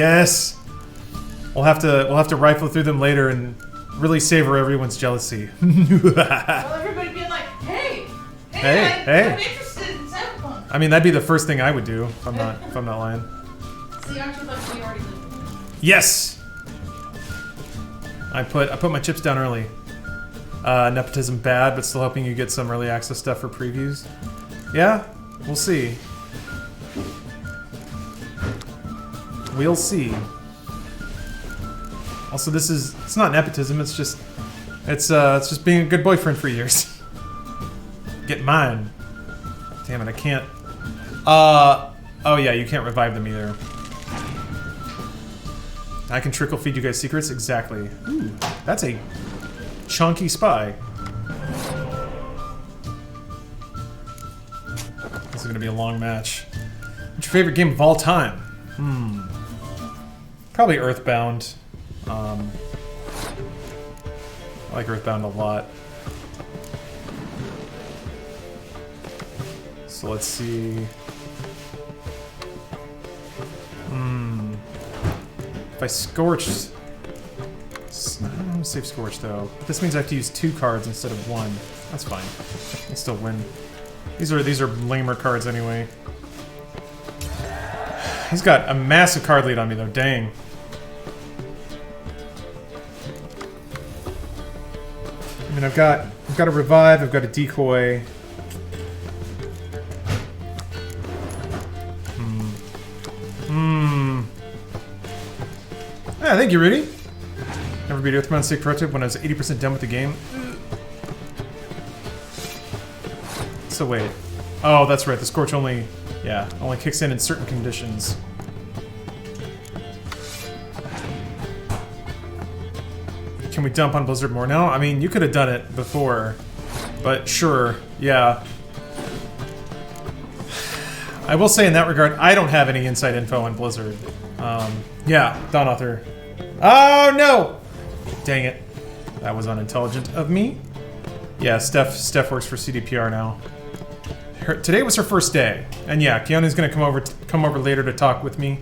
We'll have to rifle through them later and really savor everyone's jealousy. Well, everybody being like, hey, I'm interested in Cyberpunk. I mean, that'd be the first thing I would do if I'm not lying. See, aren't you lucky you already lived with me? Yes. I put my chips down early. Nepotism bad, but still hoping you get some early access stuff for previews. Yeah, we'll see. We'll see. Also, it's not nepotism. It's just being a good boyfriend for years. Get mine. Damn it, I can't. Oh yeah, you can't revive them either. I can trickle feed you guys secrets? Exactly. Ooh, that's a chunky spy. This is gonna be a long match. What's your favorite game of all time? Probably Earthbound. I like Earthbound a lot. So let's see. If I scorched... I'm gonna save scorch though. But this means I have to use 2 cards instead of 1. That's fine. I still win. These are lamer cards anyway. He's got a massive card lead on me though, dang. I mean, I've got a revive, I've got a decoy. Yeah, thank you, Rudy. Never beat Earthbound State Corrupted when I was 80% done with the game. So wait. Oh, that's right. The Scorch only kicks in certain conditions. Can we dump on Blizzard more now? I mean, you could have done it before, but sure, yeah. I will say in that regard, I don't have any inside info on Blizzard. Yeah, Dawn Author. Oh no! Dang it. That was unintelligent of me. Yeah, Steph works for CDPR now. Today was her first day, and yeah, Keanu's gonna come over later to talk with me.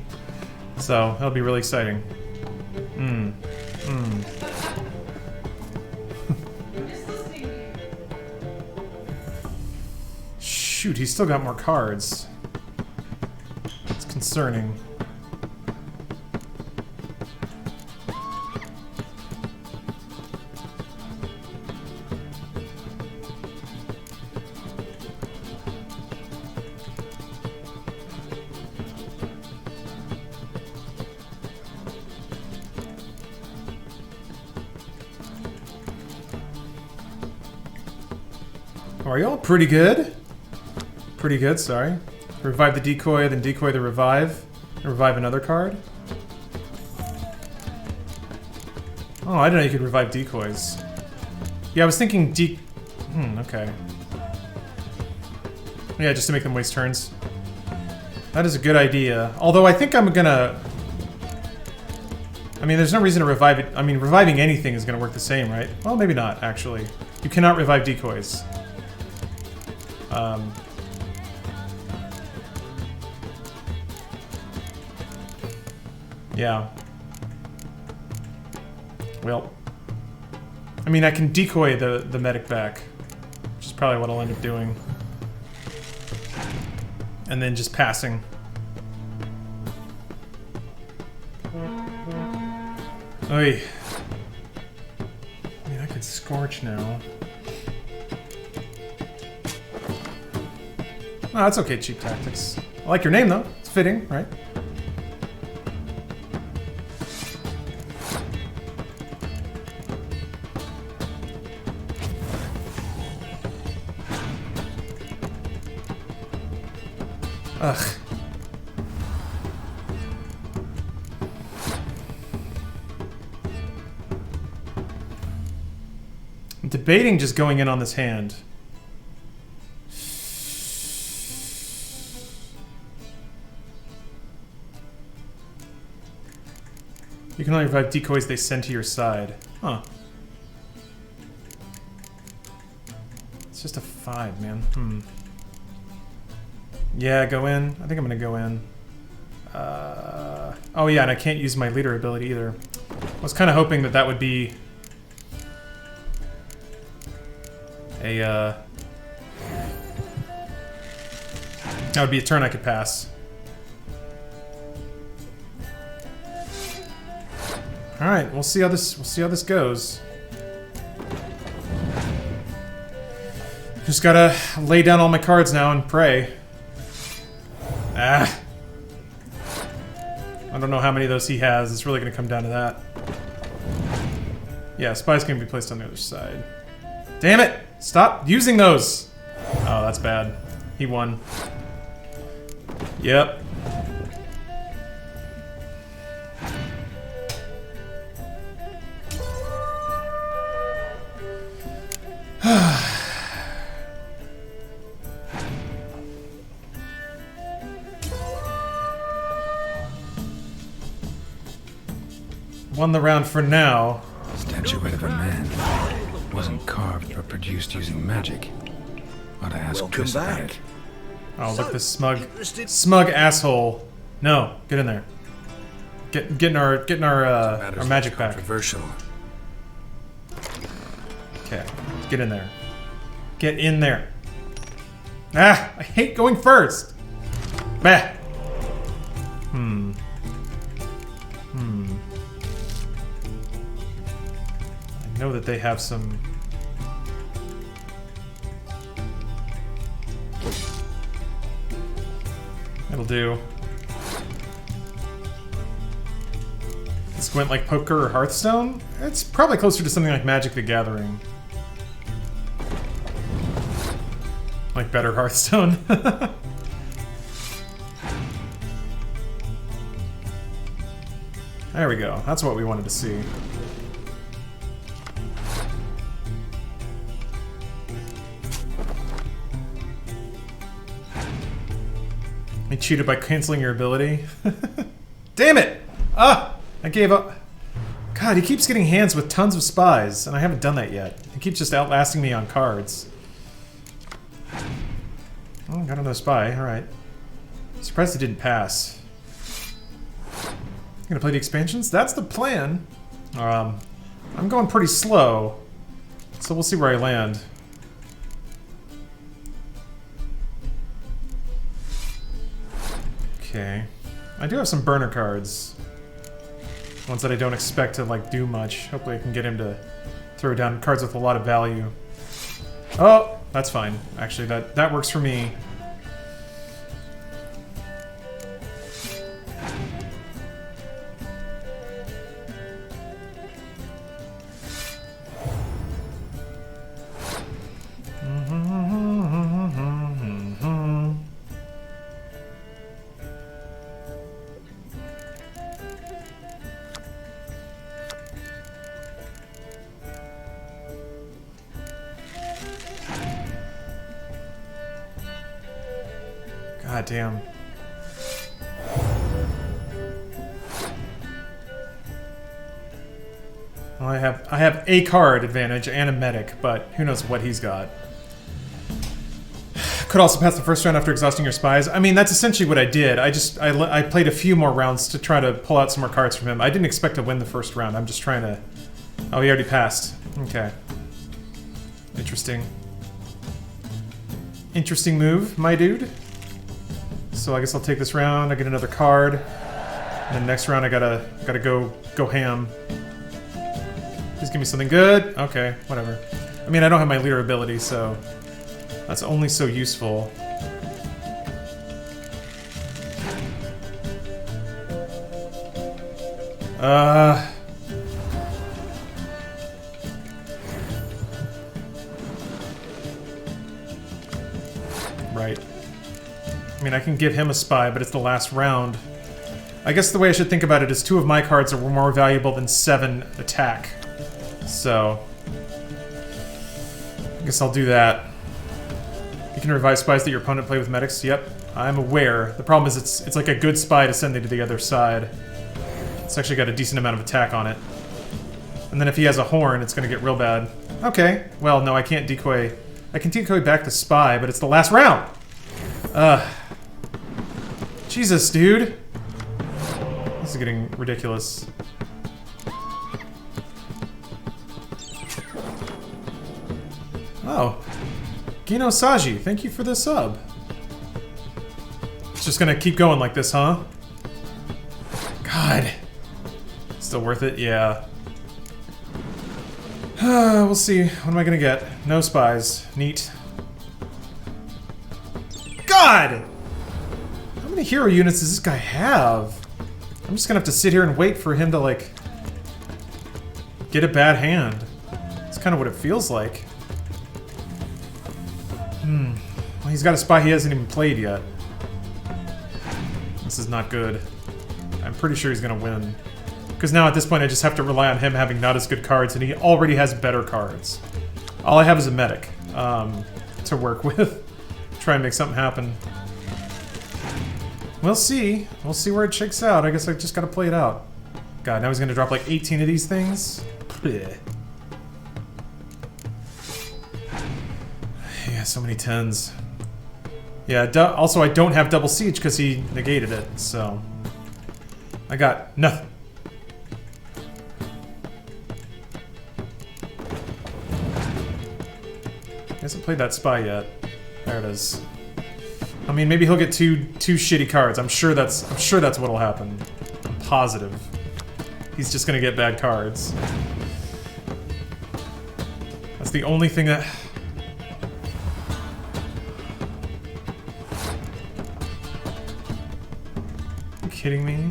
So that'll be really exciting. Shoot, he's still got more cards. It's concerning. Are y'all pretty good? Pretty good, sorry. Revive the decoy, then decoy the revive. And revive another card. Oh, I didn't know you could revive decoys. Yeah, I was thinking okay. Yeah, just to make them waste turns. That is a good idea. Although I think I'm gonna... I mean, there's no reason to revive it. I mean, reviving anything is gonna work the same, right? Well, maybe not, actually. You cannot revive decoys. Yeah. Well. I mean, I can decoy the medic back. Which is probably what I'll end up doing. And then just passing. Oy. I mean, I could Scorch now. Oh, that's okay, Cheap Tactics. I like your name, though. It's fitting, right? Ugh. I'm debating just going in on this hand. You can only revive decoys they send to your side. Huh. It's just a 5, man. Yeah, go in. I think I'm gonna go in. Oh yeah, and I can't use my leader ability either. I was kind of hoping that that would be a that would be a turn I could pass. All right, we'll see how this goes. Just gotta lay down all my cards now and pray. Ah. I don't know how many of those he has. It's really gonna come down to that. Yeah, spy's gonna be placed on the other side. Damn it! Stop using those! Oh, that's bad. He won. Yep. Won the round for now. Statuette of a man. Wasn't carved, but produced using magic. Ought to ask Welcome Chris about back. it. Oh, look, this smug asshole. No, get in there. Getting our magic back. Controversial. Okay, get in there. Get in there. Ah, I hate going first. Bah. I know that they have some. It'll do. Squint like poker or Hearthstone? It's probably closer to something like Magic the Gathering. Like better Hearthstone. There we go. That's what we wanted to see. I cheated by canceling your ability. Damn it! Ah! I gave up. God, he keeps getting hands with tons of spies, and I haven't done that yet. He keeps just outlasting me on cards. Oh, got another spy. Alright. Surprised he didn't pass. Gonna play the expansions? That's the plan. I'm going pretty slow, so we'll see where I land. Okay. I do have some burner cards. Ones that I don't expect to, like, do much. Hopefully I can get him to throw down cards with a lot of value. Oh! That's fine. Actually, that works for me. God damn. Well, I have a card advantage and a medic, but who knows what he's got. Could also pass the first round after exhausting your spies. I mean, that's essentially what I did. I played a few more rounds to try to pull out some more cards from him. I didn't expect to win the first round. I'm just trying to... Oh, he already passed. Okay. Interesting. Interesting move, my dude. So I guess I'll take this round, I get another card. And then next round I gotta go ham. Please give me something good. Okay, whatever. I mean, I don't have my leader ability, so that's only so useful. Right. I mean, I can give him a spy, but it's the last round. I guess the way I should think about it is 2 of my cards are more valuable than 7 attack. So I guess I'll do that. You can revive spies that your opponent play with medics. Yep, I'm aware. The problem is it's like a good spy to send to the other side. It's actually got a decent amount of attack on it. And then if he has a horn, it's going to get real bad. Okay, well, no, I can't decoy. I can decoy back the spy, but it's the last round! Jesus, dude. This is getting ridiculous. Oh. Gino Saji, thank you for the sub. It's just gonna keep going like this, huh? God. Still worth it? Yeah. We'll see. What am I gonna get? No spies. Neat. God! How many hero units does this guy have? I'm just gonna have to sit here and wait for him to, like, get a bad hand. That's kind of what it feels like. Well, he's got a spy he hasn't even played yet. This is not good. I'm pretty sure he's gonna win. Because now at this point I just have to rely on him having not as good cards, and he already has better cards. All I have is a medic to work with. Try and make something happen. We'll see. We'll see where it shakes out. I guess I just gotta play it out. God, now he's gonna drop like 18 of these things? Blech. Yeah, so many 10s. Yeah, also I don't have double siege because he negated it, so... I got nothing. He hasn't played that spy yet. There it is. I mean, maybe he'll get two shitty cards. I'm sure that's what'll happen. I'm positive. He's just gonna get bad cards. That's the only thing that... Are you kidding me?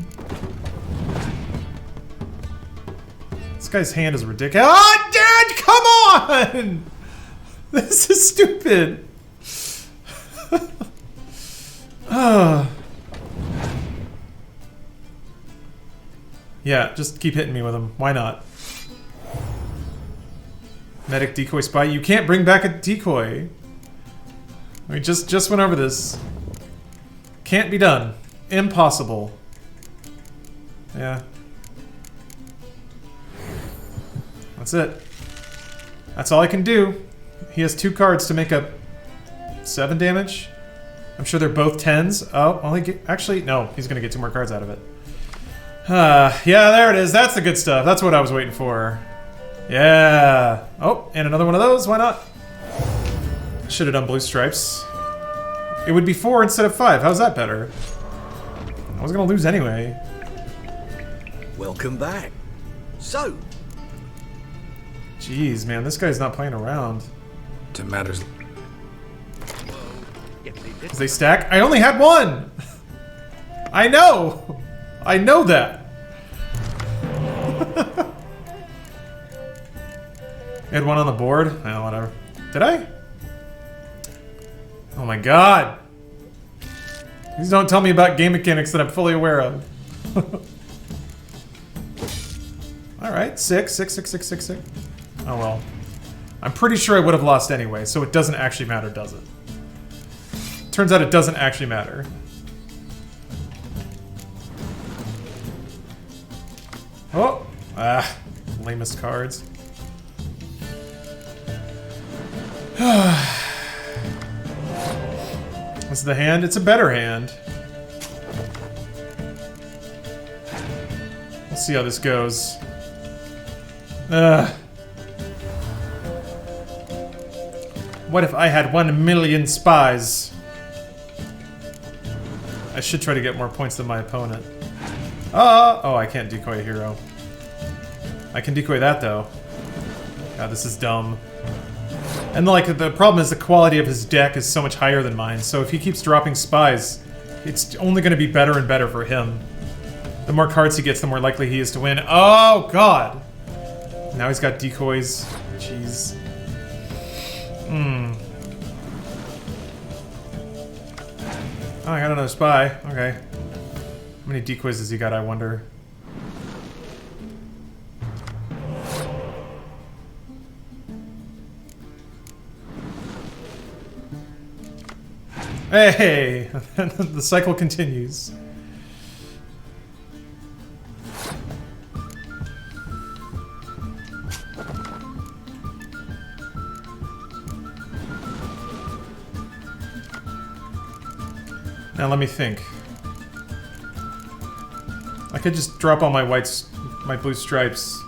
This guy's hand is ridiculous. Ah, Dad, come on! This is stupid. Yeah, just keep hitting me with him. Why not? Medic, decoy, spy. You can't bring back a decoy. We just went over this. Can't be done. Impossible. Yeah. That's it. That's all I can do. He has 2 cards to make up 7 damage. I'm sure they're both 10s. Oh, only actually, no. He's gonna get 2 more cards out of it. Yeah, there it is. That's the good stuff. That's what I was waiting for. Yeah. Oh, and another one of those. Why not? Should have done blue stripes. It would be 4 instead of 5. How's that better? I was gonna lose anyway. Welcome back. So... Jeez, man. This guy's not playing around. To matters... Because they stack? I only had 1! I know! I know that! I had 1 on the board? Oh, whatever. Did I? Oh my god! Please don't tell me about game mechanics that I'm fully aware of. Alright, 6. Oh well. I'm pretty sure I would have lost anyway, so it doesn't actually matter, does it? Turns out it doesn't actually matter. Oh! Ah, lamest cards. What's the hand? It's a better hand. We'll see how this goes. What if I had 1 million spies? I should try to get more points than my opponent. Oh, I can't decoy a hero. I can decoy that, though. God, this is dumb. And, like, the problem is the quality of his deck is so much higher than mine, so if he keeps dropping spies, it's only going to be better and better for him. The more cards he gets, the more likely he is to win. Oh, God! Now he's got decoys. Jeez. Oh, I got another spy. Okay. How many decoys has he got, I wonder? Hey! The cycle continues. Now let me think. I could just drop all my my blue stripes.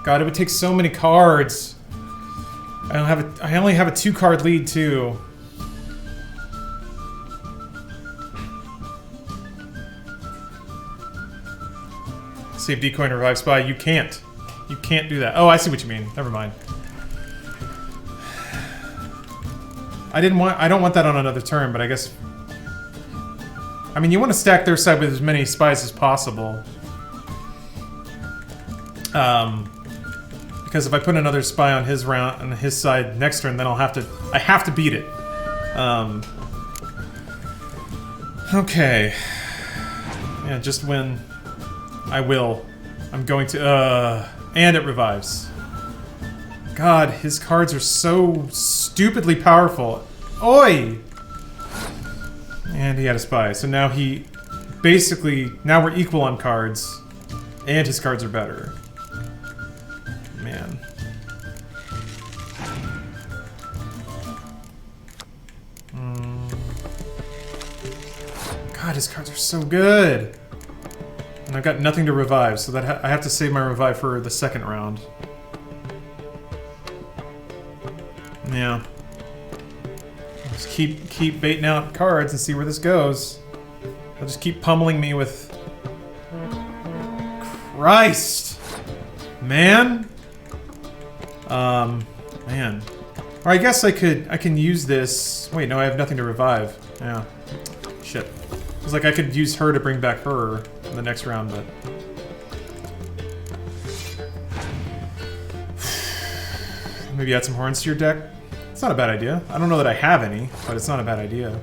God, it would take so many cards. I only have a 2-card lead too. Save decoy and revive spy. You can't. You can't do that. Oh, I see what you mean. Never mind. I don't want that on another turn, but I guess. I mean, you want to stack their side with as many spies as possible. Because if I put another spy on his round on his side next turn, then I have to beat it. Okay. Yeah, just win. I will. I'm going to, and it revives. God, his cards are so stupidly powerful. Oi! And he had a spy, so now he... Basically, now we're equal on cards. And his cards are better. Man. God, his cards are so good. And I've got nothing to revive, so that I have to save my revive for the second round. Yeah. Just keep baiting out cards and see where this goes. They'll just keep pummeling me with... Christ! Man? Man. Or I guess I can use this... Wait, no, I have nothing to revive. Yeah. Shit. It's like I could use her to bring back her in the next round, but... Maybe add some horns to your deck? It's not a bad idea. I don't know that I have any, but it's not a bad idea.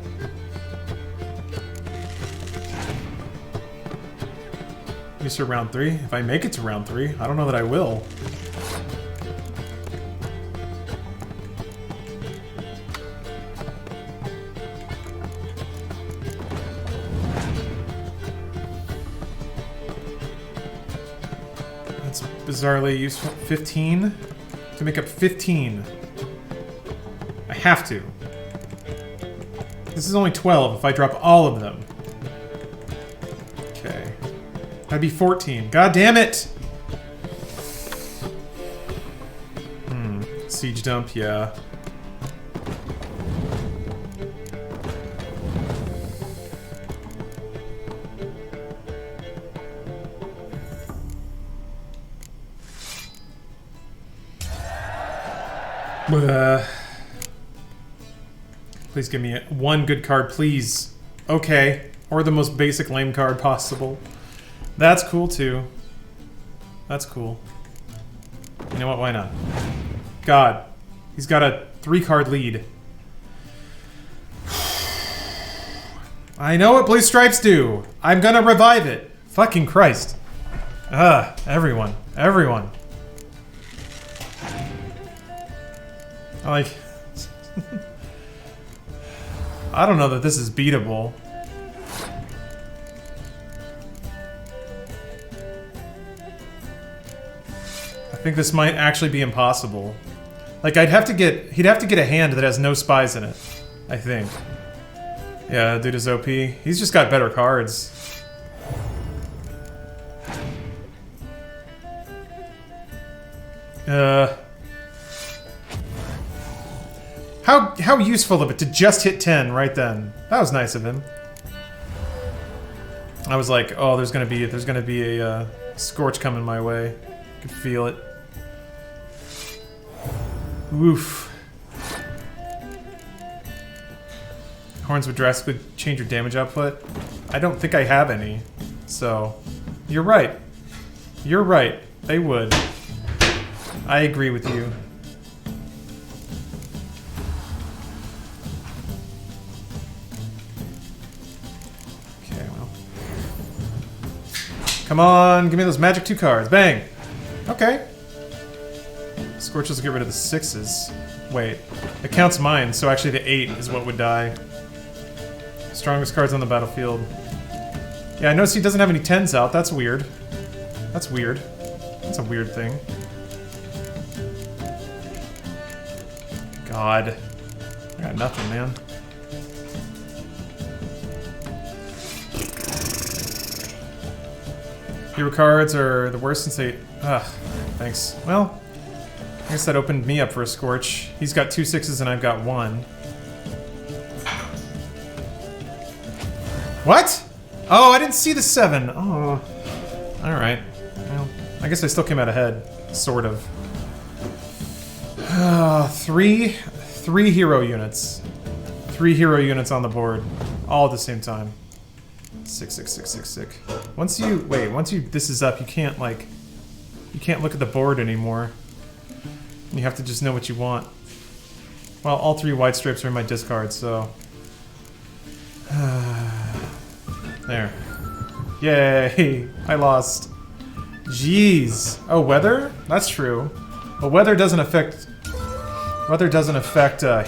At least for round 3. If I make it to round 3, I don't know that I will. That's bizarrely useful. 15? To make up 15. I have to. This is only 12 if I drop all of them. Okay. That'd be 14. God damn it! Siege dump, yeah. Please give me one good card, please. Okay. Or the most basic lame card possible. That's cool, too. That's cool. You know what? Why not? God. He's got a 3-card lead. I know what blue stripes do. I'm gonna revive it. Fucking Christ. Everyone. Everyone. Like... I don't know that this is beatable. I think this might actually be impossible. Like, he'd have to get a hand that has no spies in it, I think. Yeah, dude is OP. He's just got better cards. How useful of it to just hit 10 right then. That was nice of him. I was like, oh, there's gonna be a scorch coming my way. I could feel it. Oof. Horns would drastically change your damage output. I don't think I have any. So, you're right. You're right. They would. I agree with you. Come on, give me those magic 2 cards. Bang! Okay. Scorches will get rid of the 6s. Wait. It counts mine, so actually the 8 is what would die. Strongest cards on the battlefield. Yeah, I noticed he doesn't have any 10s out. That's weird. That's weird. That's a weird thing. God. I got nothing, man. Hero cards are the worst since they... Ugh, thanks. Well, I guess that opened me up for a Scorch. He's got 2 6s and I've got 1. What? Oh, I didn't see the 7. Oh. Alright. Well, I guess I still came out ahead. Sort of. 3 hero units. 3 hero units on the board. All at the same time. 6, 6, 6, 6, 6. Once you this is up, you can't look at the board anymore. You have to just know what you want. Well, all 3 white stripes are in my discard, so... There. Yay! I lost. Jeez. Oh, weather? That's true. Well, weather doesn't affect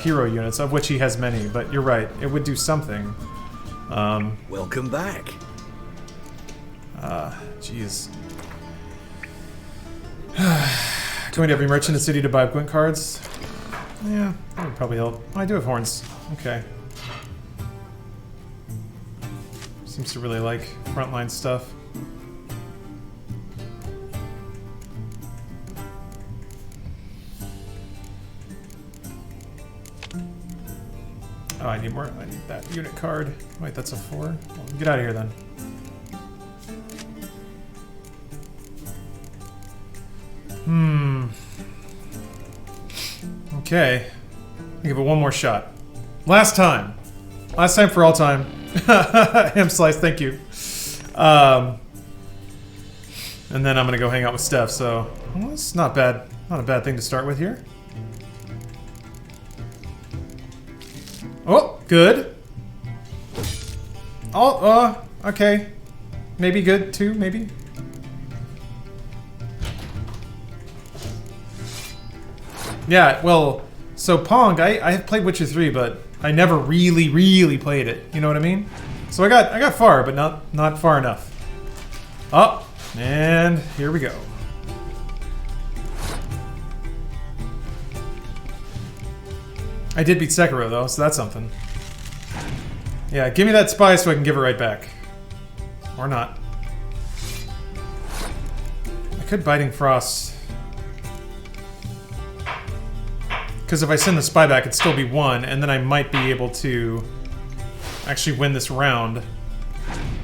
hero units, of which he has many, but you're right. It would do something. Welcome back. Jeez. Going to every merchant in the city to buy Gwent cards? Yeah, that would probably help. Oh, I do have horns. Okay. Seems to really like frontline stuff. Oh, I need more. I need that unit card. Wait, that's a 4? Well, get out of here then. Okay. I'll give it one more shot. Last time. Last time for all time. Ham Slice, thank you. And then I'm gonna go hang out with Steph, so well, it's not bad. Not a bad thing to start with here. Oh, good. Oh, okay. Maybe good too, maybe. Yeah, well, so Pong, I have played Witcher 3, but I never really played it. You know what I mean? So I got far, but not far enough. Oh, and here we go. I did beat Sekiro though, so that's something. Yeah, give me that spy so I can give it right back. Or not. I could Biting Frost. Because if I send the spy back, it'd still be 1, and then I might be able to actually win this round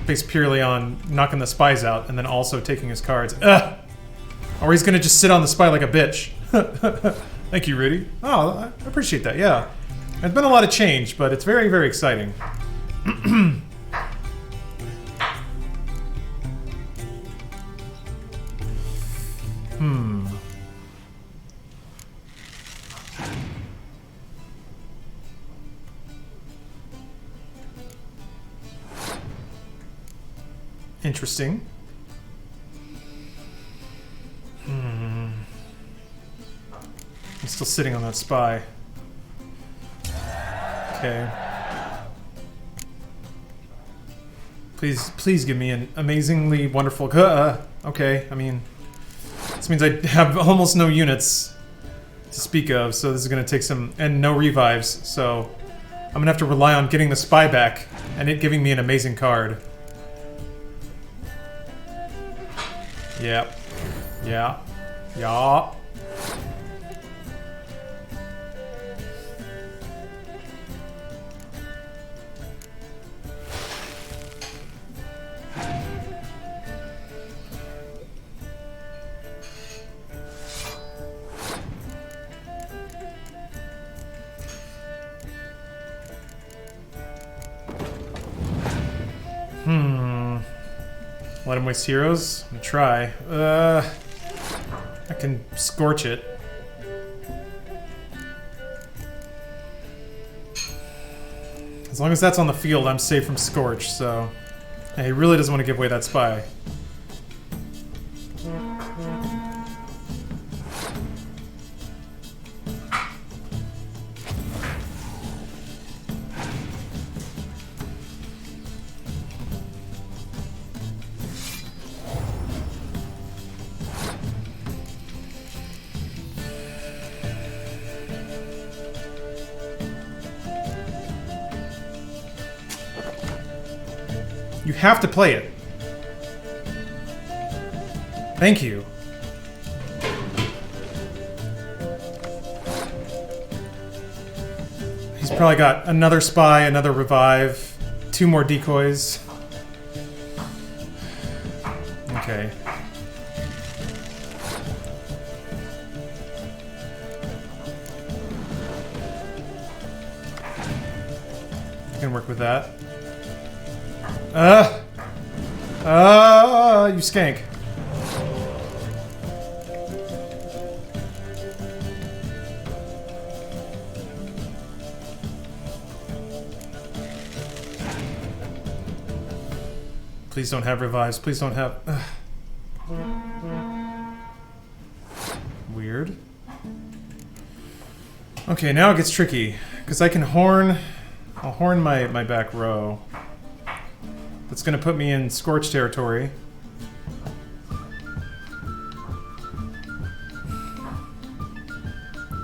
based purely on knocking the spies out and then also taking his cards. Ugh! Or he's gonna just sit on the spy like a bitch. Thank you, Rudy. Oh, I appreciate that, yeah. There's been a lot of change, but it's very exciting. Interesting. I'm still sitting on that spy. Okay. Please give me an amazingly wonderful... okay, I mean... This means I have almost no units to speak of, so this is going to take some... And no revives, so... I'm going to have to rely on getting the spy back, and it giving me an amazing card. Yep. Yeah. Yeah. Let him waste heroes? I'm gonna try. I can scorch it. As long as that's on the field, I'm safe from scorch, so... Hey, he really doesn't want to give away that spy. You have to play it. Thank you. He's probably got another spy, another revive, 2 more decoys. Okay. I can work with that. You skank. Please don't have revives. Please don't have... Weird. Okay, now it gets tricky. Because I can horn... I'll horn my back row. That's going to put me in Scorch territory.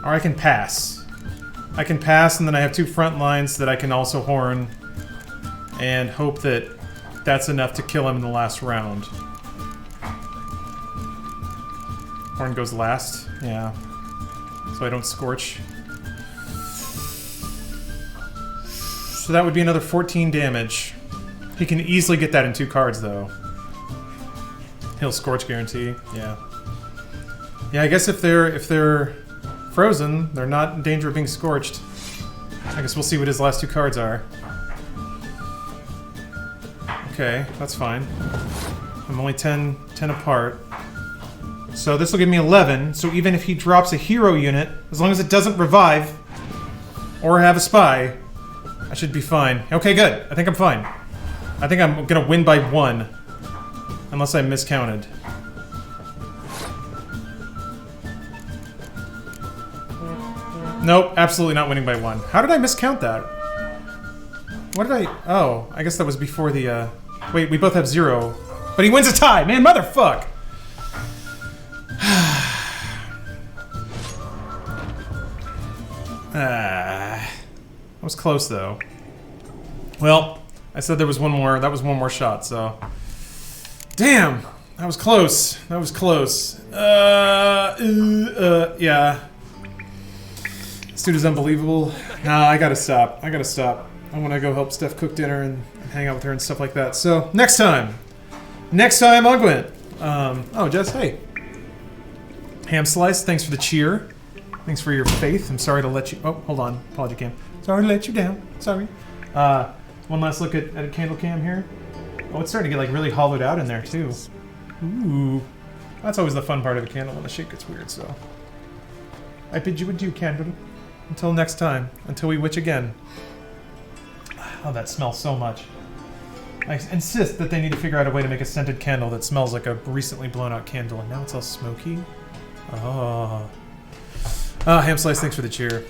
Or I can pass. I can pass, and then I have 2 front lines that I can also horn. And hope that that's enough to kill him in the last round. Horn goes last. Yeah. So I don't scorch. So that would be another 14 damage. He can easily get that in 2 cards, though. He'll scorch guarantee. Yeah. Yeah, I guess if they're frozen, they're not in danger of being scorched. I guess we'll see what his last 2 cards are. Okay, that's fine. I'm only 10 apart. So this will give me 11. So even if he drops a hero unit, as long as it doesn't revive or have a spy, I should be fine. Okay, good. I think I'm fine. I think I'm gonna win by 1. Unless I miscounted. Nope, absolutely not winning by 1. How did I miscount that? What did I... Oh, I guess that was before the, Wait, we both have 0. But he wins a tie! Man, motherfuck! That was close, though. Well, I said there was one more. That was one more shot, so... Damn! That was close. That was close. Yeah. This dude is unbelievable. Nah, I gotta stop. I gotta stop. I wanna go help Steph cook dinner and hang out with her and stuff like that. So, next time! Next time on Gwent. Oh, Jess, hey. Ham Slice, thanks for the cheer. Thanks for your faith. I'm sorry to let you... Oh, hold on. Apology cam. Sorry to let you down. Sorry. One last look at a candle cam here. Oh, it's starting to get like really hollowed out in there too. Ooh. That's always the fun part of a candle when the shape gets weird, so... I bid you adieu, candle. Until next time. Until we witch again. Oh, that smells so much. I insist that they need to figure out a way to make a scented candle that smells like a recently blown out candle, and now it's all smoky. Oh. Ham Slice, thanks for the cheer.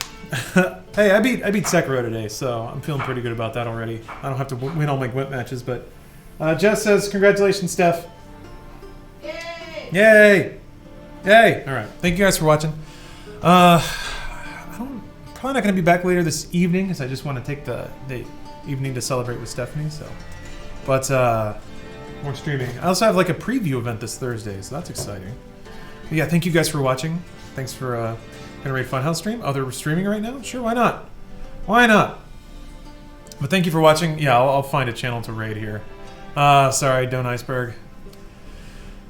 Hey, I beat Sekiro today, so I'm feeling pretty good about that already. I don't have to win all my Gwent matches, but... Jess says, congratulations, Steph. Yay! Yay! Yay! Alright, thank you guys for watching. Probably not going to be back later this evening, because I just want to take the evening to celebrate with Stephanie, so... But, more streaming. I also have, like, a preview event this Thursday, so that's exciting. But yeah, thank you guys for watching. Thanks for, gonna raid Funhouse stream. Oh, they're streaming right now? Sure, why not? Why not? But thank you for watching. Yeah, I'll find a channel to raid here. Sorry, Don Iceberg.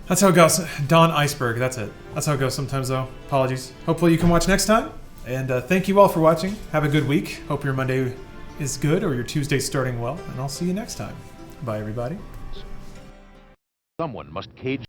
That's how it goes. Don Iceberg, that's it. That's how it goes sometimes, though. Apologies. Hopefully you can watch next time. And thank you all for watching. Have a good week. Hope your Monday is good or your Tuesday's starting well. And I'll see you next time. Bye, everybody. Someone must cage